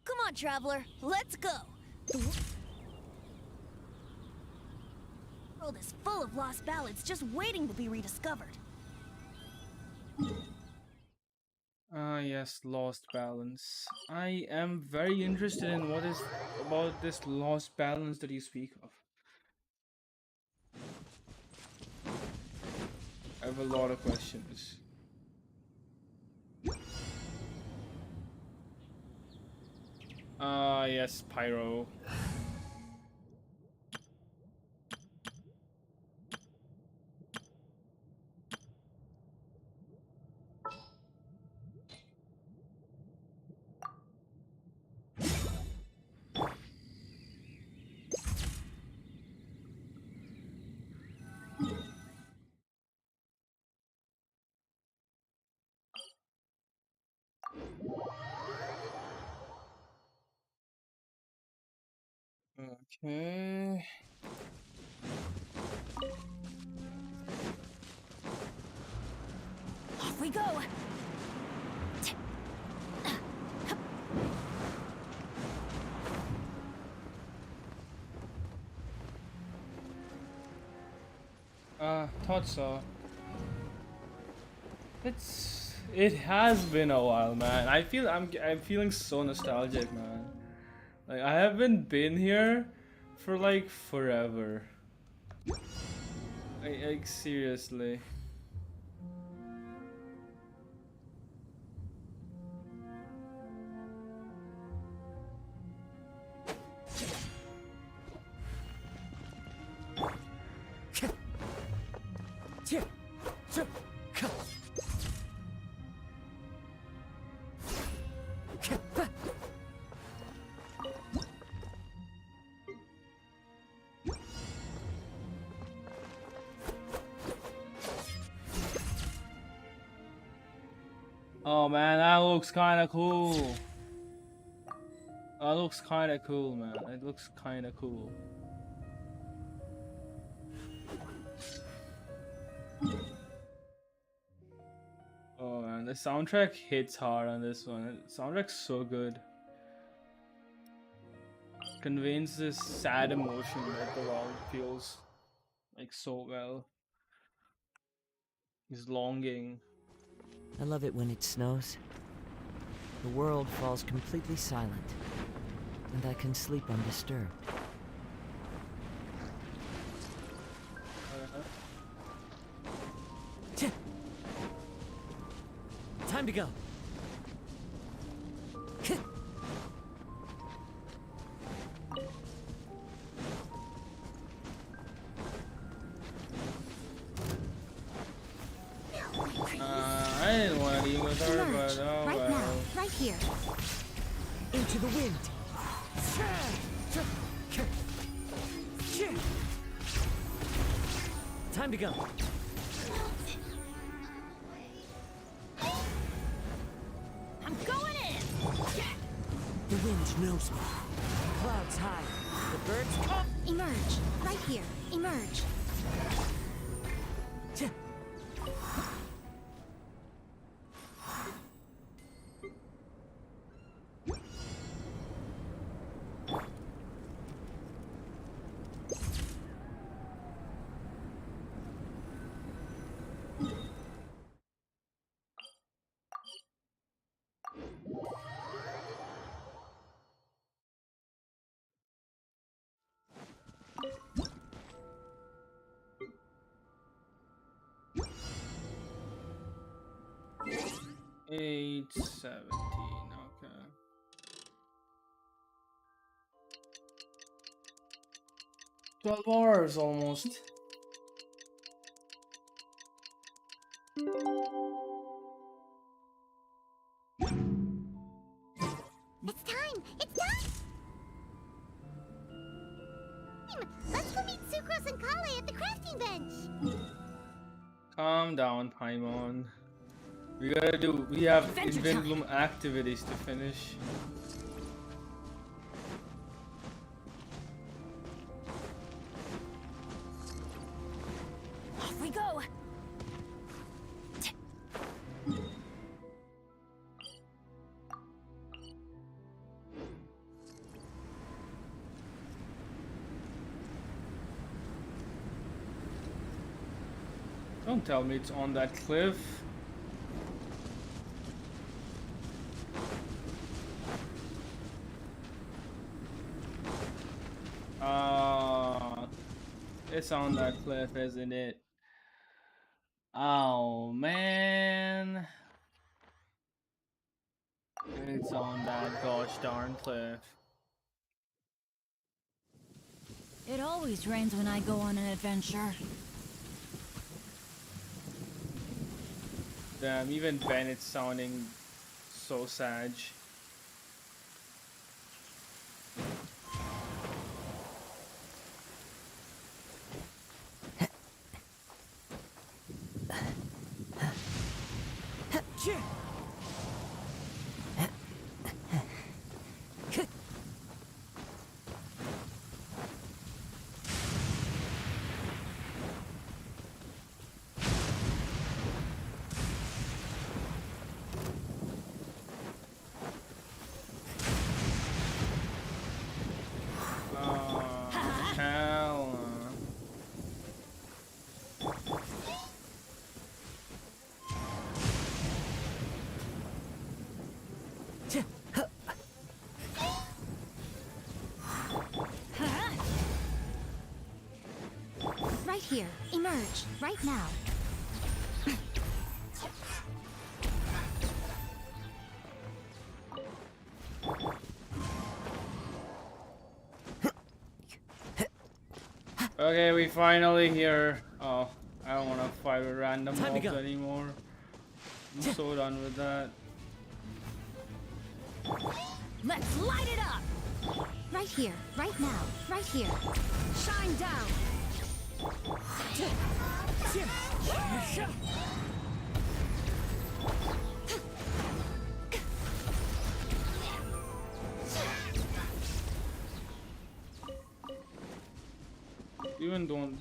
Come on, traveler, let's go. The world is full of lost ballads just waiting to be rediscovered. Ah, yes, lost balance. I am very interested in what is about this lost balance that you speak of. I have a lot of questions. Ah, yes, Pyro. Okay. Off we go. Thought so. It has been a while, man. I'm feeling so nostalgic, man. Like I haven't been here for like forever. Like seriously. Oh man, that looks kind of cool. That looks kind of cool, man. It looks kind of cool. Oh man, the soundtrack hits hard on this one. The soundtrack's so good. Conveys this sad emotion that the world feels like so well. He's longing. I love it when it snows. The world falls completely silent, and I can sleep undisturbed. Time to go. I didn't want to leave with her, Emerge, but oh right well. now, right here. Into the wind. Time to go. I'm going in. The wind knows me. Clouds high. The birds come. Emerge, right here. Emerge. Eight 17. Okay. $12 almost. It's time! It's time! Let's go meet Sucrose and Kale at the crafting bench! Calm down, Paimon. We have Adventure Windblume activities to finish. Off we go. Don't tell me it's on that cliff. It's on that cliff, isn't it? Oh man. It's on that gosh darn cliff. It always rains when I go on an adventure. Damn, even Bennett's sounding so sad. Right here. Emerge. Right now. Okay, we finally here. Oh, I don't want to fight with random Time to mobs go. anymore. I'm so done with that. Let's light it up. Right here. Right now. Right here. Shine down.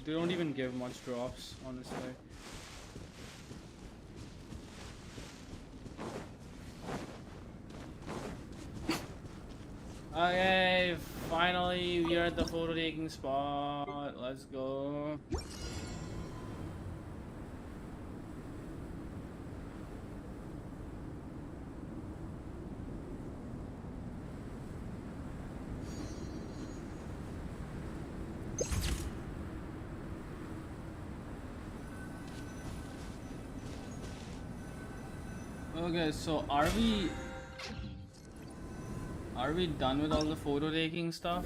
They don't even give much drops, honestly. Okay, finally we are at the photo taking spot. Let's go. Okay, so are we done with all the photo taking stuff?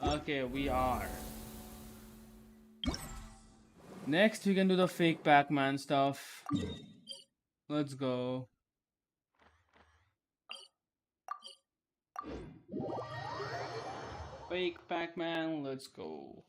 Okay, we are. Next we can do the fake Pac-Man stuff. Let's go. Fake Pac-Man, let's go.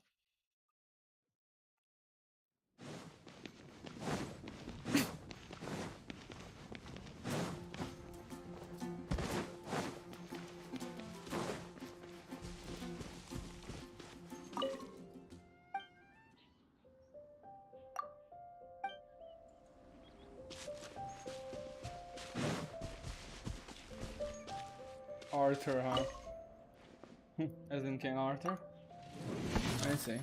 Arthur, huh? As in King Arthur? I see.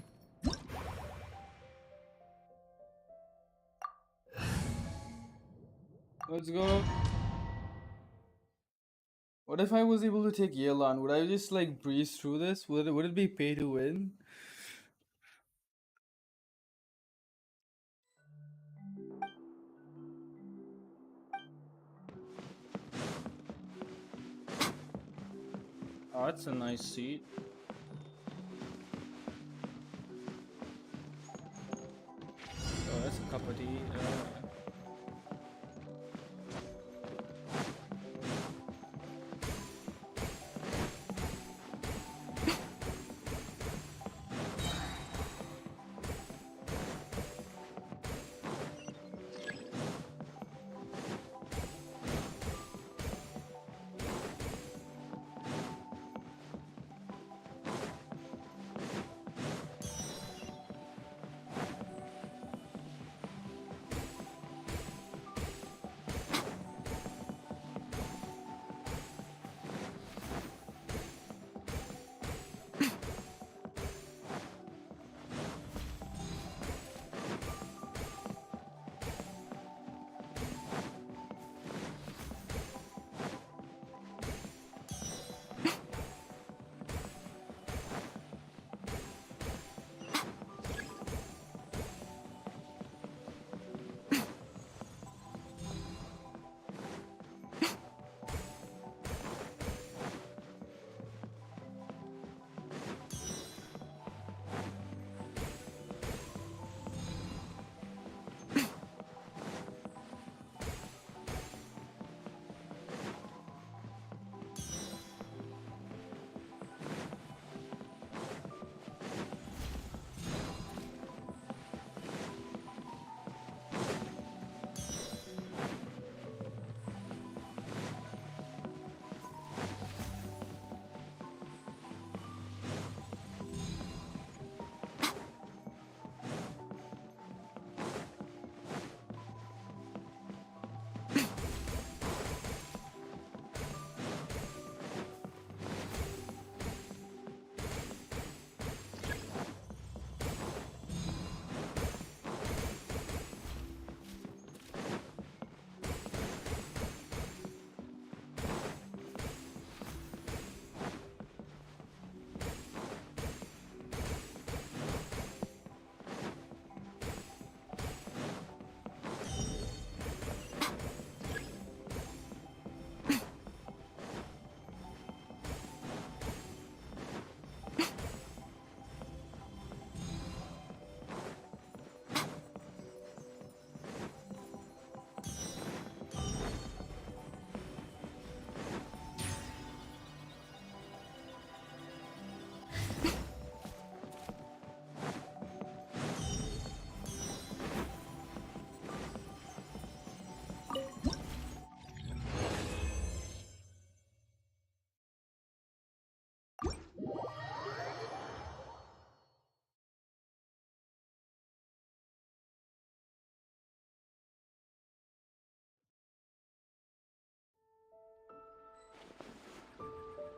Let's go. What if I was able to take Yelan? Would I just like breeze through this? Would it be pay to win? Oh, that's a nice seat. Oh, that's a cup of tea.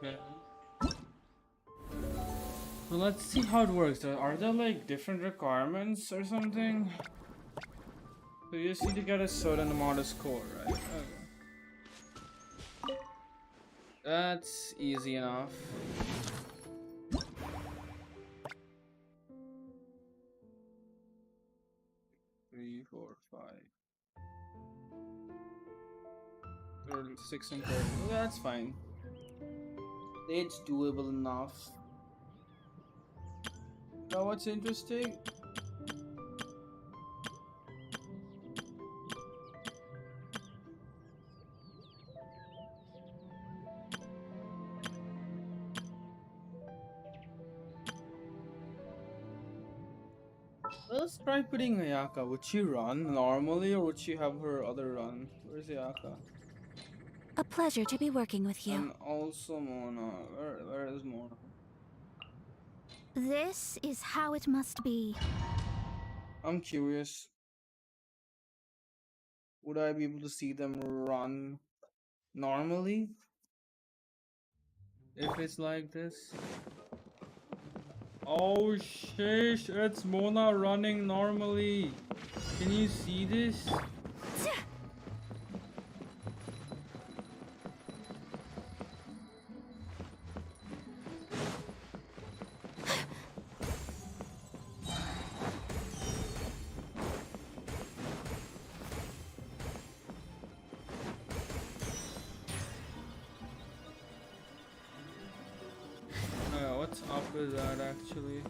Okay. So let's see how it works. Are there like different requirements or something? So you just need to get a certain amount of score, right? Okay. That's easy enough. 3, 4, 5. 6 and 30. Well, that's fine. It's doable enough. Now what's interesting? Let's try putting Ayaka. Would she run normally or would she have her other run? Where's Ayaka? A pleasure to be working with you. And also Mona. Where is Mona? This is how it must be. I'm curious. Would I be able to see them run normally? If it's like this? Oh sheesh, it's Mona running normally. Can you see this? What's up with that actually?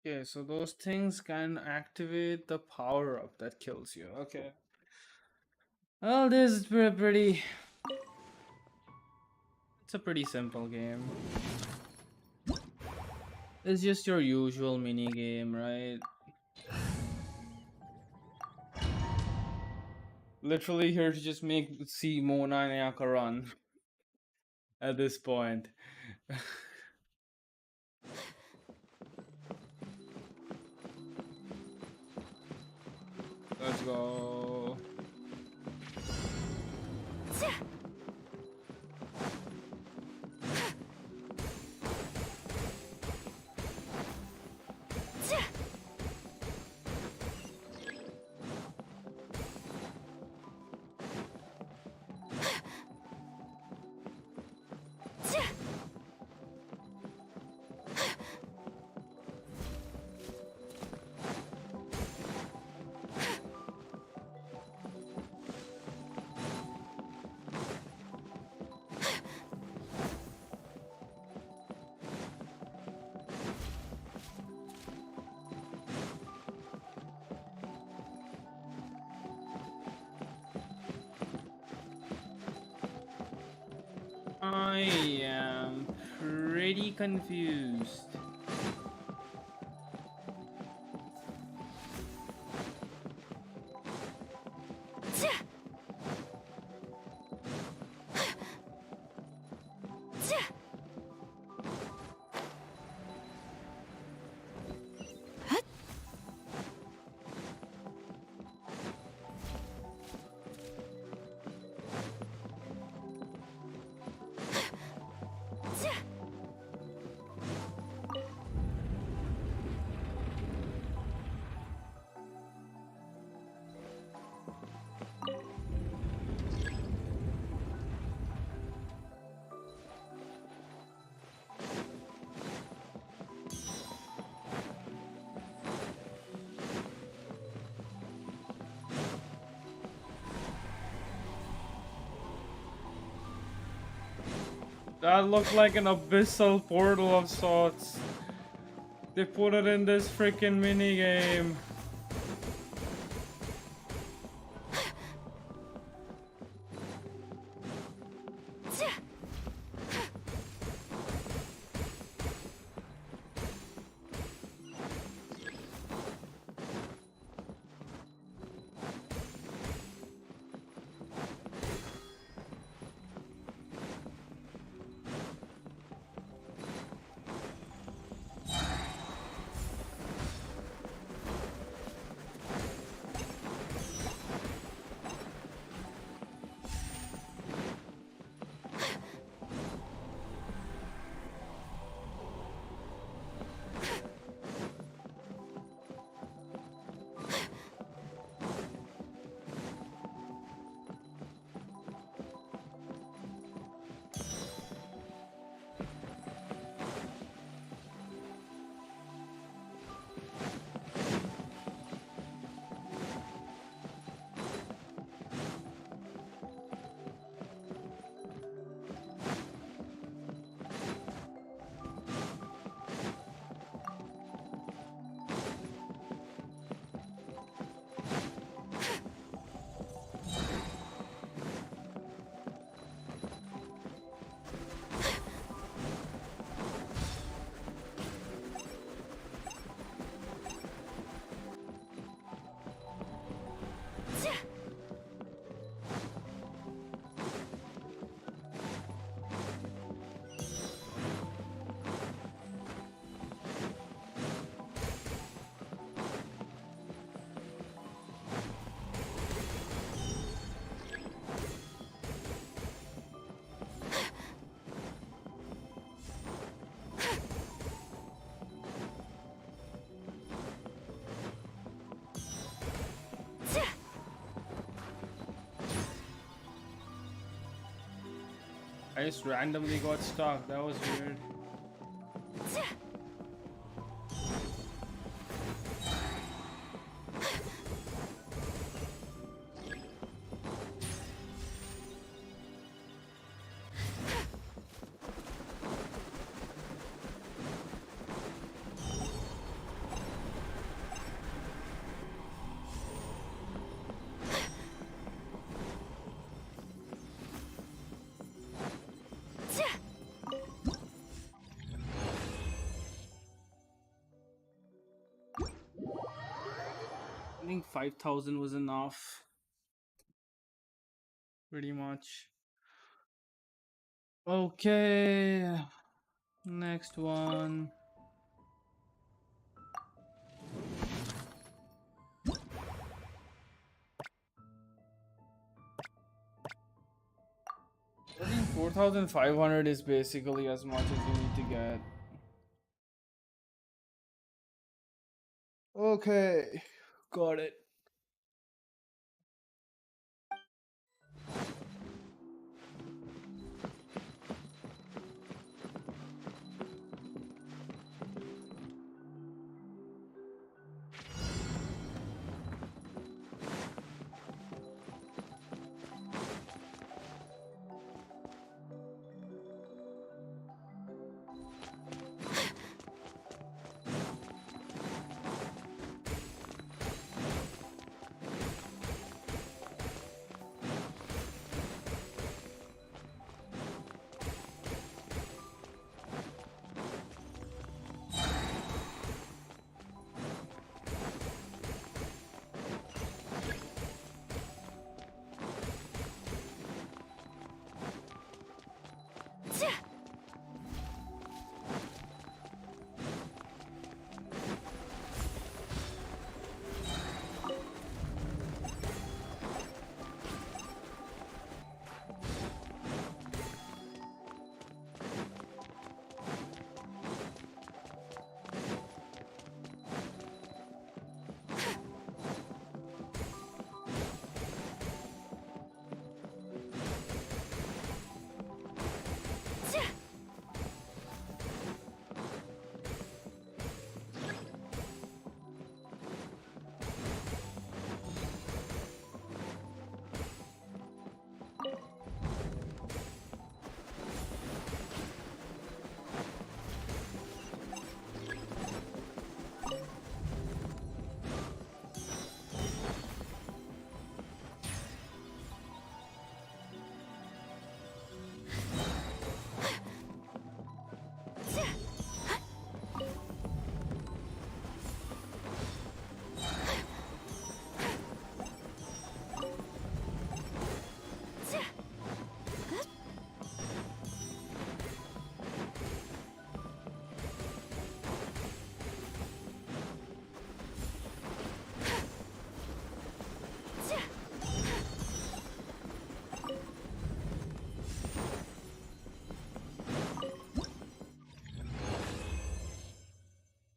Okay, so those things can activate the power up that kills you. Okay. Well, this is pretty. It's a pretty simple game. It's just your usual mini game, right? Literally here to just make see Mona and Ayaka run. at this point. Let's go. I am pretty confused. That looked like an abyssal portal of sorts. They put it in this freaking minigame. I just randomly got stuck. That was weird. I think 5,000 was enough. Pretty much. Okay, next one. I think 4,500 is basically as much as you need to get. Okay, got it.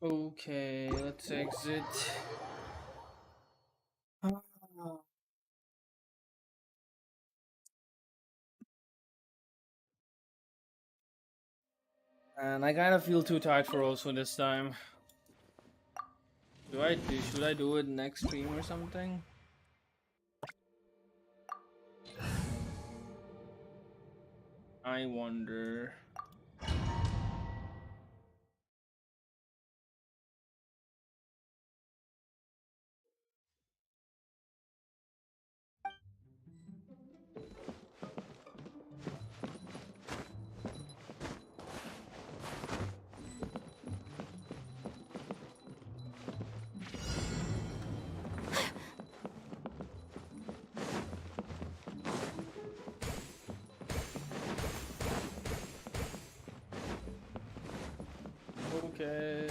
Okay, let's exit. And I kind of feel too tired for also this time. Should I do it next stream or something? I wonder. Okay.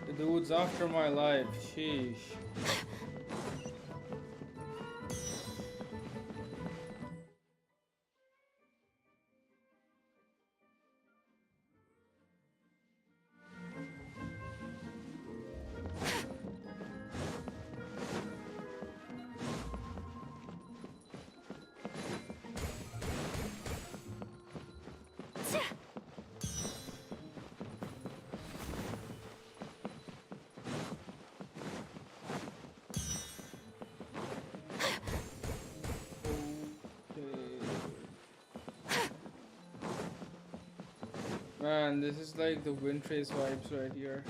The dude's after my life. Sheesh. Man, this is like the wind trace vibes right here.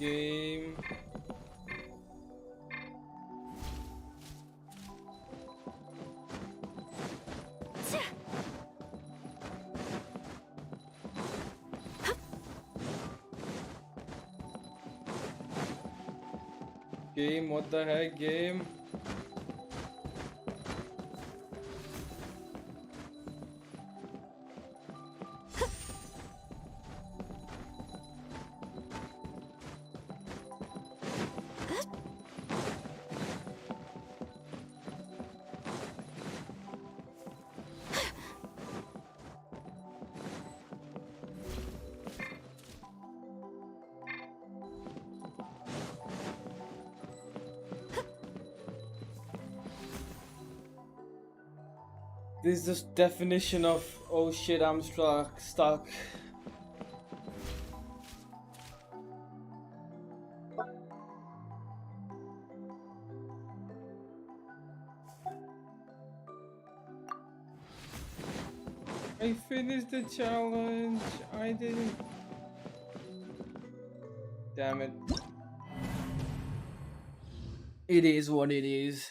Game. Game, what the heck, game? This is the definition of oh shit, I'm stuck. I finished the challenge. I didn't. Damn it. It is what it is.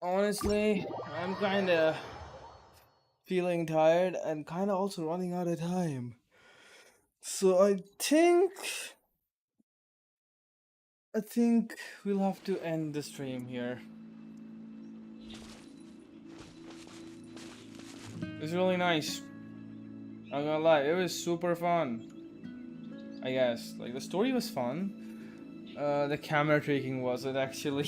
Honestly, I'm kinda feeling tired and kinda also running out of time. So I think we'll have to end the stream here. It's really nice. I'm gonna lie, it was super fun. I guess. Like, the story was fun. The camera tricking wasn't actually.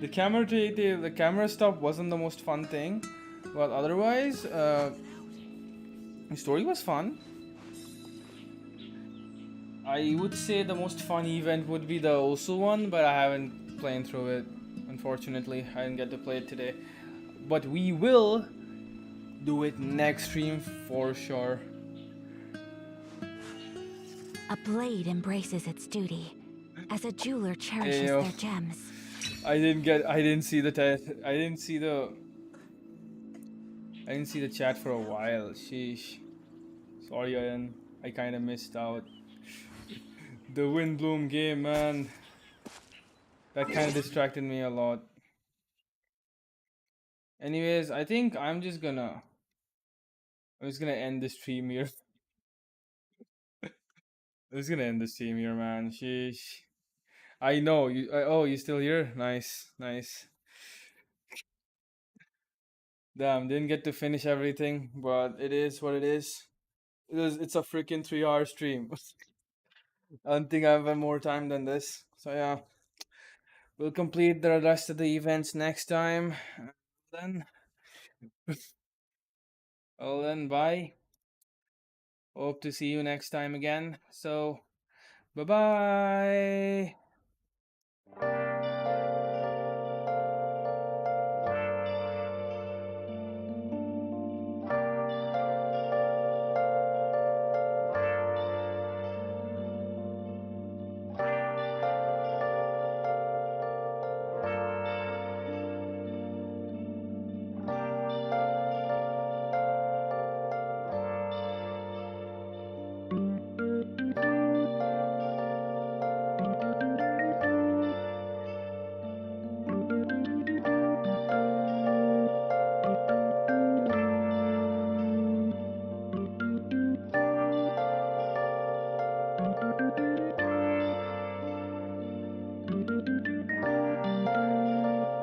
The camera stuff wasn't the most fun thing. But otherwise, the story was fun. I would say the most fun event would be the Osu one, but I haven't played through it. Unfortunately, I didn't get to play it today. but we will do it next stream for sure. A blade embraces its duty, as a jeweler cherishes Ayo. their gems. I didn't see the I didn't see the chat for a while. Sheesh. Sorry, Ian. I kind of missed out. The Windblume game, man. That kind of distracted me a lot. Anyways, I think I'm just gonna end the stream here. I'm just gonna end the stream here, man. Sheesh. I know you. Oh, you still here? Nice, nice. Damn, didn't get to finish everything, but it is what it is. It's a freaking 3 hour stream. I don't think I have more time than this. So yeah, we'll complete the rest of the events next time. Then, well then, bye. Hope to see you next time again. So, bye bye.